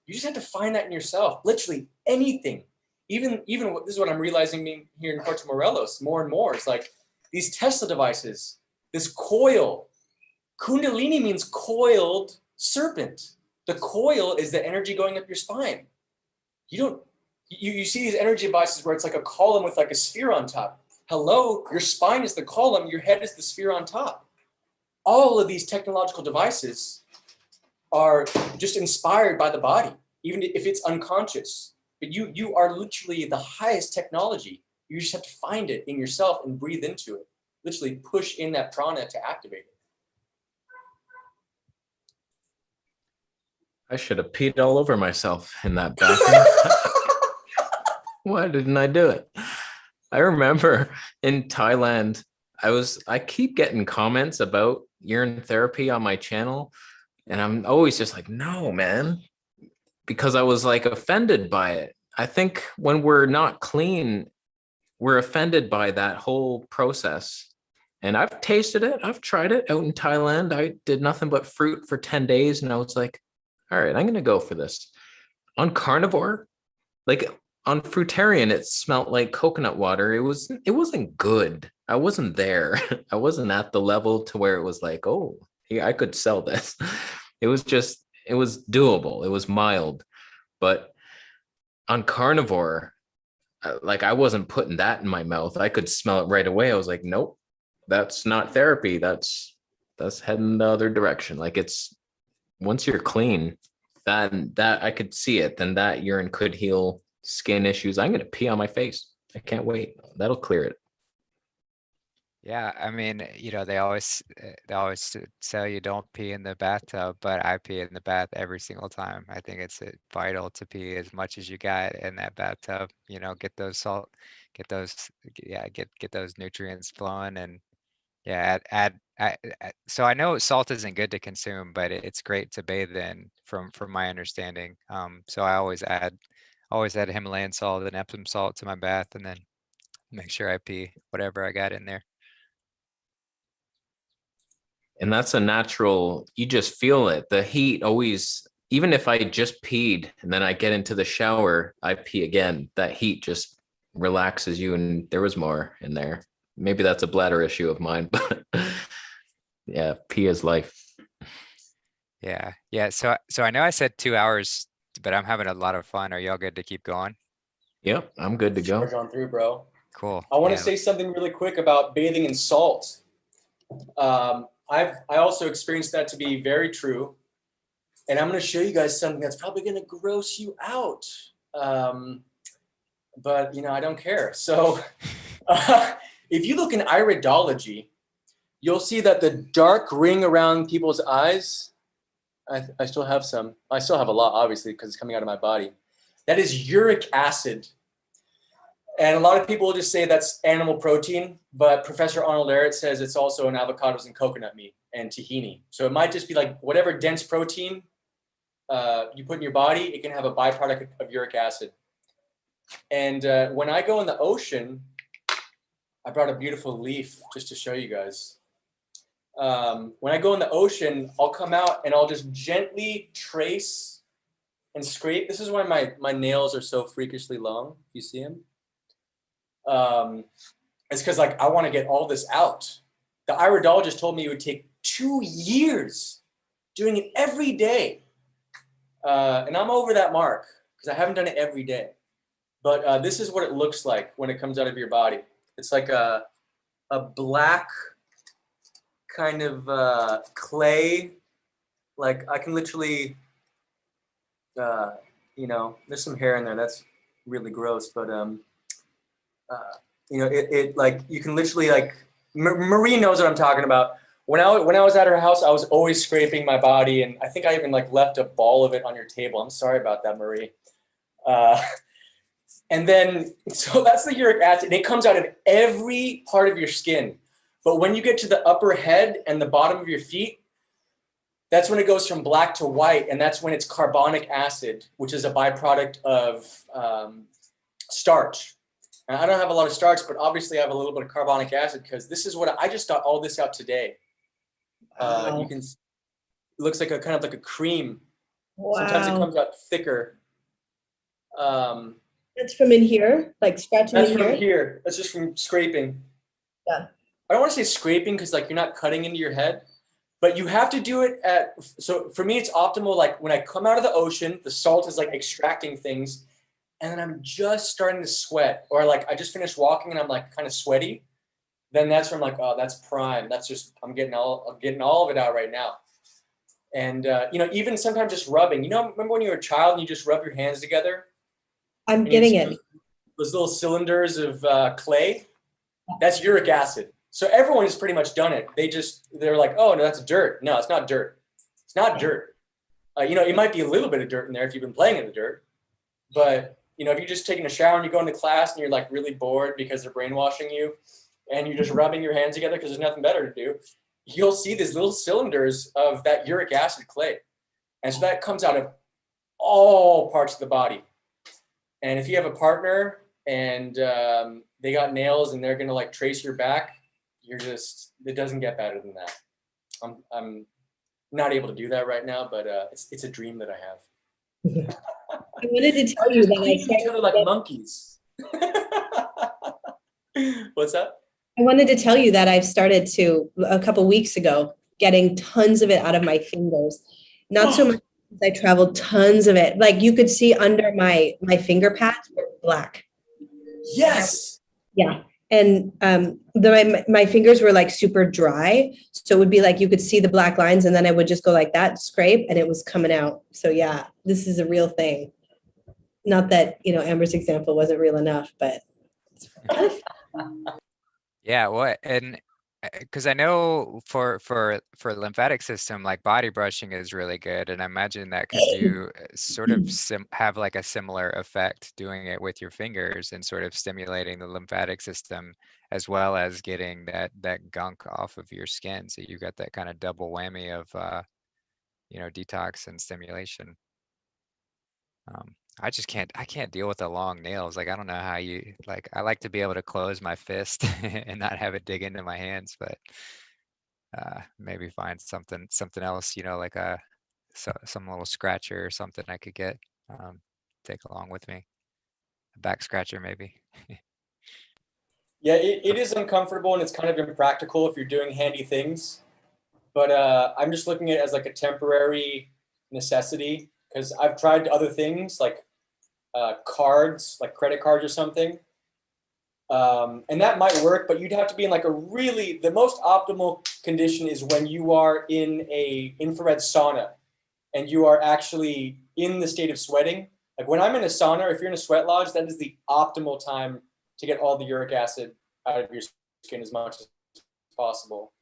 You just have to find that in yourself. Literally anything. Even this is what I'm realizing being here in Puerto Morelos more and more. It's like these Tesla devices, this coil. Kundalini means coiled serpent. The coil is the energy going up your spine. You see these energy devices where it's like a column with like a sphere on top. Hello, your spine is the column, your head is the sphere on top. All of these technological devices are just inspired by the body, even if it's unconscious. But you are literally the highest technology. You just have to find it in yourself and breathe into it. Literally push in that prana to activate it. I should have peed all over myself in that bathroom. Why didn't I do it? I remember in Thailand, I keep getting comments about urine therapy on my channel. And I'm always just like, no, man, because I was like offended by it. I think when we're not clean, we're offended by that whole process. And I've tasted it. I've tried it out in Thailand. I did nothing but fruit for 10 days. And I was like, all right, I'm going to go for this. On carnivore, like on fruitarian, it smelled like coconut water. It wasn't good. I wasn't there. I wasn't at the level to where it was like, oh, yeah, I could sell this. It was doable. It was mild. But on carnivore, like I wasn't putting that in my mouth. I could smell it right away. I was like, nope, that's not therapy. That's heading the other direction. Like it's once you're clean, then that I could see it. Then that urine could heal skin issues. I'm gonna pee on my face. I can't wait. That'll clear it. Yeah, I mean, you know, they always tell you don't pee in the bathtub, but I pee in the bath every single time. I think it's vital to pee as much as you got in that bathtub. You know, get those get those nutrients flowing, and yeah, so I know salt isn't good to consume, but it's great to bathe in, from my understanding. So I always add Himalayan salt and Epsom salt to my bath, and then make sure I pee whatever I got in there. And that's a natural, you just feel it. The heat always, even if I just peed and then I get into the shower, I pee again, that heat just relaxes you. And there was more in there. Maybe that's a bladder issue of mine, but yeah, pee is life. Yeah. So I know I said 2 hours, but I'm having a lot of fun. Are y'all good to keep going? Yep, I'm good to go. Charge on through, bro. Cool. I want Yeah. to say something really quick about bathing in salt. I also experienced that to be very true. And I'm going to show you guys something that's probably going to gross you out. But, you know, I don't care. So if you look in iridology, you'll see that the dark ring around people's eyes, I still have some. I still have a lot, obviously, because it's coming out of my body. That is uric acid. And a lot of people will just say that's animal protein, but Professor Arnold Ehret says it's also in avocados and coconut meat and tahini. So it might just be like whatever dense protein you put in your body, it can have a byproduct of uric acid. And when I go in the ocean, I brought a beautiful leaf just to show you guys. When I go in the ocean, I'll come out and I'll just gently trace and scrape. This is why my nails are so freakishly long. You see them? It's because like I want to get all this out. The iridologist told me it would take 2 years doing it every day. And I'm over that mark because I haven't done it every day. But this is what it looks like when it comes out of your body. It's like a black kind of clay. Like I can literally, there's some hair in there. That's really gross. But, it like you can literally like, Marie knows what I'm talking about. When I was at her house, I was always scraping my body. And I think I even like left a ball of it on your table. I'm sorry about that, Marie. And then, so that's the uric acid. And it comes out of every part of your skin. But when you get to the upper head and the bottom of your feet, that's when it goes from black to white. And that's when it's carbonic acid, which is a byproduct of starch. And I don't have a lot of starch, but obviously I have a little bit of carbonic acid because this is what I just got all this out today. Wow. You can, it looks like a kind of like a cream. Wow. Sometimes it comes out thicker. That's from in here, like scratching That's in from here? here. That's just from scraping. Yeah. I don't want to say scraping because like you're not cutting into your head, but you have to do it so for me, it's optimal. Like when I come out of the ocean, the salt is like extracting things and then I'm just starting to sweat or like I just finished walking and I'm like kind of sweaty. Then that's when I'm like, oh, that's prime. That's just, I'm getting all of it out right now. And, even sometimes just rubbing, remember when you were a child and you just rub your hands together? I'm getting it. Those little cylinders of clay, that's uric acid. So everyone has pretty much done it. They're like, oh, no, that's dirt. No, it's not dirt. It's not dirt. It might be a little bit of dirt in there if you've been playing in the dirt. But, if you're just taking a shower and you go into class and you're like really bored because they're brainwashing you and you're just rubbing your hands together because there's nothing better to do, you'll see these little cylinders of that uric acid clay. And so that comes out of all parts of the body. And if you have a partner and they got nails and they're going to like trace your back, it doesn't get better than that. I'm not able to do that right now, but it's a dream that I have. I wanted to tell you that each other like monkeys. What's that? I wanted to tell you that I've started to, a couple weeks ago, getting tons of it out of my fingers. Not so much. I traveled tons of it. Like you could see under my finger pads were black. Yes. Yeah. And my fingers were like super dry. So it would be like you could see the black lines and then I would just go like that, scrape, and it was coming out. So yeah, this is a real thing. Not that, Amber's example wasn't real enough, but it's kind of fun. Yeah, what and because I know for lymphatic system, like body brushing is really good, and I imagine that could do sort of have like a similar effect doing it with your fingers and sort of stimulating the lymphatic system as well as getting that gunk off of your skin. So you got that kind of double whammy of detox and stimulation. I can't deal with the long nails. Like, I don't know how I like to be able to close my fist and not have it dig into my hands, but maybe find something else, like some little scratcher or something I could get, take along with me. A back scratcher, maybe. Yeah, it is uncomfortable and it's kind of impractical if you're doing handy things, but I'm just looking at it as like a temporary necessity because I've tried other things like cards, like credit cards or something. And that might work, but you'd have to be in like the most optimal condition is when you are in a infrared sauna and you are actually in the state of sweating. Like when I'm in a sauna, if you're in a sweat lodge, that is the optimal time to get all the uric acid out of your skin as much as possible.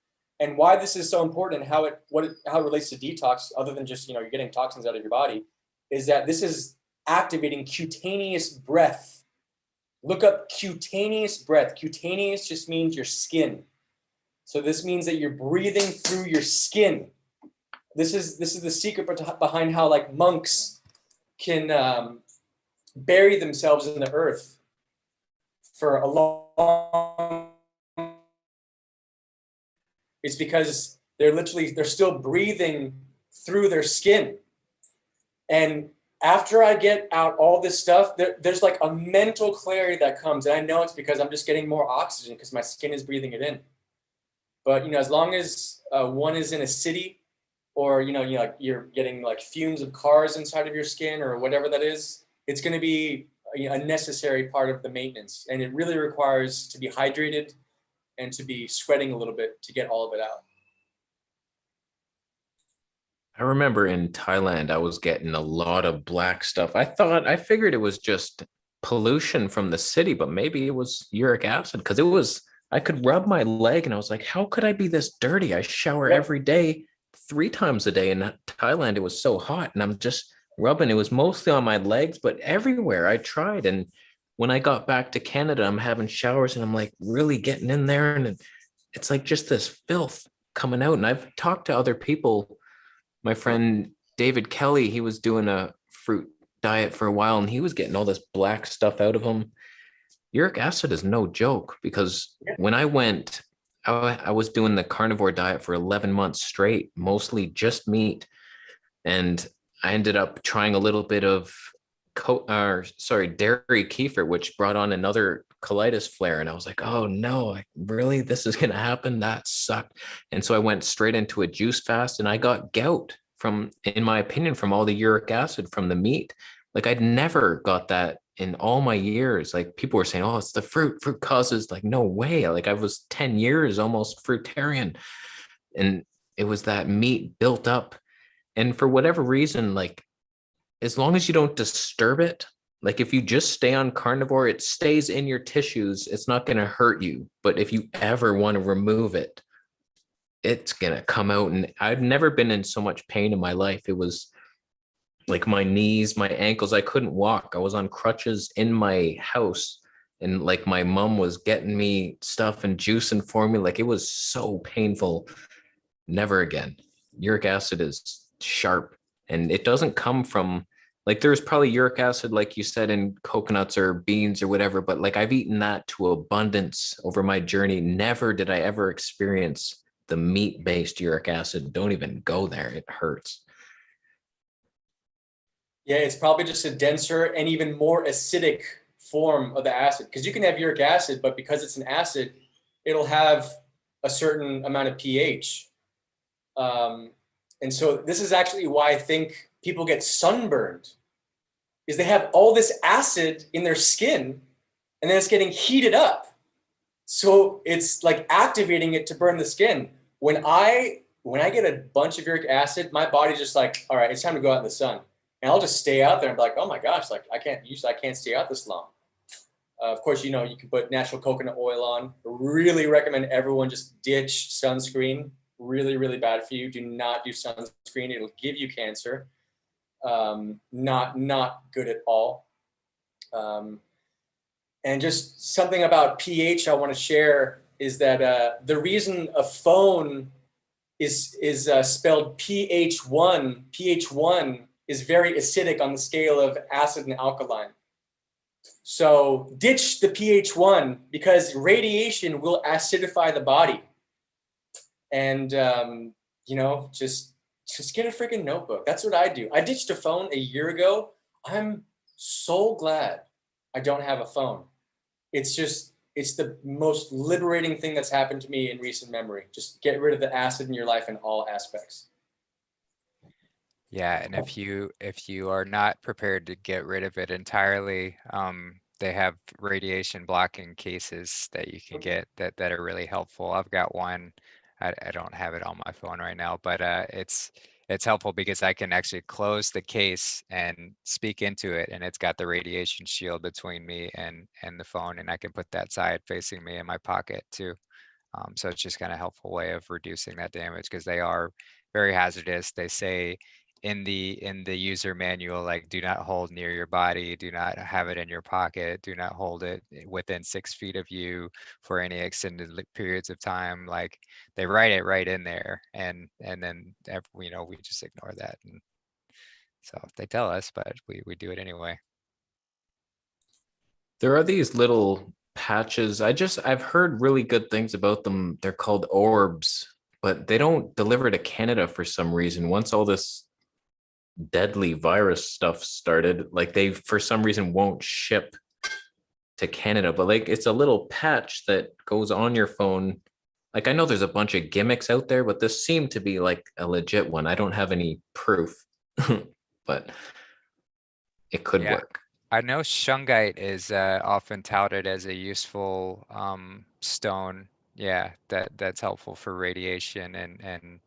And why this is so important and how it relates to detox, other than just, you're getting toxins out of your body, is that this is activating cutaneous breath, Look up cutaneous breath. Cutaneous just means your skin. So this means that you're breathing through your skin. This is the secret behind how like monks can bury themselves in the earth for a long. It's because they're still breathing through their skin. And after I get out all this stuff, there's like a mental clarity that comes. And I know it's because I'm just getting more oxygen because my skin is breathing it in. But, as long as one is in a city or, you're getting like fumes of cars inside of your skin or whatever that is, it's going to be a necessary part of the maintenance. And it really requires to be hydrated and to be sweating a little bit to get all of it out. I remember in Thailand, I was getting a lot of black stuff. I figured it was just pollution from the city, but maybe it was uric acid because I could rub my leg and I was like, how could I be this dirty? I shower every day, 3 times a day. In Thailand, it was so hot and I'm just rubbing. It was mostly on my legs, but everywhere I tried. And when I got back to Canada, I'm having showers and I'm like really getting in there. And it's like just this filth coming out. And I've talked to other people. My friend David Kelly, he was doing a fruit diet for a while and he was getting all this black stuff out of him. Uric acid is no joke because when I went, I was doing the carnivore diet for 11 months straight, mostly just meat. And I ended up trying a little bit of dairy kefir, which brought on another colitis flare. And I was like, oh no, really, this is going to happen? That sucked. And so I went straight into a juice fast and I got gout in my opinion, from all the uric acid from the meat. Like I'd never got that in all my years. Like people were saying, oh, it's the fruit causes, like, no way. Like I was 10 years almost fruitarian and it was that meat built up. And for whatever reason, like, as long as you don't disturb it, like if you just stay on carnivore, it stays in your tissues. It's not going to hurt you. But if you ever want to remove it, it's going to come out. And I've never been in so much pain in my life. It was like my knees, my ankles, I couldn't walk. I was on crutches in my house. And like my mom was getting me stuff and juicing for me. Like it was so painful. Never again. Uric acid is sharp and it doesn't come from, like there's probably uric acid, like you said, in coconuts or beans or whatever, but like I've eaten that to abundance over my journey. Never did I ever experience the meat-based uric acid. Don't even go there. It hurts. Yeah, it's probably just a denser and even more acidic form of the acid. Because you can have uric acid, but because it's an acid, it'll have a certain amount of pH. And so this is actually why I think people get sunburned, is they have all this acid in their skin and then it's getting heated up. So it's like activating it to burn the skin. When I get a bunch of uric acid, my body's just like, all right, it's time to go out in the sun. And I'll just stay out there and be like, oh my gosh, like I can't stay out this long. Of course, you can put natural coconut oil on. Really recommend everyone just ditch sunscreen. Really, really bad for you. Do not do sunscreen. It'll give you cancer. Not good at all. And just something about pH I want to share is that the reason a phone is spelled pH1. pH1 is very acidic on the scale of acid and alkaline. So ditch the pH1 because radiation will acidify the body. And, just get a freaking notebook. That's what I do. I ditched a phone a year ago. I'm so glad I don't have a phone. It's the most liberating thing that's happened to me in recent memory. Just get rid of the acid in your life in all aspects. Yeah, and if you are not prepared to get rid of it entirely, they have radiation blocking cases that you can get that are really helpful. I've got one. I don't have it on my phone right now, but it's helpful because I can actually close the case and speak into it, and it's got the radiation shield between me and the phone, and I can put that side facing me in my pocket too. So it's just kind of a helpful way of reducing that damage because they are very hazardous. They say in the user manual, like do not hold near your body, do not have it in your pocket, do not hold it within 6 feet of you for any extended periods of time. Like they write it right in there, and then we just ignore that. And so they tell us, but we do it anyway. There are these little patches. I've heard really good things about them. They're called orbs, but they don't deliver to Canada for some reason. Once all this deadly virus stuff started, like they for some reason won't ship to Canada, but like it's a little patch that goes on your phone. Like I know there's a bunch of gimmicks out there, but this seemed to be like a legit one. I don't have any proof, but it could Yeah. work. I know shungite is often touted as a useful stone. Yeah, that's helpful for radiation, and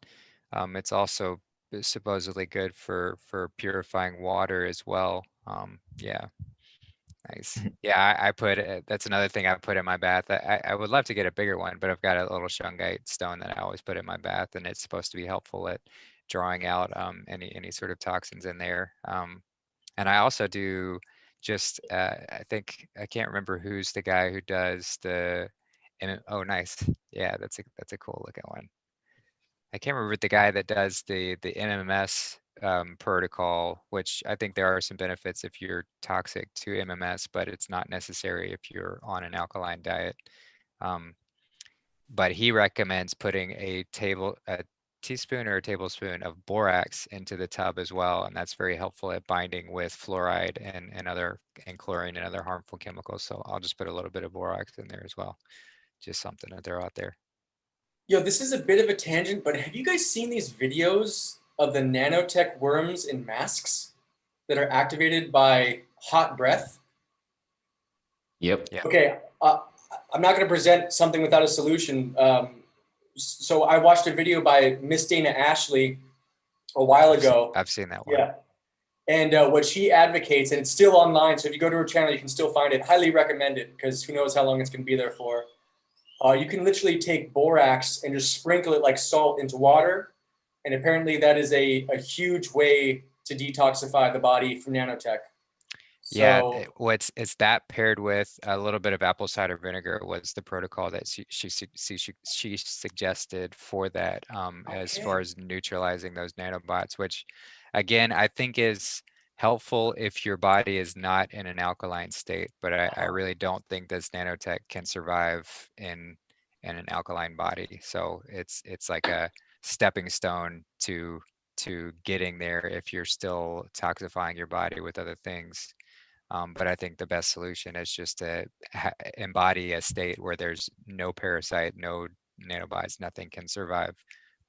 it's also supposedly good for purifying water as well. Yeah, nice. Yeah, I put that's another thing I put in my bath. I would love to get a bigger one, but I've got a little shungite stone that I always put in my bath, and it's supposed to be helpful at drawing out any sort of toxins in there. And I also do just I think I can't remember who's the guy who does the oh nice. Yeah, that's a cool looking one. I can't remember the guy that does the MMS protocol, which I think there are some benefits if you're toxic to MMS, but it's not necessary if you're on an alkaline diet. Um, but he recommends putting a teaspoon or a tablespoon of borax into the tub as well, and that's very helpful at binding with fluoride and chlorine and other harmful chemicals. So I'll just put a little bit of borax in there as well. Just something to throw out there. Yo, this is a bit of a tangent, but have you guys seen these videos of the nanotech worms in masks that are activated by hot breath? Yep. Yeah. Okay, I'm not going to present something without a solution. So I watched a video by Miss Dana Ashley a while ago. I've seen that one. Yeah. And what she advocates, and it's still online, so if you go to her channel, you can still find it. Highly recommend it, because who knows how long it's going to be there for. You can literally take borax and just sprinkle it like salt into water. And apparently that is a huge way to detoxify the body from nanotech. Yeah, So, it's that paired with a little bit of apple cider vinegar was the protocol that she suggested for that, as far okay. as neutralizing those nanobots, which again I think is helpful if your body is not in an alkaline state, but I really don't think this nanotech can survive in an alkaline body. So it's like a stepping stone to getting there if you're still toxifying your body with other things. But I think the best solution is just to embody a state where there's no parasite, no nanobots, nothing can survive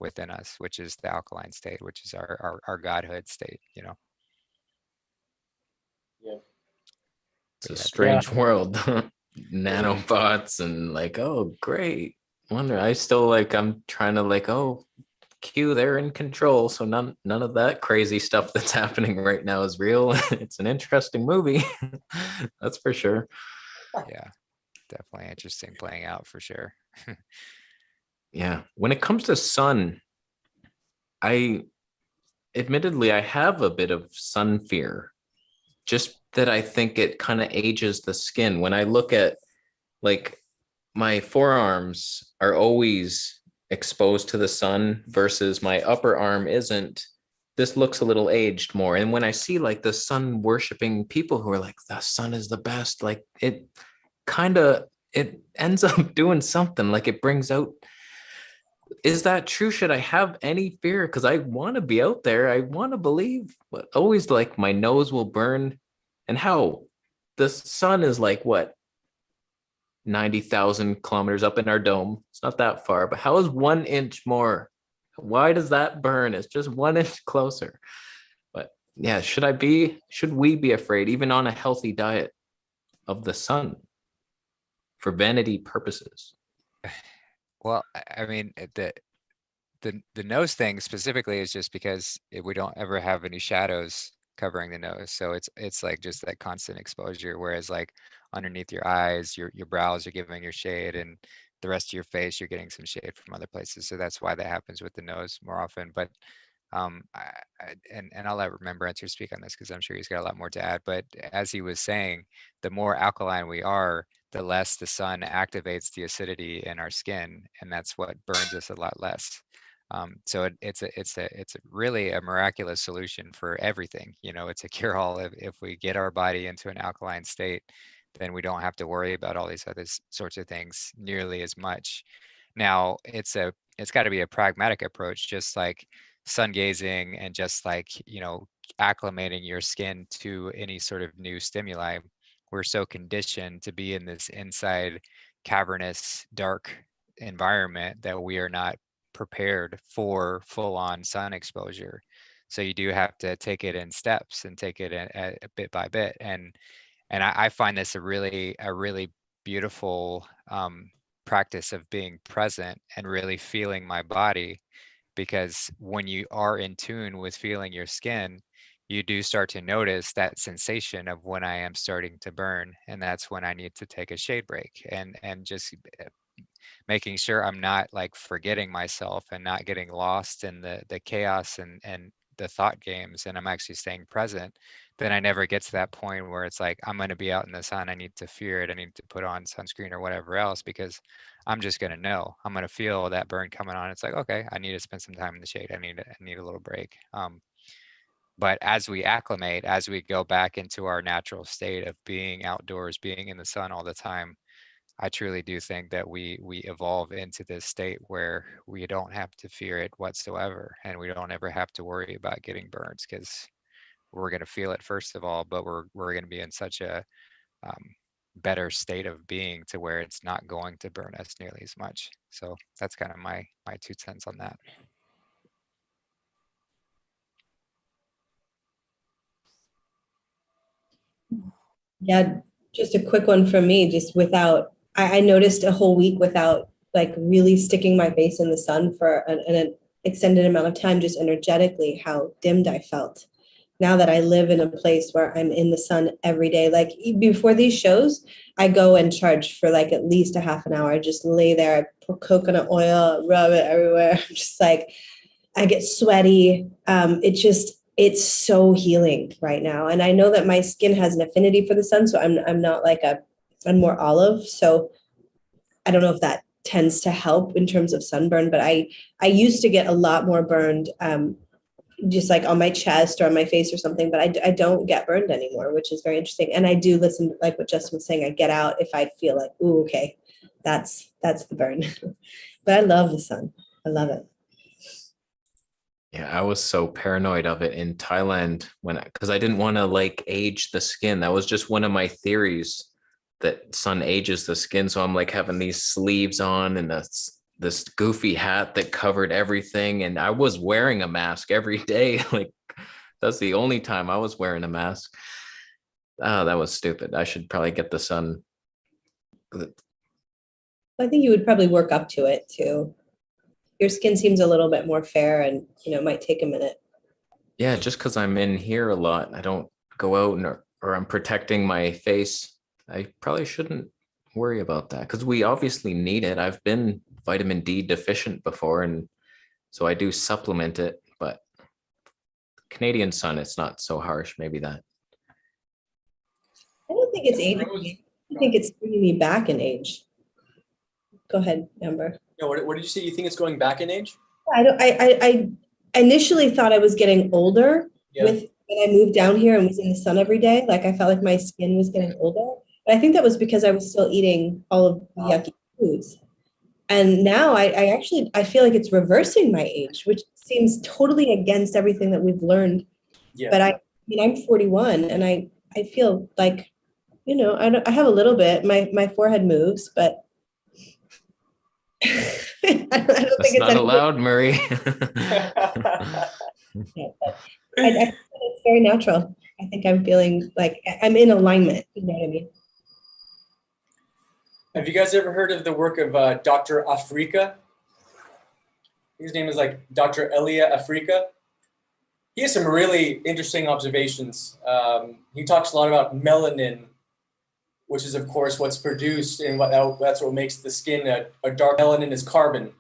within us, which is the alkaline state, which is our godhood state, Yeah. It's a Yeah, strange world. Nanobots and like, oh, great. Wonder. I'm trying to like, oh, Q, they're in control. So none of that crazy stuff that's happening right now is real. It's an interesting movie. That's for sure. yeah, definitely interesting playing out for sure. Yeah. When it comes to sun, I admittedly I have a bit of sun fear. Just that I think it kind of ages the skin. When I look at like my forearms are always exposed to the sun versus my upper arm isn't. This looks a little aged more. And when I see like the sun worshiping people who are like, the sun is the best, like it ends up doing something, like it brings out. Is that true? Should I have any fear? Because I want to be out there. I want to believe, but always like my nose will burn. And how the sun is like what, 90,000 kilometers up in our dome. It's not that far, but how is 1 inch more? Why does that burn? It's just 1 inch closer. But yeah, should we be afraid, even on a healthy diet, of the sun for vanity purposes? Well, I mean, the nose thing specifically is just because we don't ever have any shadows covering the nose, so it's like just that constant exposure. Whereas like underneath your eyes, your brows are giving your shade, and the rest of your face you're getting some shade from other places. So that's why that happens with the nose more often. But And I'll let Remembrancer speak on this because I'm sure he's got a lot more to add. But as he was saying, the more alkaline we are, the less the sun activates the acidity in our skin, and that's what burns us a lot less. So it's really a miraculous solution for everything. You know, it's a cure-all. If we get our body into an alkaline state, then we don't have to worry about all these other sorts of things nearly as much. Now, it's got to be a pragmatic approach, just like sun gazing and just like, you know, acclimating your skin to any sort of new stimuli. We're so conditioned to be in this inside cavernous dark environment that we are not prepared for full-on sun exposure. So you do have to take it in steps and take it a bit by bit. And I find this a really beautiful practice of being present and really feeling my body, because when you are in tune with feeling your skin, you do start to notice that sensation of when I am starting to burn, and that's when I need to take a shade break, and just making sure I'm not like forgetting myself and not getting lost in the chaos and the thought games, and I'm actually staying present. Then I never get to that point where it's like, I'm going to be out in the sun, I need to fear it, I need to put on sunscreen or whatever else, because I'm just going to know, I'm going to feel that burn coming on. It's like, okay, I need to spend some time in the shade, I need a little break. But as we acclimate, as we go back into our natural state of being outdoors, being in the sun all the time, I truly do think that we evolve into this state where we don't have to fear it whatsoever, and we don't ever have to worry about getting burns, because we're going to feel it first of all, but we're going to be in such a better state of being to where it's not going to burn us nearly as much. So that's kind of my 2 cents on that. Yeah, just a quick one from me, just without, I noticed a whole week without like really sticking my face in the sun for an extended amount of time, just energetically how dimmed I felt. Now that I live in a place where I'm in the sun every day, like before these shows, I go and charge for like at least a half an hour. I just lay there, I put coconut oil, rub it everywhere. I'm just like, I get sweaty. It's so healing right now. And I know that my skin has an affinity for the sun. So I'm not like I'm more olive. So I don't know if that tends to help in terms of sunburn, but I used to get a lot more burned, just like on my chest or on my face or something, but I don't get burned anymore, which is very interesting. And I do listen, like what Justin was saying, I get out if I feel like, ooh, okay, that's the burn. But I love the sun. I love it. Yeah, I was so paranoid of it in Thailand because I didn't want to like age the skin. That was just one of my theories, that sun ages the skin. So I'm like having these sleeves on and this goofy hat that covered everything. And I was wearing a mask every day. Like that's the only time I was wearing a mask. Oh, that was stupid. I should probably get the sun. I think you would probably work up to it too. Your skin seems a little bit more fair, and it might take a minute. Yeah, just because I'm in here a lot, I don't go out or I'm protecting my face. I probably shouldn't worry about that because we obviously need it. I've been vitamin D deficient before, and so I do supplement it, but Canadian sun, it's not so harsh. Maybe that. I don't think it's aging me. I think it's bringing me back in age. Go ahead, Amber. No, what did you say? You think it's going back in age? I initially thought I was getting older when I moved down here and was in the sun every day. Like I felt like my skin was getting older. But I think that was because I was still eating all of the yucky foods. And now I feel like it's reversing my age, which seems totally against everything that we've learned. Yeah. But I'm 41 and I feel like, I have a little bit, my forehead moves, but I don't That's think it's not allowed, Murray. It's very natural. I think I'm feeling like I'm in alignment. You know what I mean? Have you guys ever heard of the work of Dr. Afrika? His name is like Dr. Elia Afrika. He has some really interesting observations. He talks a lot about melanin, which is, of course, what's produced and that's what makes the skin a dark. Melanin is carbon,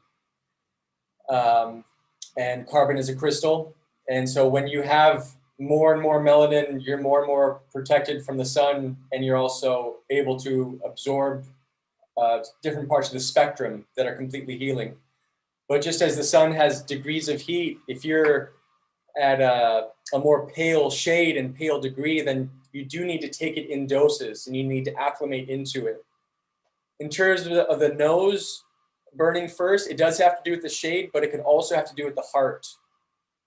and carbon is a crystal. And so when you have more and more melanin, you're more and more protected from the sun, and you're also able to absorb different parts of the spectrum that are completely healing. But just as the sun has degrees of heat, if you're at a more pale shade and pale degree, then you do need to take it in doses and you need to acclimate into it. In terms of the nose burning first, it does have to do with the shade, but it could also have to do with the heart.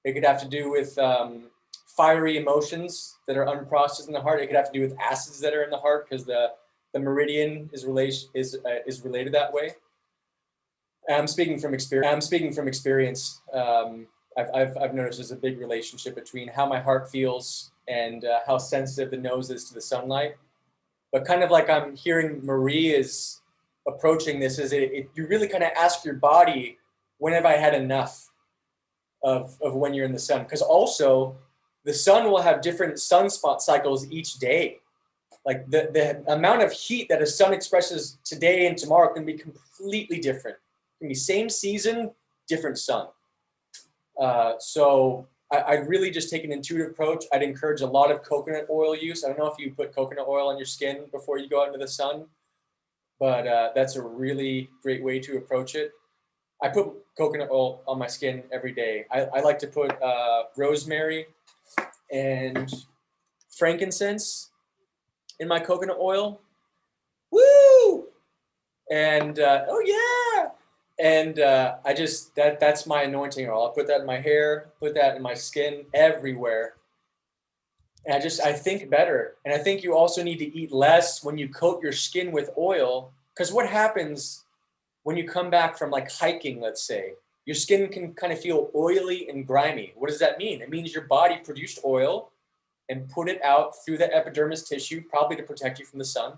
It could have to do with fiery emotions that are unprocessed in the heart. It could have to do with acids that are in the heart because the meridian is related that way. I'm speaking from experience. I've noticed there's a big relationship between how my heart feels and how sensitive the nose is to the sunlight. But kind of like I'm hearing Marie is approaching this, is you really kind of ask your body, when have I had enough of when you're in the sun? Because also the sun will have different sunspot cycles each day. Like the amount of heat that a sun expresses today and tomorrow can be completely different. It can be same season, different sun. So I'd really just take an intuitive approach. I'd encourage a lot of coconut oil use. I don't know if you put coconut oil on your skin before you go out into the sun, but that's a really great way to approach it. I put coconut oil on my skin every day. I like to put rosemary and frankincense in my coconut oil. Woo! And oh yeah! And I just, that's my anointing oil. I'll put that in my hair, put that in my skin, everywhere. And I think better. And I think you also need to eat less when you coat your skin with oil. Because what happens when you come back from like hiking, let's say, your skin can kind of feel oily and grimy. What does that mean? It means your body produced oil and put it out through the epidermis tissue, probably to protect you from the sun.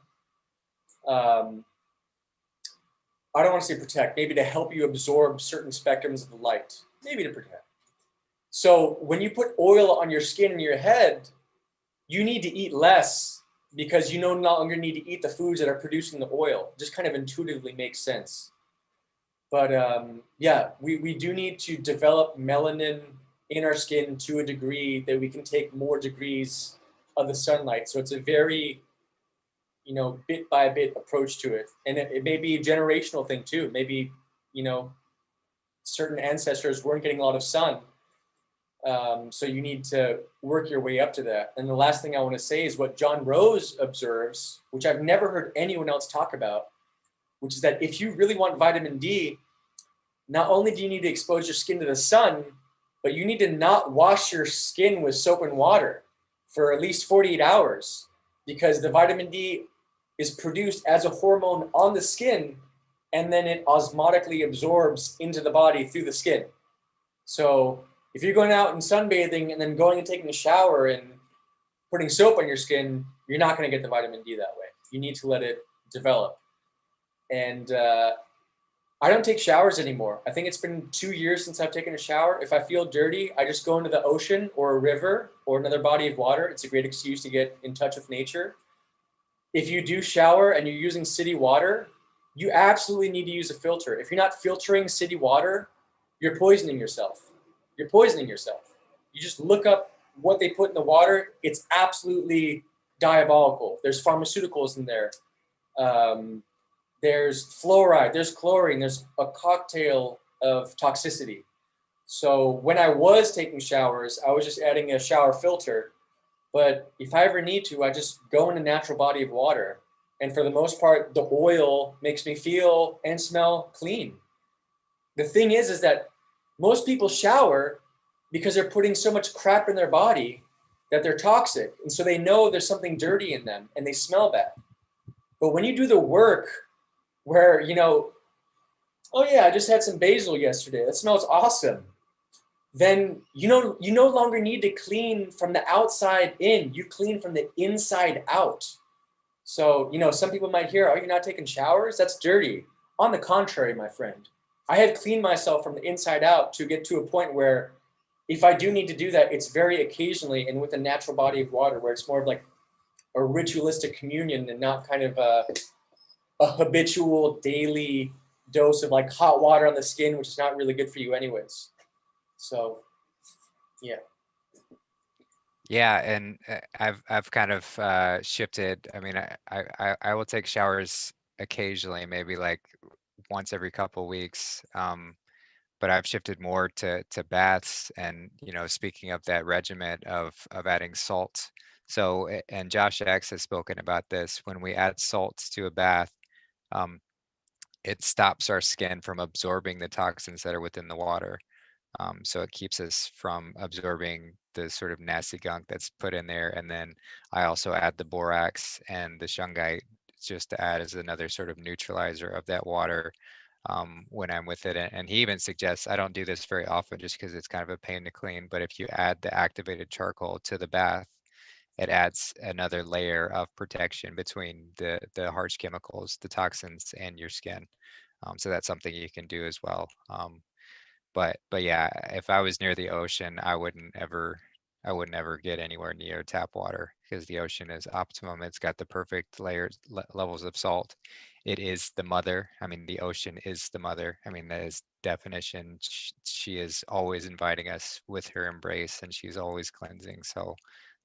I don't want to say protect, maybe to help you absorb certain spectrums of the light, maybe to protect. So when you put oil on your skin and your head, you need to eat less because you no longer need to eat the foods that are producing the oil. Just kind of intuitively makes sense. But yeah, we do need to develop melanin in our skin to a degree that we can take more degrees of the sunlight. So it's a very, bit by bit approach to it. And it may be a generational thing too. Maybe, certain ancestors weren't getting a lot of sun. So you need to work your way up to that. And the last thing I want to say is what John Rose observes, which I've never heard anyone else talk about, which is that if you really want vitamin D, not only do you need to expose your skin to the sun, but you need to not wash your skin with soap and water for at least 48 hours because the vitamin D is produced as a hormone on the skin and then it osmotically absorbs into the body through the skin. So if you're going out and sunbathing and then going and taking a shower and putting soap on your skin, you're not going to get the vitamin D that way. You need to let it develop. And I don't take showers anymore. I think it's been 2 years since I've taken a shower. If I feel dirty, I just go into the ocean or a river or another body of water. It's a great excuse to get in touch with nature. If you do shower and you're using city water, you absolutely need to use a filter. If you're not filtering city water, you're poisoning yourself. You're poisoning yourself. You just look up what they put in the water. It's absolutely diabolical. There's pharmaceuticals in there. There's fluoride, there's chlorine, there's a cocktail of toxicity. So when I was taking showers, I was just adding a shower filter. But if I ever need to, I just go in a natural body of water. And for the most part, the oil makes me feel and smell clean. The thing is that most people shower because they're putting so much crap in their body that they're toxic. And so they know there's something dirty in them and they smell bad. But when you do the work where, oh yeah, I just had some basil yesterday, that smells awesome, then you no longer need to clean from the outside in, you clean from the inside out. So, some people might hear, oh, you're not taking showers? That's dirty. On the contrary, my friend, I have cleaned myself from the inside out to get to a point where if I do need to do that, it's very occasionally and with a natural body of water where it's more of like a ritualistic communion and not kind of a habitual daily dose of like hot water on the skin, which is not really good for you anyways. So, yeah. Yeah, and I've kind of shifted. I mean, I will take showers occasionally, maybe like once every couple weeks. But I've shifted more to baths, and speaking of that regimen of adding salt. So and Josh X has spoken about this. When we add salt to a bath, um, it stops our skin from absorbing the toxins that are within the water. So it keeps us from absorbing the sort of nasty gunk that's put in there. And then I also add the borax and the shungite just to add as another sort of neutralizer of that water when I'm with it. And he even suggests, I don't do this very often just because it's kind of a pain to clean, but if you add the activated charcoal to the bath, it adds another layer of protection between the harsh chemicals, the toxins, and your skin. So that's something you can do as well. But yeah, if I was near the ocean, I wouldn't ever get anywhere near tap water because the ocean is optimum. It's got the perfect layers levels of salt. It is the mother. I mean, the ocean is the mother. I mean, that is definition. She is always inviting us with her embrace, and she's always cleansing. So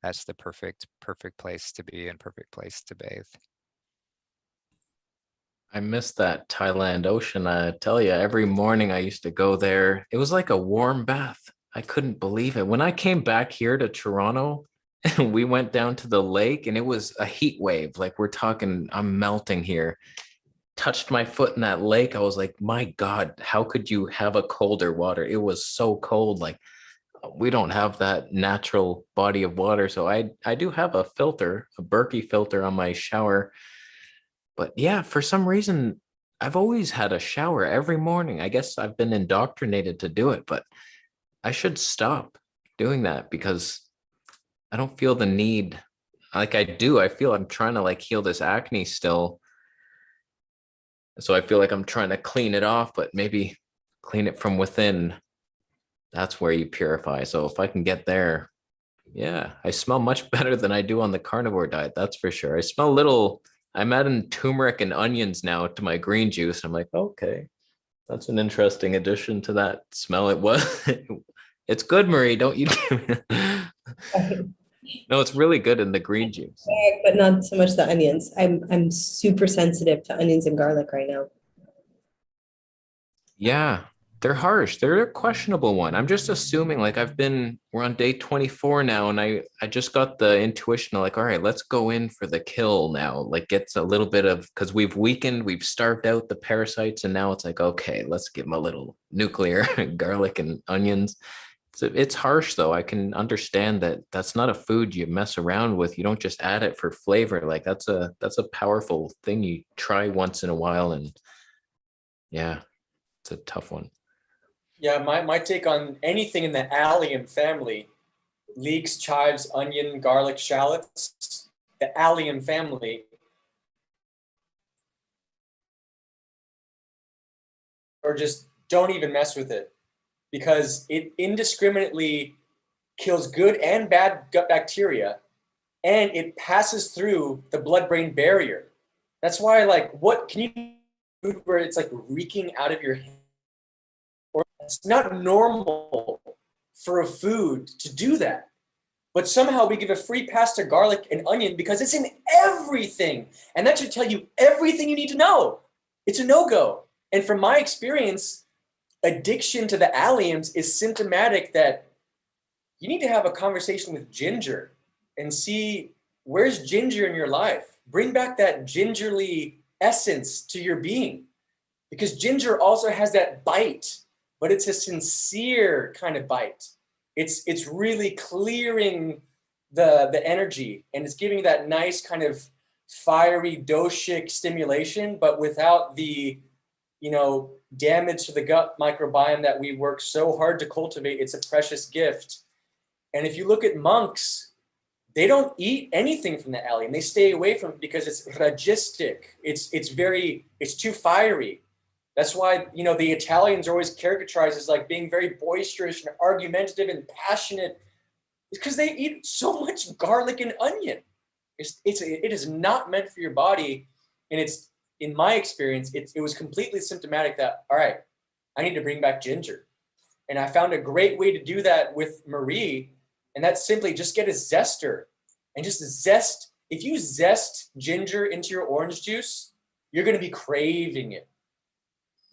that's the perfect place to be and perfect place to bathe. I miss that Thailand ocean. I tell you, every morning I used to go there. It was like a warm bath. I couldn't believe it. When I came back here to Toronto, and we went down to the lake and it was a heat wave. Like we're talking, I'm melting here. Touched my foot in that lake. I was like, my God, how could you have a colder water? It was so cold. Like we don't have that natural body of water. So I do have a filter, a Berkey filter on my shower. But yeah, for some reason, I've always had a shower every morning. I guess I've been indoctrinated to do it, but I should stop doing that because I don't feel the need. Like I do, I feel I'm trying to like heal this acne still. So I feel like I'm trying to clean it off, but maybe clean it from within. That's where you purify. So if I can get there, yeah, I smell much better than I do on the carnivore diet. That's for sure. I smell a little, I'm adding turmeric and onions now to my green juice. I'm like, okay, that's an interesting addition to that smell. It was, it's good, Marie. Don't you? No, it's really good in the green juice. But not so much the onions. I'm super sensitive to onions and garlic right now. Yeah, they're harsh. They're a questionable one. I'm just assuming like we're on day 24 now and I just got the intuition of like, all right, let's go in for the kill now. Like gets a little bit of, because we've starved out the parasites and now it's like, okay, let's give them a little nuclear garlic and onions. It's harsh though. I can understand that that's not a food you mess around with. You don't just add it for flavor. Like that's a powerful thing you try once in a while and yeah, it's a tough one. Yeah, my take on anything in the allium family, leeks, chives, onion, garlic, shallots, the allium family, or just don't even mess with it because it indiscriminately kills good and bad gut bacteria and it passes through the blood-brain barrier. That's why, like, what can you do where it's like reeking out of your hand? Or it's not normal for a food to do that. But somehow we give a free pass to garlic and onion because it's in everything. And that should tell you everything you need to know. It's a no-go. And from my experience, addiction to the alliums is symptomatic that you need to have a conversation with ginger and see where's ginger in your life. Bring back that gingerly essence to your being because ginger also has that bite, but it's a sincere kind of bite. It's really clearing the energy and it's giving that nice kind of fiery doshic stimulation, but without the damage to the gut microbiome that we work so hard to cultivate. It's a precious gift. And if you look at monks, they don't eat anything from the allium. They stay away from it because it's ragistic. It's too fiery. That's why, the Italians are always characterized as like being very boisterous and argumentative and passionate. It's because they eat so much garlic and onion. It is not meant for your body. And it's, in my experience, it was completely symptomatic that, all right, I need to bring back ginger. And I found a great way to do that with Marie. And that's simply just get a zester and just zest. If you zest ginger into your orange juice, you're going to be craving it.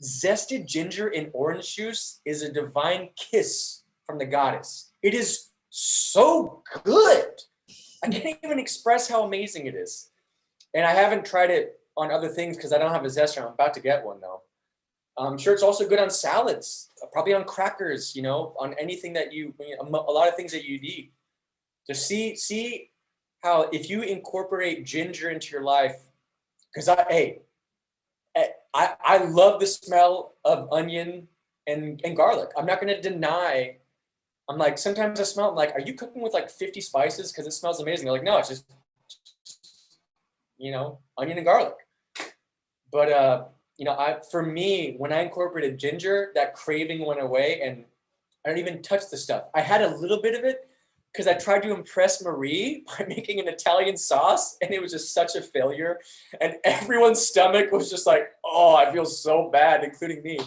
Zested ginger in orange juice is a divine kiss from the goddess. It is so good. I can't even express how amazing it is. And I haven't tried it on other things because I don't have a zester. I'm about to get one though. I'm sure it's also good on salads, probably on crackers, you know, on anything that a lot of things that you'd eat. Just see how if you incorporate ginger into your life, because I love the smell of onion and garlic. I'm not going to deny. I'm like, sometimes I smell, I'm like, are you cooking with like 50 spices? Because it smells amazing. They're like, no, it's just, you know, onion and garlic. But, you know, for me, when I incorporated ginger, that craving went away and I don't even touch the stuff. I had a little bit of it because I tried to impress Marie by making an Italian sauce and it was just such a failure. And everyone's stomach was just like, oh, I feel so bad, including me.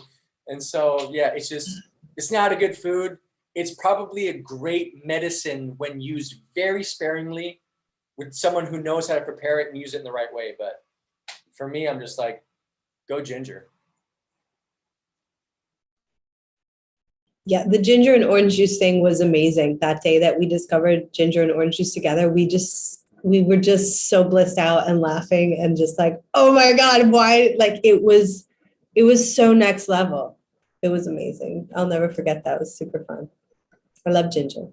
And so, yeah, it's not a good food. It's probably a great medicine when used very sparingly with someone who knows how to prepare it and use it in the right way. But for me, I'm just like, go ginger. Yeah, the ginger and orange juice thing was amazing. That day that we discovered ginger and orange juice together, we were just so blissed out and laughing and just like, oh my God, why? Like it was so next level. It was amazing. I'll never forget that. It was super fun. I love ginger.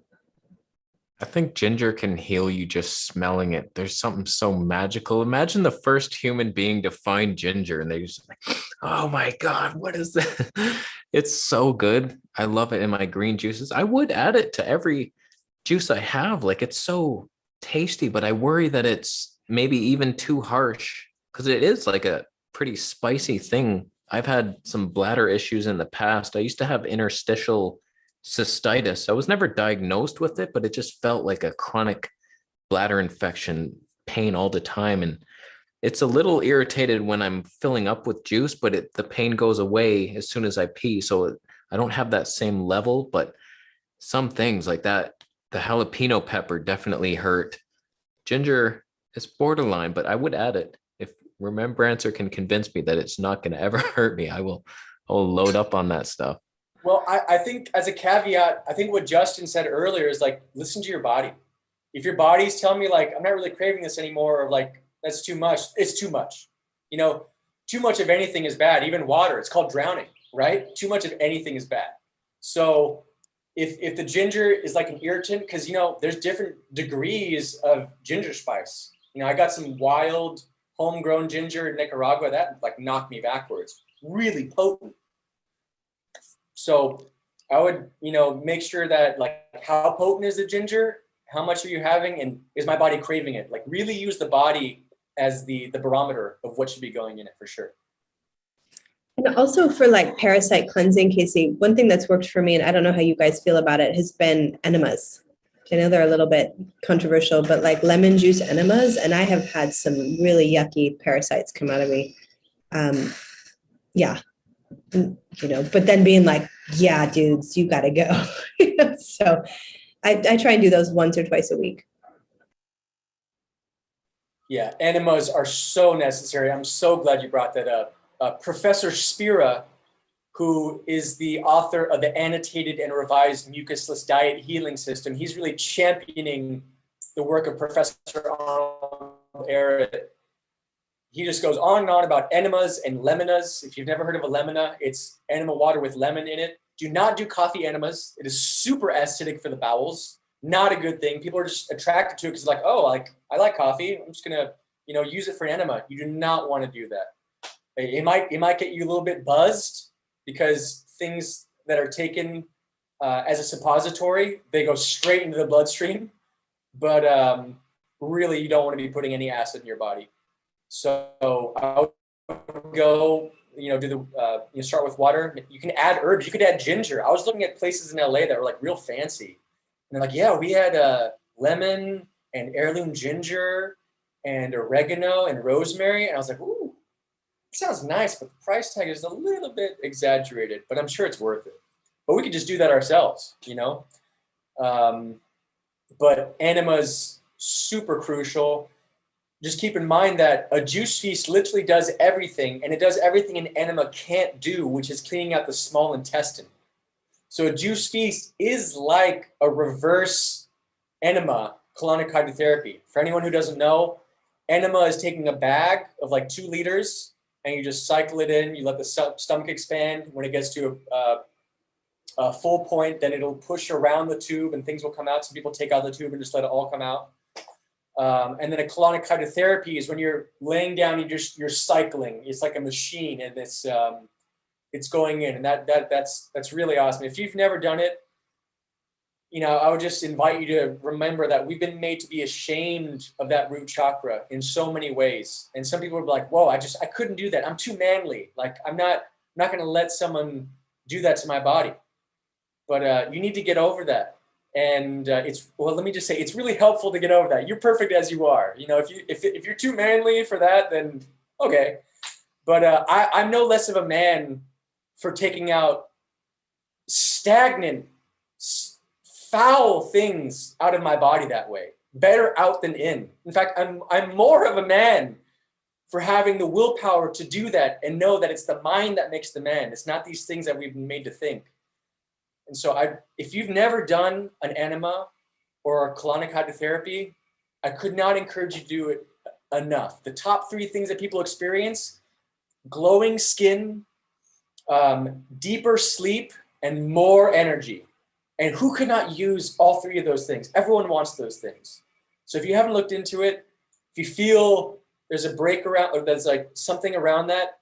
I think ginger can heal you just smelling it. There's something so magical. Imagine the first human being to find ginger and they just like, oh my God, what is that? It's so good. I love it in my green juices. I would add it to every juice I have. Like it's so tasty, but I worry that it's maybe even too harsh because it is like a pretty spicy thing. I've had some bladder issues in the past. I used to have interstitial cystitis. I was never diagnosed with it, but it just felt like a chronic bladder infection pain all the time. And it's a little irritated when I'm filling up with juice, but the pain goes away as soon as I pee. So I don't have that same level, but some things like that, the jalapeno pepper definitely hurt. Ginger is borderline, but I would add it. If Remembrancer can convince me that it's not going to ever hurt me, I'll load up on that stuff. Well, I think as a caveat, I think what Justin said earlier is like, listen to your body. If your body's telling me like, I'm not really craving this anymore, or like, that's too much, it's too much. You know, too much of anything is bad, even water, it's called drowning, right? Too much of anything is bad. So if the ginger is like an irritant, because, you know, there's different degrees of ginger spice. You know, I got some wild homegrown ginger in Nicaragua that like knocked me backwards, really potent. So I would, you know, make sure that like how potent is the ginger? How much are you having? And is my body craving it? Like really use the body as the barometer of what should be going in it for sure. And also for like parasite cleansing, Kasey, one thing that's worked for me, and I don't know how you guys feel about it, has been enemas. I know they're a little bit controversial, but like lemon juice enemas, and I have had some really yucky parasites come out of me. Yeah. You know, but then being like, yeah, dudes, you got to go. So I try and do those once or twice a week. Yeah, enemas are so necessary. I'm so glad you brought that up. Professor Spira, who is the author of the Annotated and Revised Mucusless Diet Healing System, he's really championing the work of Professor Arnold Ehret. He just goes on and on about enemas and lemonas. If you've never heard of a lemona, it's enema water with lemon in it. Do not do coffee enemas. It is super acidic for the bowels. Not a good thing. People are just attracted to it because like, oh, like I like coffee. I'm just gonna, you know, use it for an enema. You do not want to do that. It might get you a little bit buzzed because things that are taken as a suppository, they go straight into the bloodstream. But really, you don't want to be putting any acid in your body. So I would go, you know, do the you start with water. You can add herbs. You could add ginger. I was looking at places in LA that were like real fancy, and they're like, yeah, we had lemon and heirloom ginger and oregano and rosemary, and I was like, ooh, it sounds nice, but the price tag is a little bit exaggerated. But I'm sure it's worth it. But we could just do that ourselves, you know. but enema is super crucial. Just keep in mind that a juice feast literally does everything, and it does everything an enema can't do, which is cleaning out the small intestine. So a juice feast is like a reverse enema colonic hydrotherapy. For anyone who doesn't know, enema is taking a bag of like 2 liters and you just cycle it in. You let the stomach expand. When it gets to a full point, then it'll push around the tube and things will come out. Some people take out the tube and just let it all come out. And then a colonic hydrotherapy is when you're laying down, you're cycling. It's like a machine, and it's going in, and that's really awesome. If you've never done it, I would just invite you to remember that we've been made to be ashamed of that root chakra in so many ways. And some people are like, "Whoa, I couldn't do that. I'm too manly. Like I'm not going to let someone do that to my body." But you need to get over that. And let me just say, it's really helpful to get over that. You're perfect as you are. If you're too manly for that, then okay. But I'm no less of a man for taking out stagnant, foul things out of my body that way. Better out than in. In fact, I'm more of a man for having the willpower to do that and know that it's the mind that makes the man. It's not these things that we've been made to think. And so if you've never done an enema or a colonic hydrotherapy, I could not encourage you to do it enough. The top 3 things that people experience: glowing skin, deeper sleep, and more energy. And who could not use all 3 of those things? Everyone wants those things. So if you haven't looked into it, if you feel there's a break around, or there's like something around that,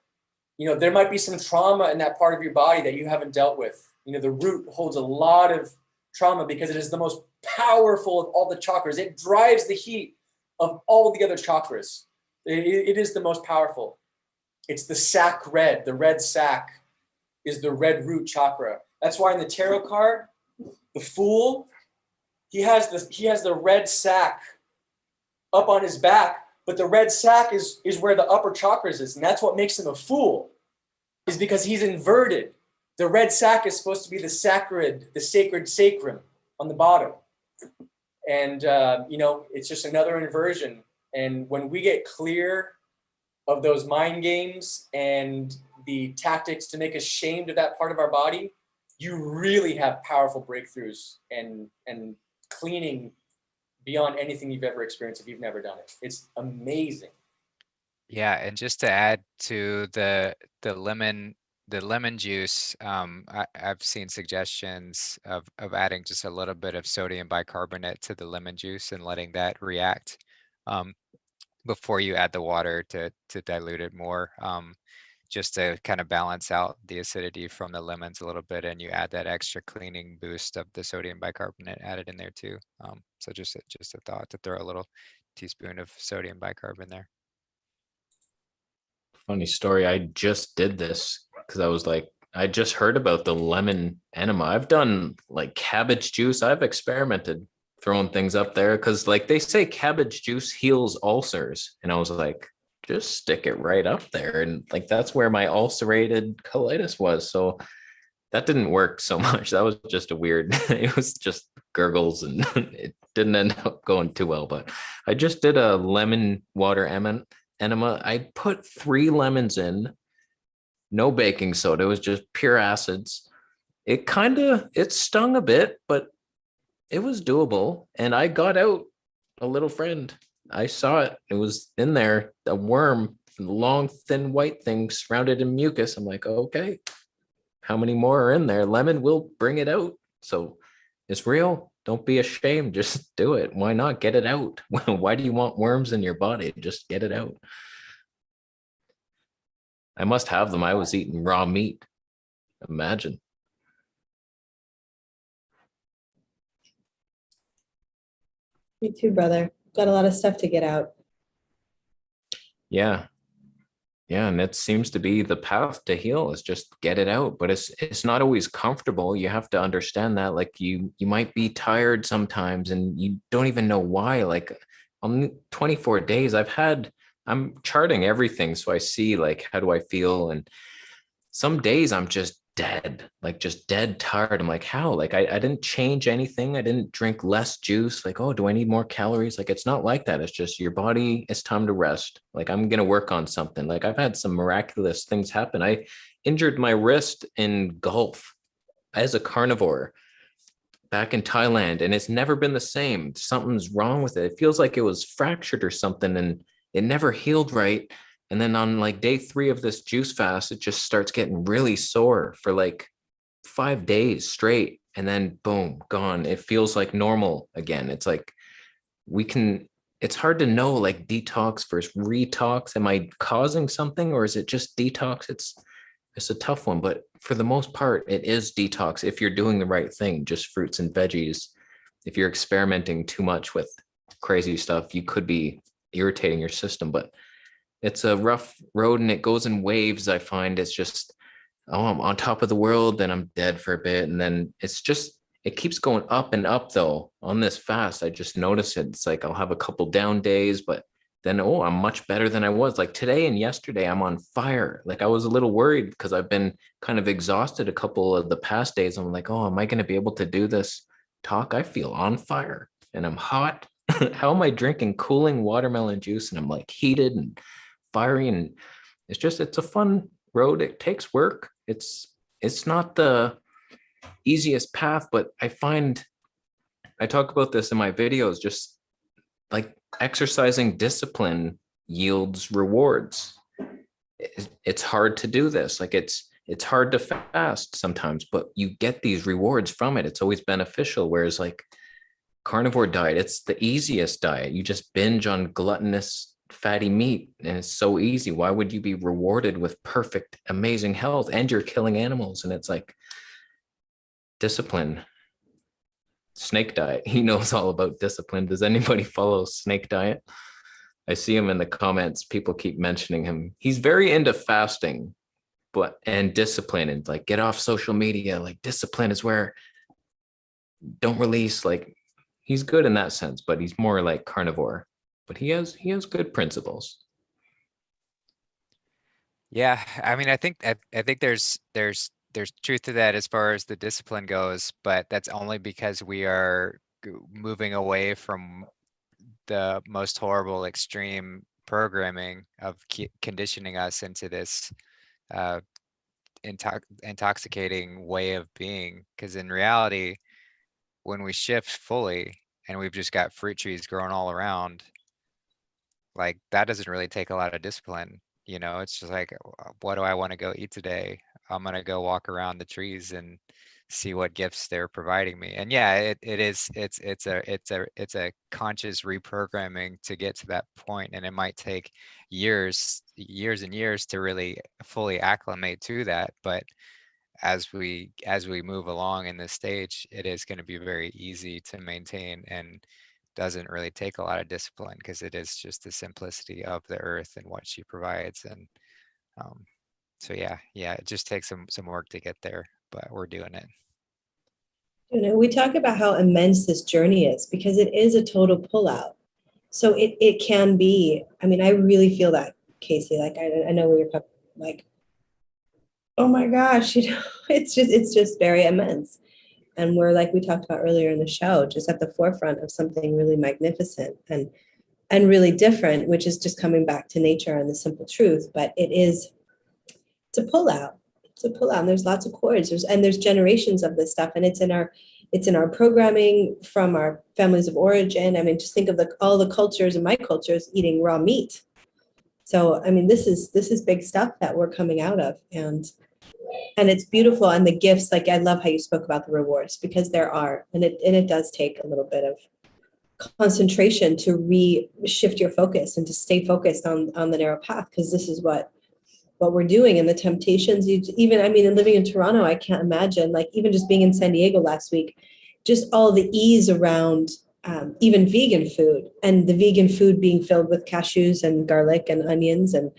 there might be some trauma in that part of your body that you haven't dealt with. The root holds a lot of trauma because it is the most powerful of all the chakras. It drives the heat of all the other chakras. It is the most powerful. It's the sac red. The red sac is the red root chakra. That's why in the tarot card, the Fool, he has the red sac up on his back, but the red sac is where the upper chakras is, and that's what makes him a fool, is because he's inverted. The red sac is supposed to be the sacred sacrum on the bottom. And, it's just another inversion. And when we get clear of those mind games and the tactics to make us ashamed of that part of our body, you really have powerful breakthroughs and cleaning beyond anything you've ever experienced if you've never done it. It's amazing. Yeah, and just to add to the lemon juice, I've seen suggestions of adding just a little bit of sodium bicarbonate to the lemon juice and letting that react before you add the water to dilute it more, just to kind of balance out the acidity from the lemons a little bit, and you add that extra cleaning boost of the sodium bicarbonate added in there too. So just a thought to throw a little teaspoon of sodium bicarb in there. Funny story. I just did this because I just heard about the lemon enema. I've done like cabbage juice. I've experimented throwing things up there because like they say cabbage juice heals ulcers. And I was like, just stick it right up there. And like, that's where my ulcerated colitis was. So that didn't work so much. That was just it was just gurgles and it didn't end up going too well. But I just did a lemon water enema. I put 3 lemons in, no baking soda. It was just pure acids. It stung a bit, but it was doable. And I got out a little friend. I saw it. It was in there, a worm, long, thin white thing surrounded in mucus. I'm like, okay, how many more are in there? Lemon will bring it out. So it's real. Don't be ashamed. Just do it. Why not get it out? Why do you want worms in your body? Just get it out. I must have them. I was eating raw meat. Imagine. Me too, brother. Got a lot of stuff to get out. Yeah. Yeah, and it seems to be the path to heal is just get it out, but it's not always comfortable. You have to understand that. Like you might be tired sometimes and you don't even know why. Like on 24 days, I'm charting everything. So I see like, how do I feel? And some days I'm just dead, like just dead tired. I'm like, how? Like I didn't change anything. I didn't drink less juice. Like, oh, do I need more calories? Like, it's not like that. It's just your body, it's time to rest. Like, I'm going to work on something. Like, I've had some miraculous things happen. I injured my wrist in golf as a carnivore back in Thailand, and it's never been the same. Something's wrong with it. It feels like it was fractured or something, and it never healed right. And then on like day 3 of this juice fast, it just starts getting really sore for like 5 days straight. And then boom, gone. It feels like normal again. It's like it's hard to know, like, detox versus retox. Am I causing something, or is it just detox? It's a tough one, but for the most part, it is detox if you're doing the right thing, just fruits and veggies. If you're experimenting too much with crazy stuff, you could be irritating your system. But it's a rough road, and it goes in waves. I find it's just, oh, I'm on top of the world, then I'm dead for a bit. And then it keeps going up and up though. On this fast, I just notice it. It's like I'll have a couple down days, but then, oh, I'm much better than I was. Like today and yesterday, I'm on fire. Like I was a little worried because I've been kind of exhausted a couple of the past days. I'm like, oh, am I going to be able to do this talk? I feel on fire and I'm hot. How am I drinking cooling watermelon juice and I'm like heated and fiery? And it's a fun road. It takes work. It's not the easiest path, but I talk about this in my videos, just like exercising discipline yields rewards. It's hard to do this. Like it's hard to fast sometimes, but you get these rewards from it. It's always beneficial. Whereas like carnivore diet, it's the easiest diet. You just binge on gluttonous fatty meat and it's so easy. Why would you be rewarded with perfect, amazing health and you're killing animals? And it's like discipline. Snake diet. He knows all about discipline. Does anybody follow Snake Diet? I see him in the comments. People keep mentioning him. He's very into fasting, and discipline, and like get off social media. Like discipline is where don't release. Like he's good in that sense, but he's more like carnivore. But he has good principles. Yeah, I mean, I think there's truth to that as far as the discipline goes, but that's only because we are moving away from the most horrible extreme programming of conditioning us into this intoxicating way of being. Because in reality, when we shift fully and we've just got fruit trees growing all around, like that doesn't really take a lot of discipline. It's just like, what do I want to go eat today? I'm gonna go walk around the trees and see what gifts they're providing me. And yeah, it's a conscious reprogramming to get to that point, and it might take years and years to really fully acclimate to that. But as we move along in this stage, it is going to be very easy to maintain and doesn't really take a lot of discipline because it is just the simplicity of the earth and what she provides. And so yeah, it just takes some work to get there, but we're doing it. We talk about how immense this journey is because it is a total pullout. So it can be, I mean, I really feel that, Kasey, like I know where you're talking, like, oh my gosh, it's just very immense. And we're, like we talked about earlier in the show, just at the forefront of something really magnificent and really different, which is just coming back to nature and the simple truth. But it's a pullout. It's a pullout, and there's lots of cords. There's generations of this stuff, and it's in our programming from our families of origin. I mean, just think of all the cultures and my cultures eating raw meat. So, I mean, this is big stuff that we're coming out of, and it's beautiful. And the gifts, like I love how you spoke about the rewards, because there are, and it does take a little bit of concentration to shift your focus and to stay focused on the narrow path, because this is what we're doing. And the temptations, living in Toronto, I can't imagine, like even just being in San Diego last week, just all the ease around even vegan food, and the vegan food being filled with cashews and garlic and onions and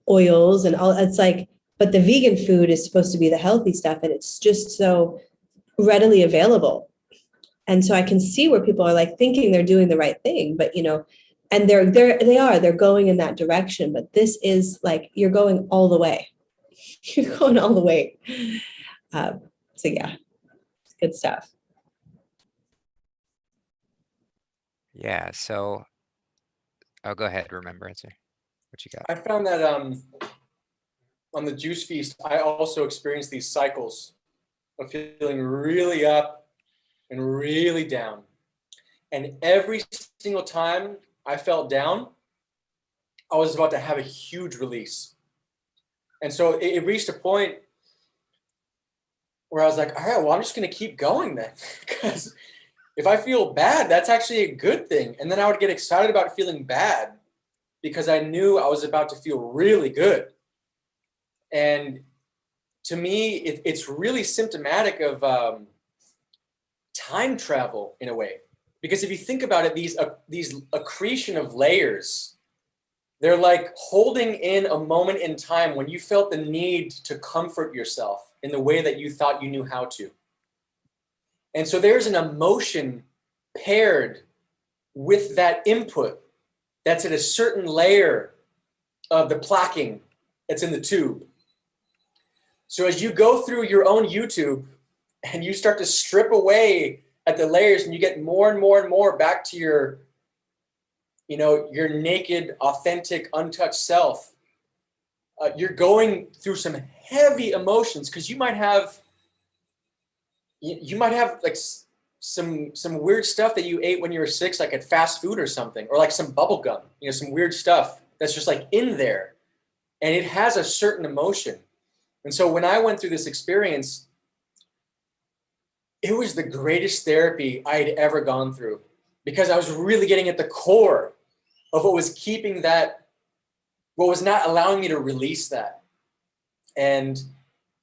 oils and all. It's like, but the vegan food is supposed to be the healthy stuff, and it's just so readily available. And so I can see where people are like thinking they're doing the right thing, but and they're going in that direction. But this is like, you're going all the way. You're going all the way. So yeah, it's good stuff. Yeah. So, oh, go ahead. Remembrancer. What you got? I found that on the juice feast, I also experienced these cycles of feeling really up and really down. And every single time I felt down, I was about to have a huge release. And so it reached a point where I was like, all right, well, I'm just going to keep going then. Because if I feel bad, that's actually a good thing. And then I would get excited about feeling bad because I knew I was about to feel really good. And to me, it's really symptomatic of time travel in a way. Because if you think about it, these accretion of layers, they're like holding in a moment in time when you felt the need to comfort yourself in the way that you thought you knew how to. And so there's an emotion paired with that input that's at a certain layer of the plaquing that's in the tube. So as you go through your own YouTube and you start to strip away at the layers and you get more and more and more back to your, your naked, authentic, untouched self, you're going through some heavy emotions because you might have like some weird stuff that you ate when you were 6, like at fast food or something, or like some bubble gum, some weird stuff that's just like in there, and it has a certain emotion. And so when I went through this experience, it was the greatest therapy I had ever gone through because I was really getting at the core of what was keeping that, what was not allowing me to release that. And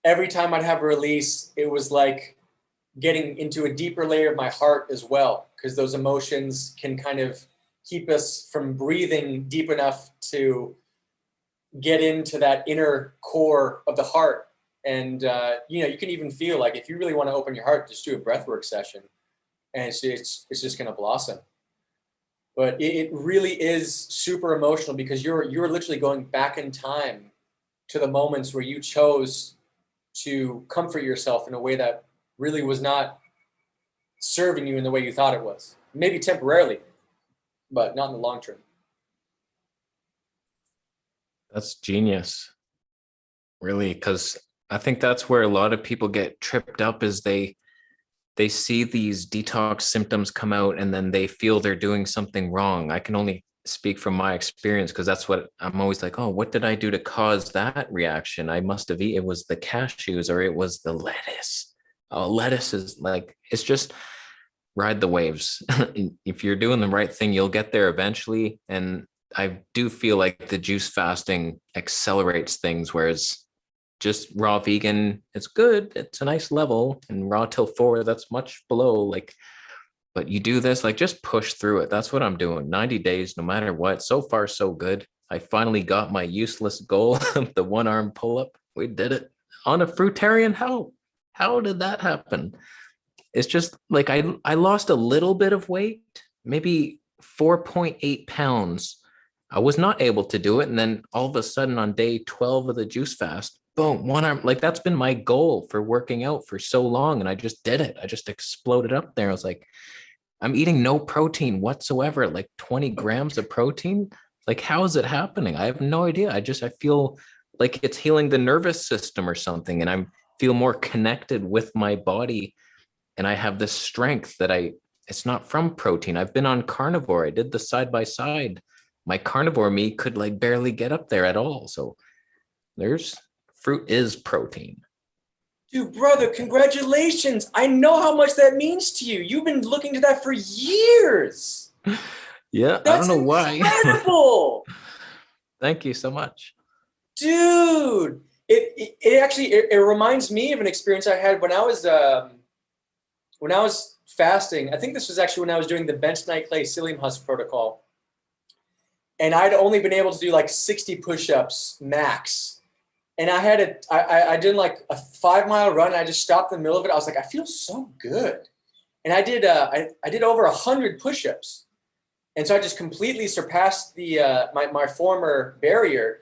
every time I'd have a release, it was like getting into a deeper layer of my heart as well, because those emotions can kind of keep us from breathing deep enough to get into that inner core of the heart. And, you can even feel like if you really want to open your heart, just do a breathwork session and it's just going to blossom. But it really is super emotional because you're literally going back in time to the moments where you chose to comfort yourself in a way that really was not serving you in the way you thought it was. Maybe temporarily, but not in the long term. That's genius, really, because I think that's where a lot of people get tripped up is they see these detox symptoms come out and then they feel they're doing something wrong. I can only speak from my experience because that's what I'm always like, oh, what did I do to cause that reaction? I must have eaten, it was the cashews or it was the lettuce. Oh, lettuce is like, it's just ride the waves. If you're doing the right thing, you'll get there eventually. And I do feel like the juice fasting accelerates things, whereas just raw vegan, it's good. It's a nice level, and raw till 4, that's much below. Like, but you do this, like just push through it. That's what I'm doing. 90 days, no matter what. So far, so good. I finally got my useless goal of the 1-arm pull-up. We did it on a fruitarian. How did that happen? It's just like I lost a little bit of weight, maybe 4.8 pounds. I was not able to do it. And then all of a sudden on day 12 of the juice fast, boom, 1 arm. Like that's been my goal for working out for so long. And I just did it. I just exploded up there. I was like, I'm eating no protein whatsoever, like 20 grams of protein. Like, how is it happening? I have no idea. I feel like it's healing the nervous system or something. And I feel more connected with my body. And I have this strength that it's not from protein. I've been on carnivore. I did the side by side. My carnivore me could like barely get up there at all. So fruit is protein. Dude, brother, congratulations. I know how much that means to you. You've been looking to that for years. Yeah, That's I don't know why. Incredible. Thank you so much. Dude, it actually reminds me of an experience I had when I was fasting. I think this was actually when I was doing the bench night clay psyllium husk protocol. And I'd only been able to do like 60 push-ups max. And I did like a 5-mile run. And I just stopped in the middle of it. I was like, I feel so good. And I did over 100 push-ups. And so I just completely surpassed my former barrier.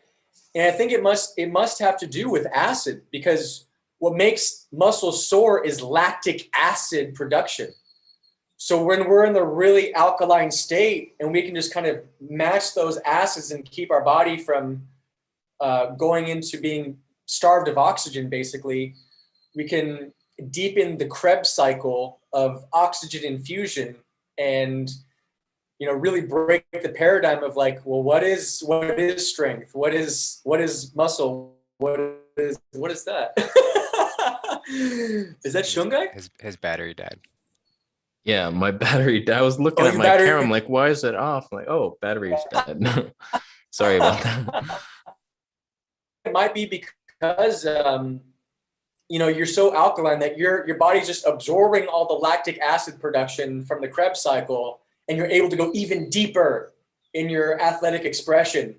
And I think it must have to do with acid, because what makes muscles sore is lactic acid production. So when we're in the really alkaline state and we can just kind of match those acids and keep our body from going into being starved of oxygen, basically, we can deepen the Krebs cycle of oxygen infusion and, you know, really break the paradigm of like, well, what is strength? What is muscle? What is that? Is that Shungai? His battery died. Yeah, my battery. I was looking at your my battery- camera. I'm like, why is it off? I'm like, oh, battery's dead. Sorry about that. It might be because you know, you're so alkaline that your body's just absorbing all the lactic acid production from the Krebs cycle, and you're able to go even deeper in your athletic expression.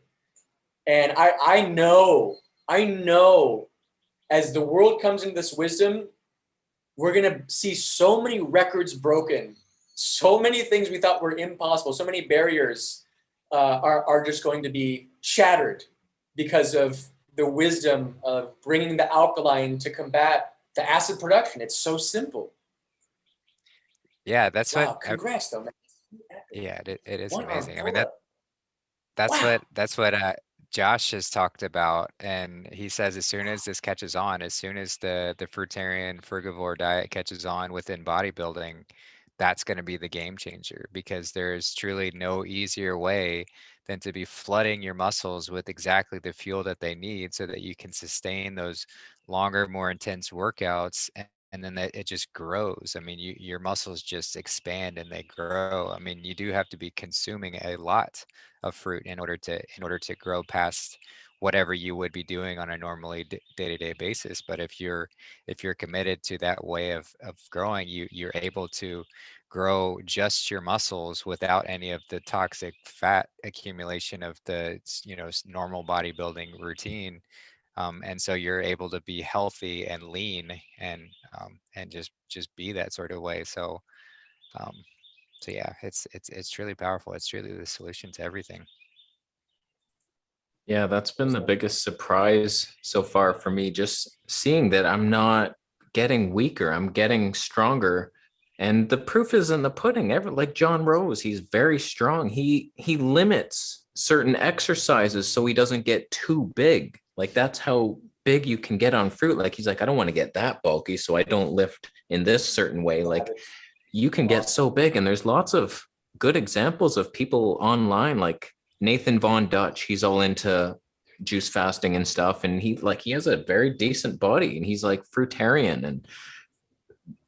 And I know as the world comes into this wisdom, we're going to see so many records broken, so many things we thought were impossible, so many barriers are just going to be shattered because of the wisdom of bringing the alkaline to combat the acid production. It's so simple. Yeah, that's Wow, what. congrats though, man. Yeah, it is One arm amazing. I mean, pull-up. that's Wow. what Josh has talked about, and he says as soon as this catches on, as soon as the fruitarian frugivore diet catches on within bodybuilding, that's going to be the game changer, because there is truly no easier way than to be flooding your muscles with exactly the fuel that they need so that you can sustain those longer, more intense workouts. And then it just grows. I mean, your muscles just expand and they grow. I mean, you do have to be consuming a lot of fruit in order to grow past whatever you would be doing on a normally day-to-day basis. But if you're committed to that way of growing, you're able to grow just your muscles without any of the toxic fat accumulation of the, you know, normal bodybuilding routine. And so you're able to be healthy and lean and just be that sort of way. Um, so yeah, it's truly powerful. It's truly the solution to everything. Yeah, that's been the biggest surprise so far for me, just seeing that I'm not getting weaker, I'm getting stronger. And the proof is in the pudding. Like John Rose, he's very strong. He limits certain exercises so he doesn't get too big. Like that's how big you can get on fruit. Like he's like, I don't want to get that bulky, so I don't lift in this certain way. Like you can get so big, and there's lots of good examples of people online, like Nathan Von Dutch. He's all into juice fasting and stuff, and he has a very decent body, and he's like fruitarian and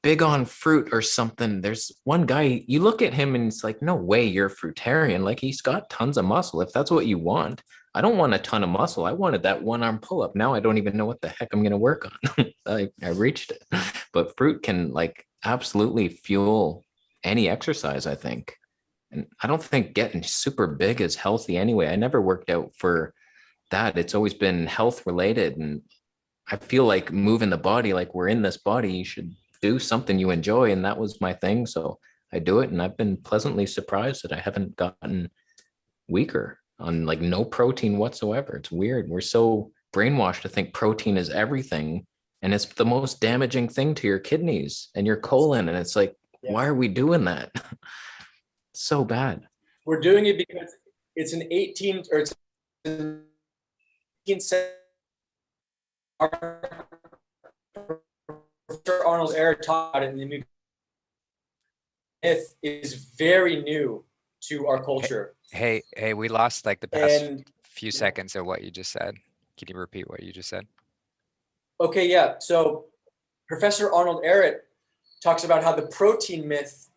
big on fruit or something. There's one guy, you look at him and it's like, no way you're fruitarian. Like he's got tons of muscle. If that's what you want, I don't want a ton of muscle. I wanted that one arm pull up. Now I don't even know what the heck I'm going to work on. I reached it. But fruit can like absolutely fuel any exercise, I think. And I don't think getting super big is healthy anyway. I never worked out for that. It's always been health related. And I feel like moving the body, like we're in this body, you should do something you enjoy. And that was my thing. So I do it. And I've been pleasantly surprised that I haven't gotten weaker on like no protein whatsoever. It's weird. We're so brainwashed to think protein is everything. And it's the most damaging thing to your kidneys and your colon. And it's like, why are we doing that? So bad. We're doing it because it's an 18th or it's an 18th century. Professor Arnold Ehret taught it in the myth is very new to our culture. Hey, we lost like the past And few seconds of what you just said. Can you repeat what you just said? okay, yeah. So Professor Arnold Ehret talks about how the protein myth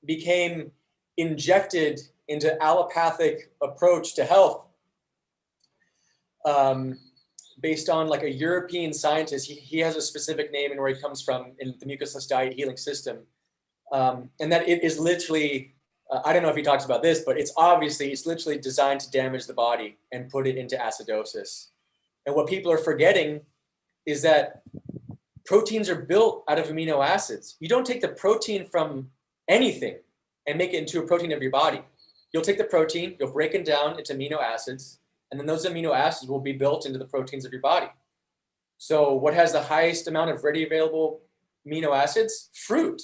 became injected into allopathic approach to health, based on like a European scientist. He has a specific name and where he comes from in the mucusless diet healing system. And that it is literally, I don't know if he talks about this, but it's literally designed to damage the body and put it into acidosis. And what people are forgetting is that proteins are built out of amino acids. You don't take the protein from anything and make it into a protein of your body. You'll take the protein, you'll break it down into amino acids, and then those amino acids will be built into the proteins of your body. So what has the highest amount of ready available amino acids? Fruit.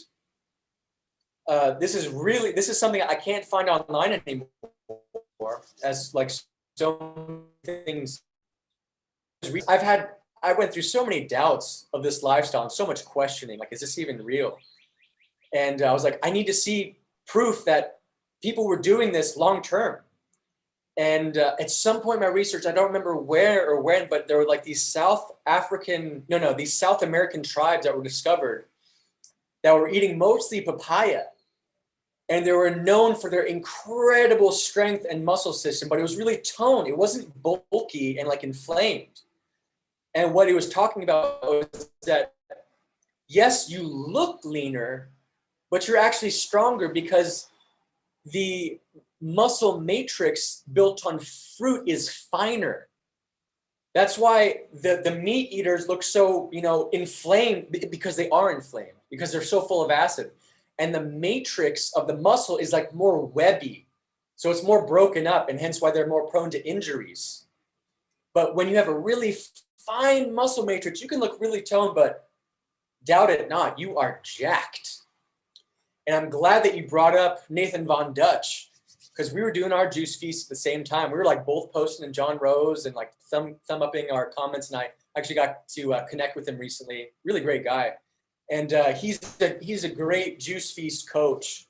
This is something I can't find online anymore, as like so many things. I went through so many doubts of this lifestyle and so much questioning, like, is this even real? And I was like, I need to see proof that people were doing this long term. And at some point in my research, I don't remember where or when, but there were like these South American tribes that were discovered that were eating mostly papaya. And they were known for their incredible strength and muscle system, but it was really toned. It wasn't bulky and like inflamed. And what he was talking about was that, yes, you look leaner, but you're actually stronger because the muscle matrix built on fruit is finer. That's why the meat eaters look so, inflamed, because they are inflamed, because they're so full of acid. And the matrix of the muscle is like more webby. So it's more broken up, and hence why they're more prone to injuries. But when you have a really fine muscle matrix, you can look really toned, but doubt it not, you are jacked. And I'm glad that you brought up Nathan Von Dutch, because we were doing our juice feast at the same time. We were like both posting in John Rose and like thumb upping our comments. And I actually got to connect with him recently. Really great guy. And he's a great juice feast coach.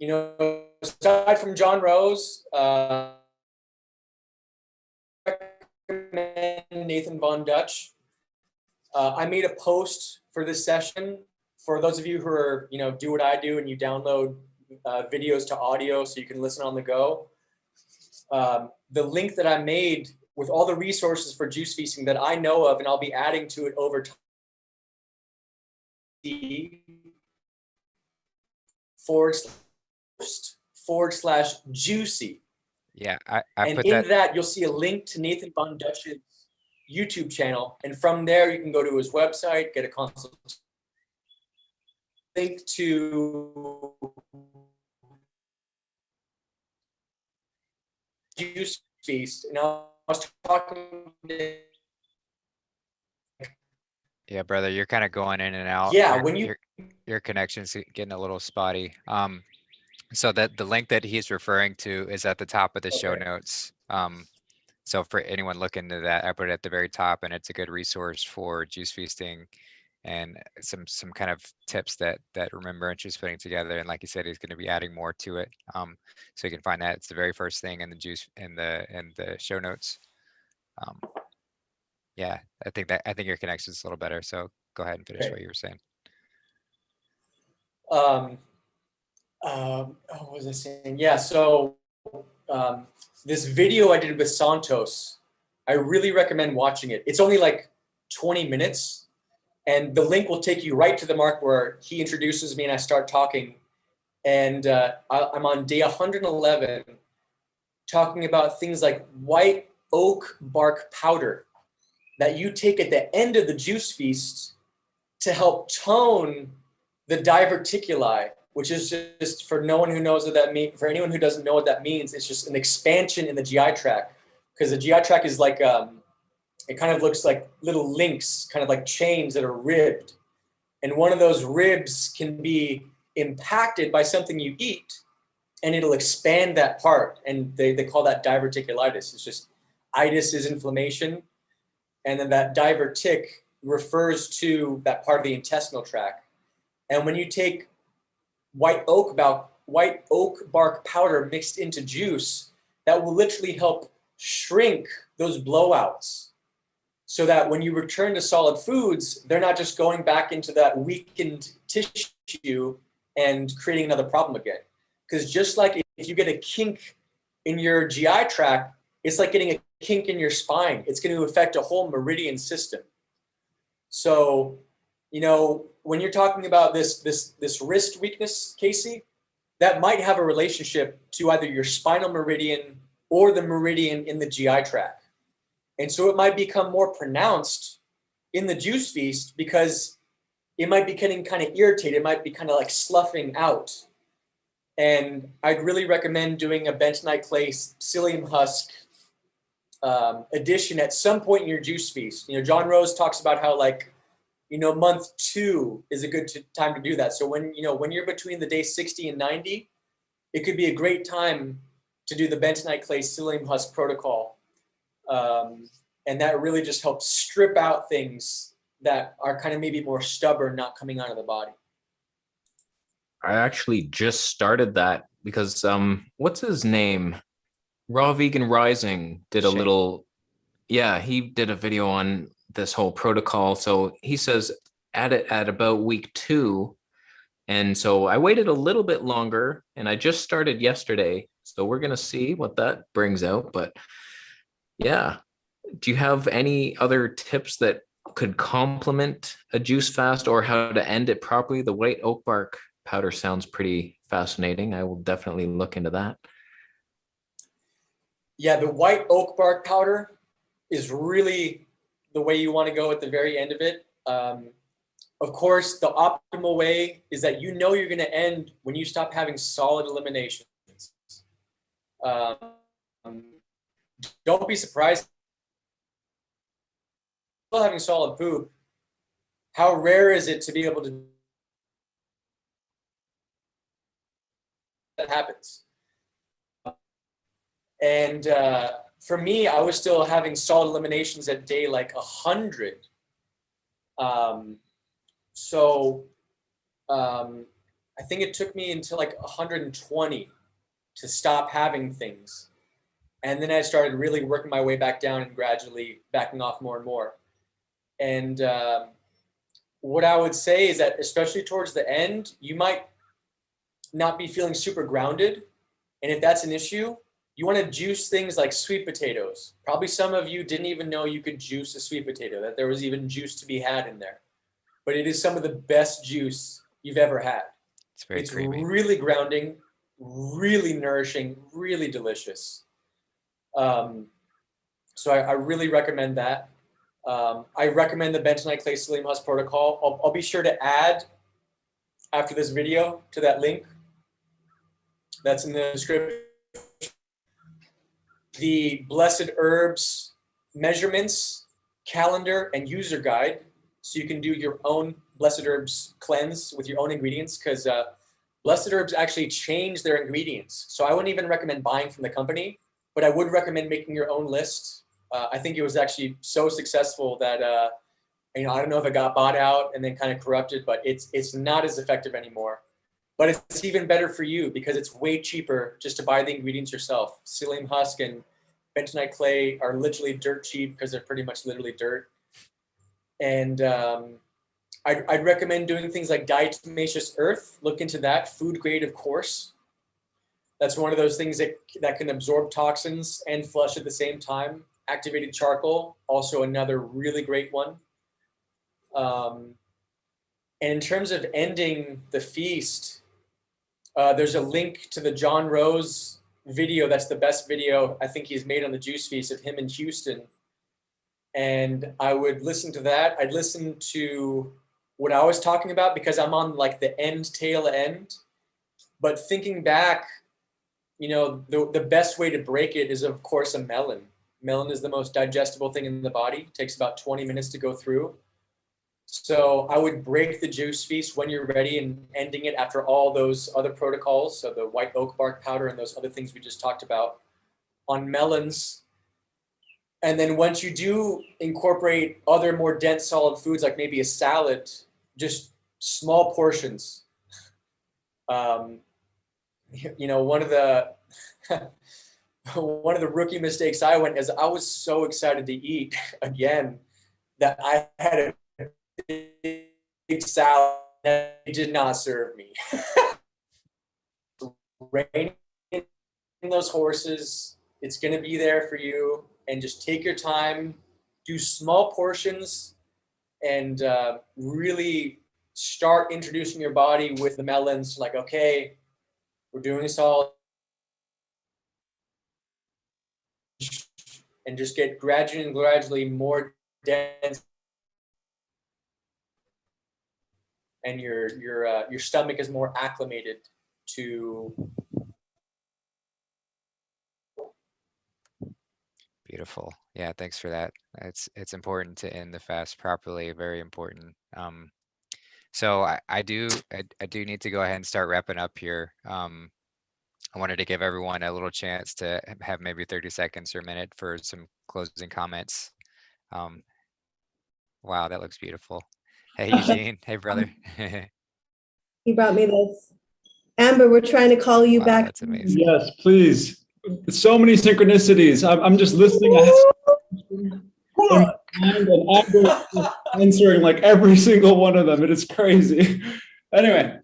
Aside from John Rose, Nathan Von Dutch. I made a post for this session for those of you who are, do what I do and you download videos to audio so you can listen on the go. The link that I made with all the resources for juice feasting that I know of, and I'll be adding to it over time, /juicy. Yeah, And put in that you'll see a link to Nathan Von Dutch's YouTube channel, and from there you can go to his website, get a consultation. Link to juice feast. And I was talking to, Yeah, brother, you're kind of going in and out. yeah, Your- when you your connection's getting a little spotty. So that the link that he's referring to is at the top of the show Okay. notes. So for anyone looking to that, I put it at the very top, and it's a good resource for juice feasting and some kind of tips that Remembrancer is putting together. And like you said, he's going to be adding more to it. So you can find that. It's the very first thing in the show notes. Yeah, I think your connection is a little better. So go ahead and finish Okay. what you were saying. What was I saying? Yeah, so this video I did with Santos, I really recommend watching it. It's only like 20 minutes, and the link will take you right to the mark where he introduces me and I start talking. And I'm on day 111, talking about things like white oak bark powder that you take at the end of the juice feast to help tone the diverticuli, which is just, for no one who knows what that means, for anyone who doesn't know what that means, it's just an expansion in the GI tract. Because the GI tract is like, it kind of looks like little links, kind of like chains that are ribbed. And one of those ribs can be impacted by something you eat, and it'll expand that part. And they call that diverticulitis. It's just, itis is inflammation. And then that divertic refers to that part of the intestinal tract. And when you take white oak bark powder mixed into juice, that will literally help shrink those blowouts, so that when you return to solid foods, they're not just going back into that weakened tissue and creating another problem again. Because just like if you get a kink in your GI tract, it's like getting a kink in your spine. It's going to affect a whole meridian system. So, when you're talking about this wrist weakness, Kasey, that might have a relationship to either your spinal meridian or the meridian in the GI tract. And so it might become more pronounced in the juice feast because it might be getting kind of irritated. It might be kind of like sloughing out. And I'd really recommend doing a bentonite clay psyllium husk addition at some point in your juice feast. You know, John Rose talks about how like, you know, month 2 is a good time to do that. So when, you know, when you're between the day 60 and 90, it could be a great time to do the bentonite clay psyllium husk protocol. And that really just helps strip out things that are kind of maybe more stubborn, not coming out of the body. I actually just started that because what's his name? Raw Vegan Rising did a Shane. little, yeah, he did a video on this whole protocol. So he says add it at about week 2. And so I waited a little bit longer and I just started yesterday. So we're going to see what that brings out. But yeah, do you have any other tips that could complement a juice fast or how to end it properly? The white oak bark powder sounds pretty fascinating. I will definitely look into that. Yeah, the white oak bark powder is really the way you want to go at the very end of it. Of course, the optimal way is that you know you're going to end when you stop having solid eliminations. Don't be surprised still having solid poop. How rare is it to be able to that happens? And for me, I was still having solid eliminations at day like 100. I think it took me until like 120 to stop having things. And then I started really working my way back down and gradually backing off more and more. And what I would say is that especially towards the end, you might not be feeling super grounded. And if that's an issue, you want to juice things like sweet potatoes. Probably some of you didn't even know you could juice a sweet potato, that there was even juice to be had in there. But it is some of the best juice you've ever had. It's very creamy. Really grounding, really nourishing, really delicious. So I really recommend that. I recommend the bentonite clay psyllium husk protocol. I'll be sure to add after this video to that link that's in the description the blessed herbs measurements, calendar, and user guide, so you can do your own blessed herbs cleanse with your own ingredients, because blessed herbs actually change their ingredients. So I wouldn't even recommend buying from the company, but I would recommend making your own list. I think it was actually so successful that I don't know if it got bought out and then kind of corrupted, but it's not as effective anymore. But it's even better for you because it's way cheaper just to buy the ingredients yourself. Psyllium husk and bentonite clay are literally dirt cheap because they're pretty much literally dirt. And I'd recommend doing things like diatomaceous earth. Look into that. Food grade, of course. That's one of those things that can absorb toxins and flush at the same time. Activated charcoal, also another really great one. And in terms of ending the feast, there's a link to the John Rose video. That's the best video I think he's made on the juice feast of him in Houston. And I would listen to that. I'd listen to what I was talking about because I'm on like the tail end. But thinking back, the best way to break it is, of course, a melon. Melon is the most digestible thing in the body. It takes about 20 minutes to go through. So I would break the juice feast when you're ready and ending it after all those other protocols, so the white oak bark powder and those other things we just talked about, on melons. And then once you do incorporate other more dense solid foods, like maybe a salad, just small portions. One of the one of the rookie mistakes I went is I was so excited to eat again that I had a big salad that did not serve me. Rein in those horses. It's going to be there for you. And just take your time, do small portions, and really start introducing your body with the melons. Like, okay, we're doing this all. And just get gradually more dense. And your stomach is more acclimated to. Beautiful. Yeah, thanks for that. It's important to end the fast properly, very important. So I do need to go ahead and start wrapping up here. I wanted to give everyone a little chance to have maybe 30 seconds or a minute for some closing comments. Wow, that looks beautiful. Hey, Eugene. Hey, brother. He brought me this. Amber, we're trying to call you Wow, back. that's amazing. Yes, please. So many synchronicities. I'm just listening. I have in my mind, and Amber is answering like every single one of them. It is crazy. Anyway.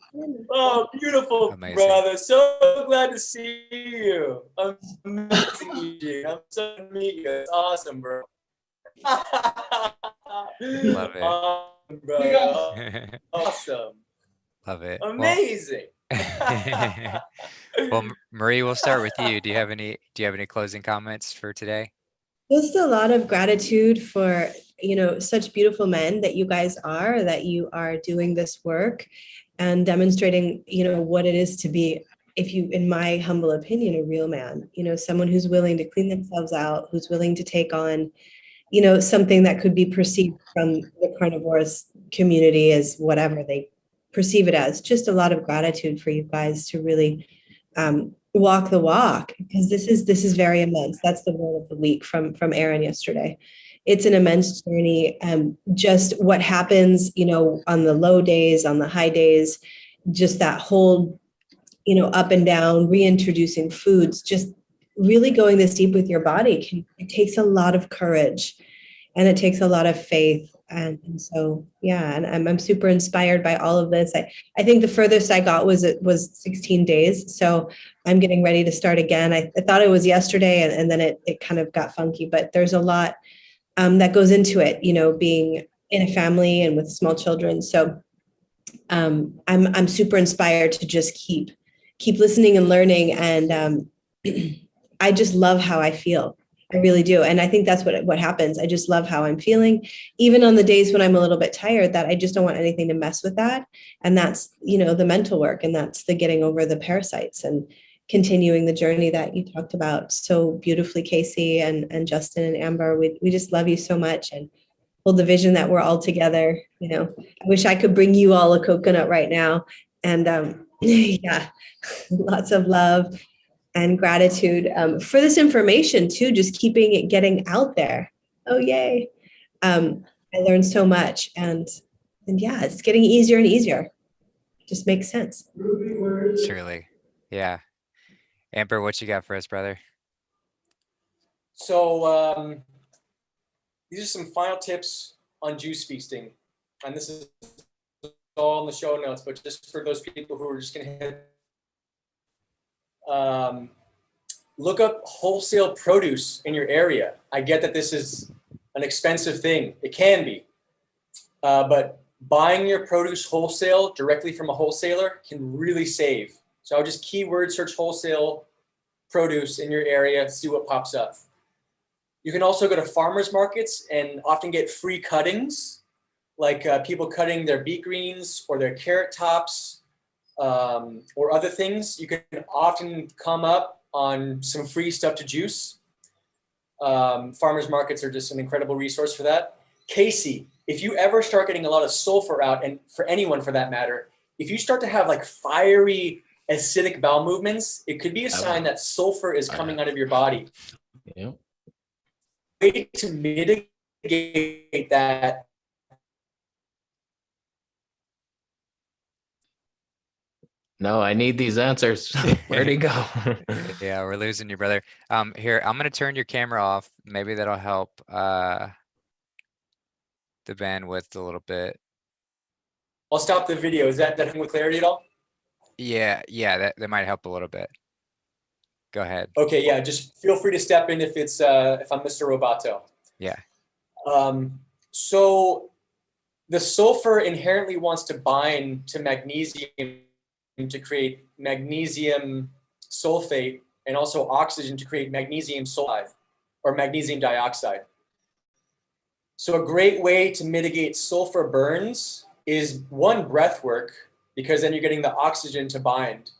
Oh, beautiful, Amazing. brother. So glad to see you. Amazing, Eugene. I'm so glad to meet you. It's awesome, bro. Love it. Awesome, bro. Awesome. Love it. Amazing. Well, Marie, we'll start with you. Do you have any closing comments for today? Just a lot of gratitude for, such beautiful men that you guys are, that you are doing this work and demonstrating, what it is to be, in my humble opinion, a real man, someone who's willing to clean themselves out, who's willing to take on, something that could be perceived from the carnivores community as whatever they perceive it as. Just a lot of gratitude for you guys to really walk the walk, because this is very immense. That's the word of the week from Aaron yesterday. It's an immense journey. Just what happens, on the low days, on the high days, just that whole, up and down, reintroducing foods, just really going this deep with your body. It takes a lot of courage and it takes a lot of faith. And so, yeah, and I'm super inspired by all of this. I think the furthest I got was 16 days. So I'm getting ready to start again. I thought it was yesterday and then it kind of got funky, but there's a lot that goes into it, being in a family and with small children. So I'm super inspired to just keep listening and learning. And I just love how I feel. I really do. And I think that's what happens. I just love how I'm feeling, even on the days when I'm a little bit tired, that I just don't want anything to mess with that. And that's, the mental work, and that's the getting over the parasites and continuing the journey that you talked about so beautifully, Kasey and Justin and Amber. We just love you so much and hold the vision that we're all together. I wish I could bring you all a coconut right now. And yeah, lots of love and gratitude for this information too, just keeping it getting out there. Oh, yay. I learned so much, and yeah, it's getting easier and easier. Just makes sense. Surely. Yeah. Amber, what you got for us, brother? So these are some final tips on juice feasting. And this is all in the show notes, but just for those people who are just going to hit look up wholesale produce in your area. I get that this is an expensive thing. It can be. But buying your produce wholesale directly from a wholesaler can really save. So I would just keyword search wholesale produce in your area, see what pops up. You can also go to farmers markets and often get free cuttings, like people cutting their beet greens or their carrot tops, or other things. You can often come up on some free stuff to juice. Farmers markets are just an incredible resource for that. Kasey, if you ever start getting a lot of sulfur out, and for anyone for that matter, if you start to have like fiery acidic bowel movements, it could be a sign that sulfur is coming out of your body. Yeah. Way to mitigate that. No, I need these answers. Where'd he go? Yeah, we're losing you, brother. Here, I'm gonna turn your camera off. Maybe that'll help the bandwidth a little bit. I'll stop the video. Is that with clarity at all? Yeah, that might help a little bit. Go ahead. Okay, yeah, just feel free to step in if it's if I'm Mr. Roboto. Yeah. So the sulfur inherently wants to bind to magnesium to create magnesium sulfate, and also oxygen to create magnesium sulfide or magnesium dioxide. So a great way to mitigate sulfur burns is 1, breath work, because then you're getting the oxygen to bind.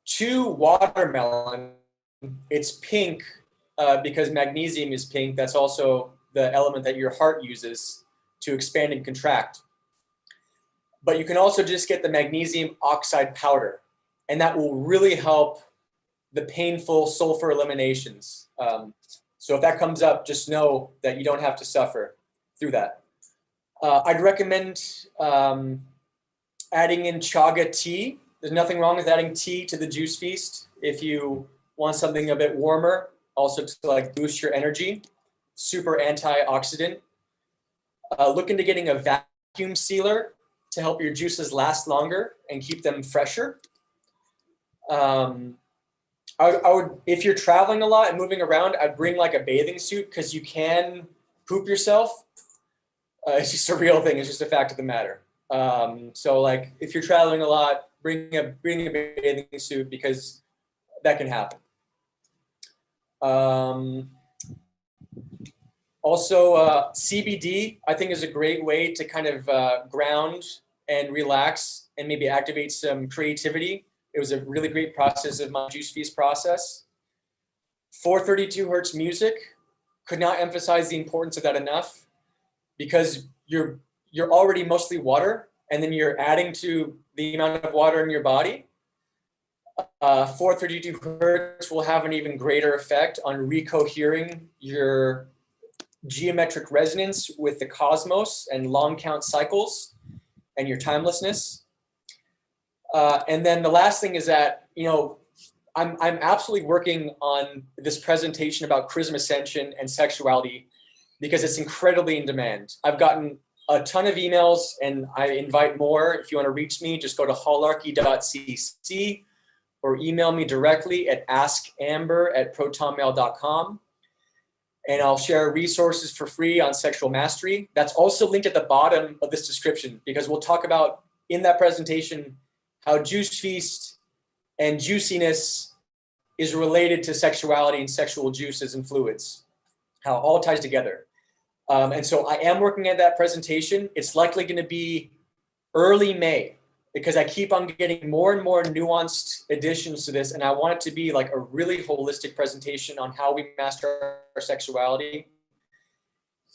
2, watermelon. It's pink because magnesium is pink. That's also the element that your heart uses to expand and contract. But you can also just get the magnesium oxide powder, and that will really help the painful sulfur eliminations. So if that comes up, just know that you don't have to suffer through that. I'd recommend adding in chaga tea. There's nothing wrong with adding tea to the juice feast if you want something a bit warmer, also to like boost your energy. Super antioxidant. Look into getting a vacuum sealer to help your juices last longer and keep them fresher. I would, if you're traveling a lot and moving around, I'd bring like a bathing suit because you can poop yourself. It's just a real thing. It's just a fact of the matter. So like if you're traveling a lot, bring a bathing suit because that can happen. Also, CBD, I think, is a great way to kind of ground and relax and maybe activate some creativity. It was a really great process of my juice feast process. 432 hertz music, could not emphasize the importance of that enough, because you're already mostly water, and then you're adding to the amount of water in your body. 432 hertz will have an even greater effect on recohering your geometric resonance with the cosmos and long count cycles and your timelessness. And then the last thing is that, you know, I'm absolutely working on this presentation about charisma ascension and sexuality because it's incredibly in demand. I've gotten a ton of emails and I invite more. If you want to reach me, just go to haularchy.cc or email me directly at askamber@protonmail.com. And I'll share resources for free on sexual mastery. That's also linked at the bottom of this description, because we'll talk about in that presentation how Juice Feast and juiciness is related to sexuality and sexual juices and fluids, how it all ties together. And so I am working at that presentation. It's likely going to be early May, because I keep on getting more and more nuanced additions to this. And I want it to be like a really holistic presentation on how we master our sexuality.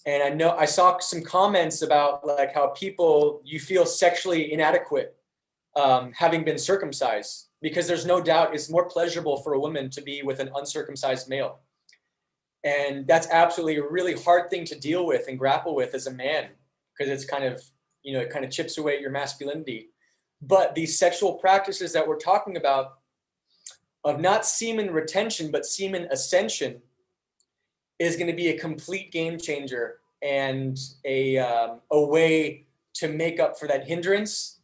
And I know I saw some comments about like how people, you feel sexually inadequate having been circumcised, because there's no doubt it's more pleasurable for a woman to be with an uncircumcised male. And that's absolutely a really hard thing to deal with and grapple with as a man, because it's kind of, you know, it kind of chips away at your masculinity. But these sexual practices that we're talking about of not semen retention, but semen ascension is going to be a complete game changer and a way to make up for that hindrance.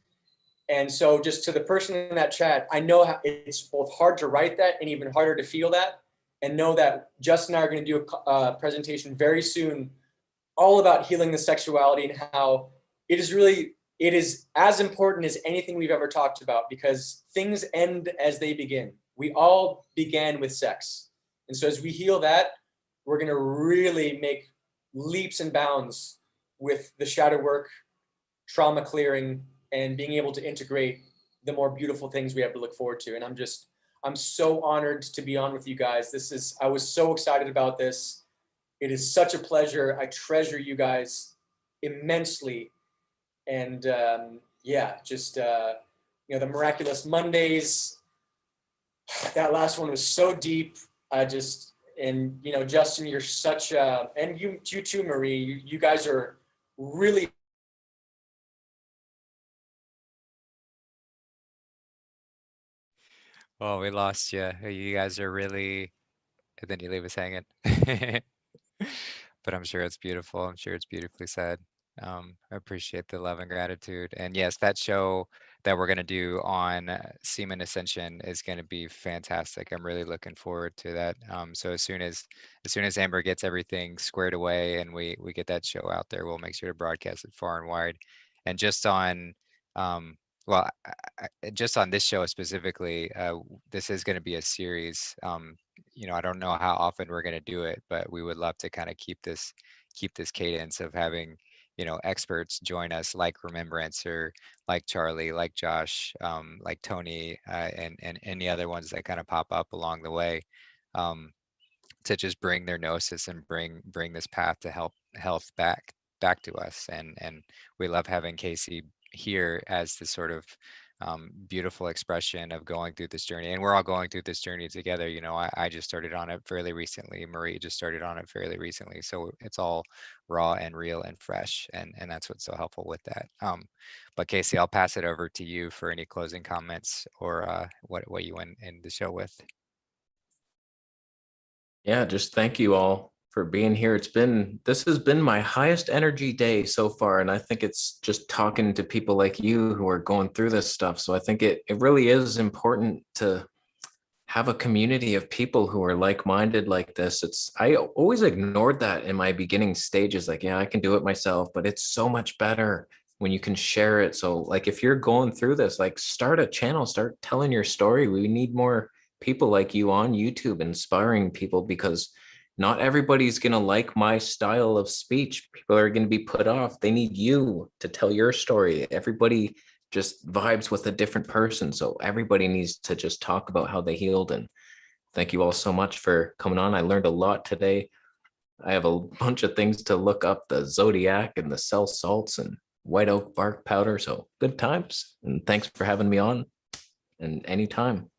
And so just to the person in that chat, I know how it's both hard to write that and even harder to feel that, and know that Justin and I are going to do a presentation very soon all about healing the sexuality and how it is as important as anything we've ever talked about, because things end as they begin. We all began with sex. And so as we heal that, we're going to really make leaps and bounds with the shadow work, trauma clearing, and being able to integrate the more beautiful things we have to look forward to. And I'm so honored to be on with you guys. I was so excited about this. It is such a pleasure. I treasure you guys immensely. And yeah, just, you know, the Miraculous Mondays, that last one was so deep. And, you know, Justin, you're such a, and you too, Marie, you guys are really. Well, we lost you. You guys are really, and then you leave us hanging. But I'm sure it's beautiful. I'm sure it's beautifully said. I appreciate the love and gratitude. And yes, that show that we're going to do on semen ascension is going to be fantastic. I'm really looking forward to that. So as soon as Amber gets everything squared away and we get that show out there, we'll make sure to broadcast it far and wide. And just on well, just on this show specifically, this is going to be a series. You know, I don't know how often we're going to do it, but we would love to kind of keep this cadence of having, you know, experts join us, like Remembrancer, like Charlie, like Josh, like Tony, and any other ones that kind of pop up along the way, to just bring their gnosis and bring this path to health back to us. And we love having Kasey here as this sort of beautiful expression of going through this journey. And we're all going through this journey together. You know, I just started on it fairly recently. Marie just started on it fairly recently. So it's all raw and real and fresh. And that's what's so helpful with that. But Kasey, I'll pass it over to you for any closing comments or what you end the show with. Yeah, just thank you all for being here. This has been my highest energy day so far. And I think it's just talking to people like you who are going through this stuff. So I think it really is important to have a community of people who are like-minded like this. I always ignored that in my beginning stages. Like, yeah, I can do it myself, but it's so much better when you can share it. So like, if you're going through this, like start a channel, start telling your story. We need more people like you on YouTube, inspiring people, because not everybody's going to like my style of speech. People are going to be put off. They need you to tell your story. Everybody just vibes with a different person. So everybody needs to just talk about how they healed. And thank you all so much for coming on. I learned a lot today. I have a bunch of things to look up, the Zodiac and the cell salts and white oak bark powder. So good times. And thanks for having me on. And anytime.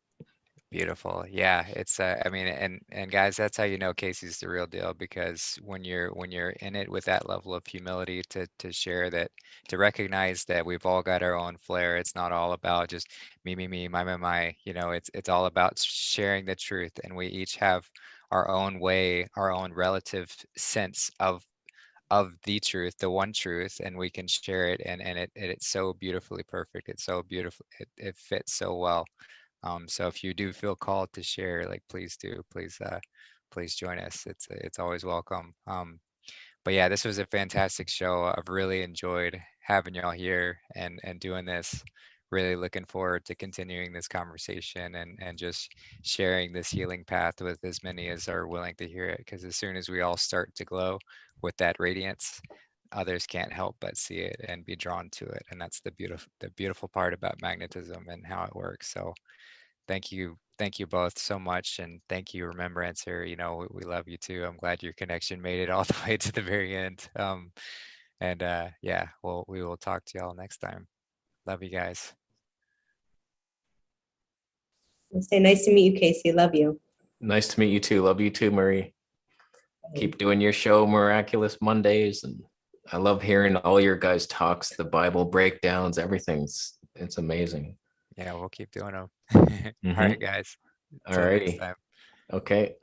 Beautiful. Yeah, it's I mean, and guys, that's how you know Kasey's the real deal, because when you're in it with that level of humility to share that, to recognize that we've all got our own flair. It's not all about just me, my, you know, it's all about sharing the truth, and we each have our own way, our own relative sense of the truth, the one truth, and we can share it, and it's so beautifully perfect. It's so beautiful. It fits so well. So if you do feel called to share, like, please do, please join us. It's always welcome. But yeah, this was a fantastic show. I've really enjoyed having y'all here and doing this. Really looking forward to continuing this conversation and just sharing this healing path with as many as are willing to hear it. Because as soon as we all start to glow with that radiance, others can't help but see it and be drawn to it. And that's the beautiful part about magnetism and how it works. So thank you both so much, and thank you, Remembrancer. You know, we love you too. I'm glad your connection made it all the way to the very end. And yeah, we will talk to y'all next time. Love you guys. I'll say nice to meet you, Kasey. Love you. Nice to meet you too. Love you too, Marie. Keep doing your show, Miraculous Mondays, and I love hearing all your guys' talks, the Bible breakdowns, everything's it's amazing. Yeah, we'll keep doing them. All right, guys. All righty. Okay.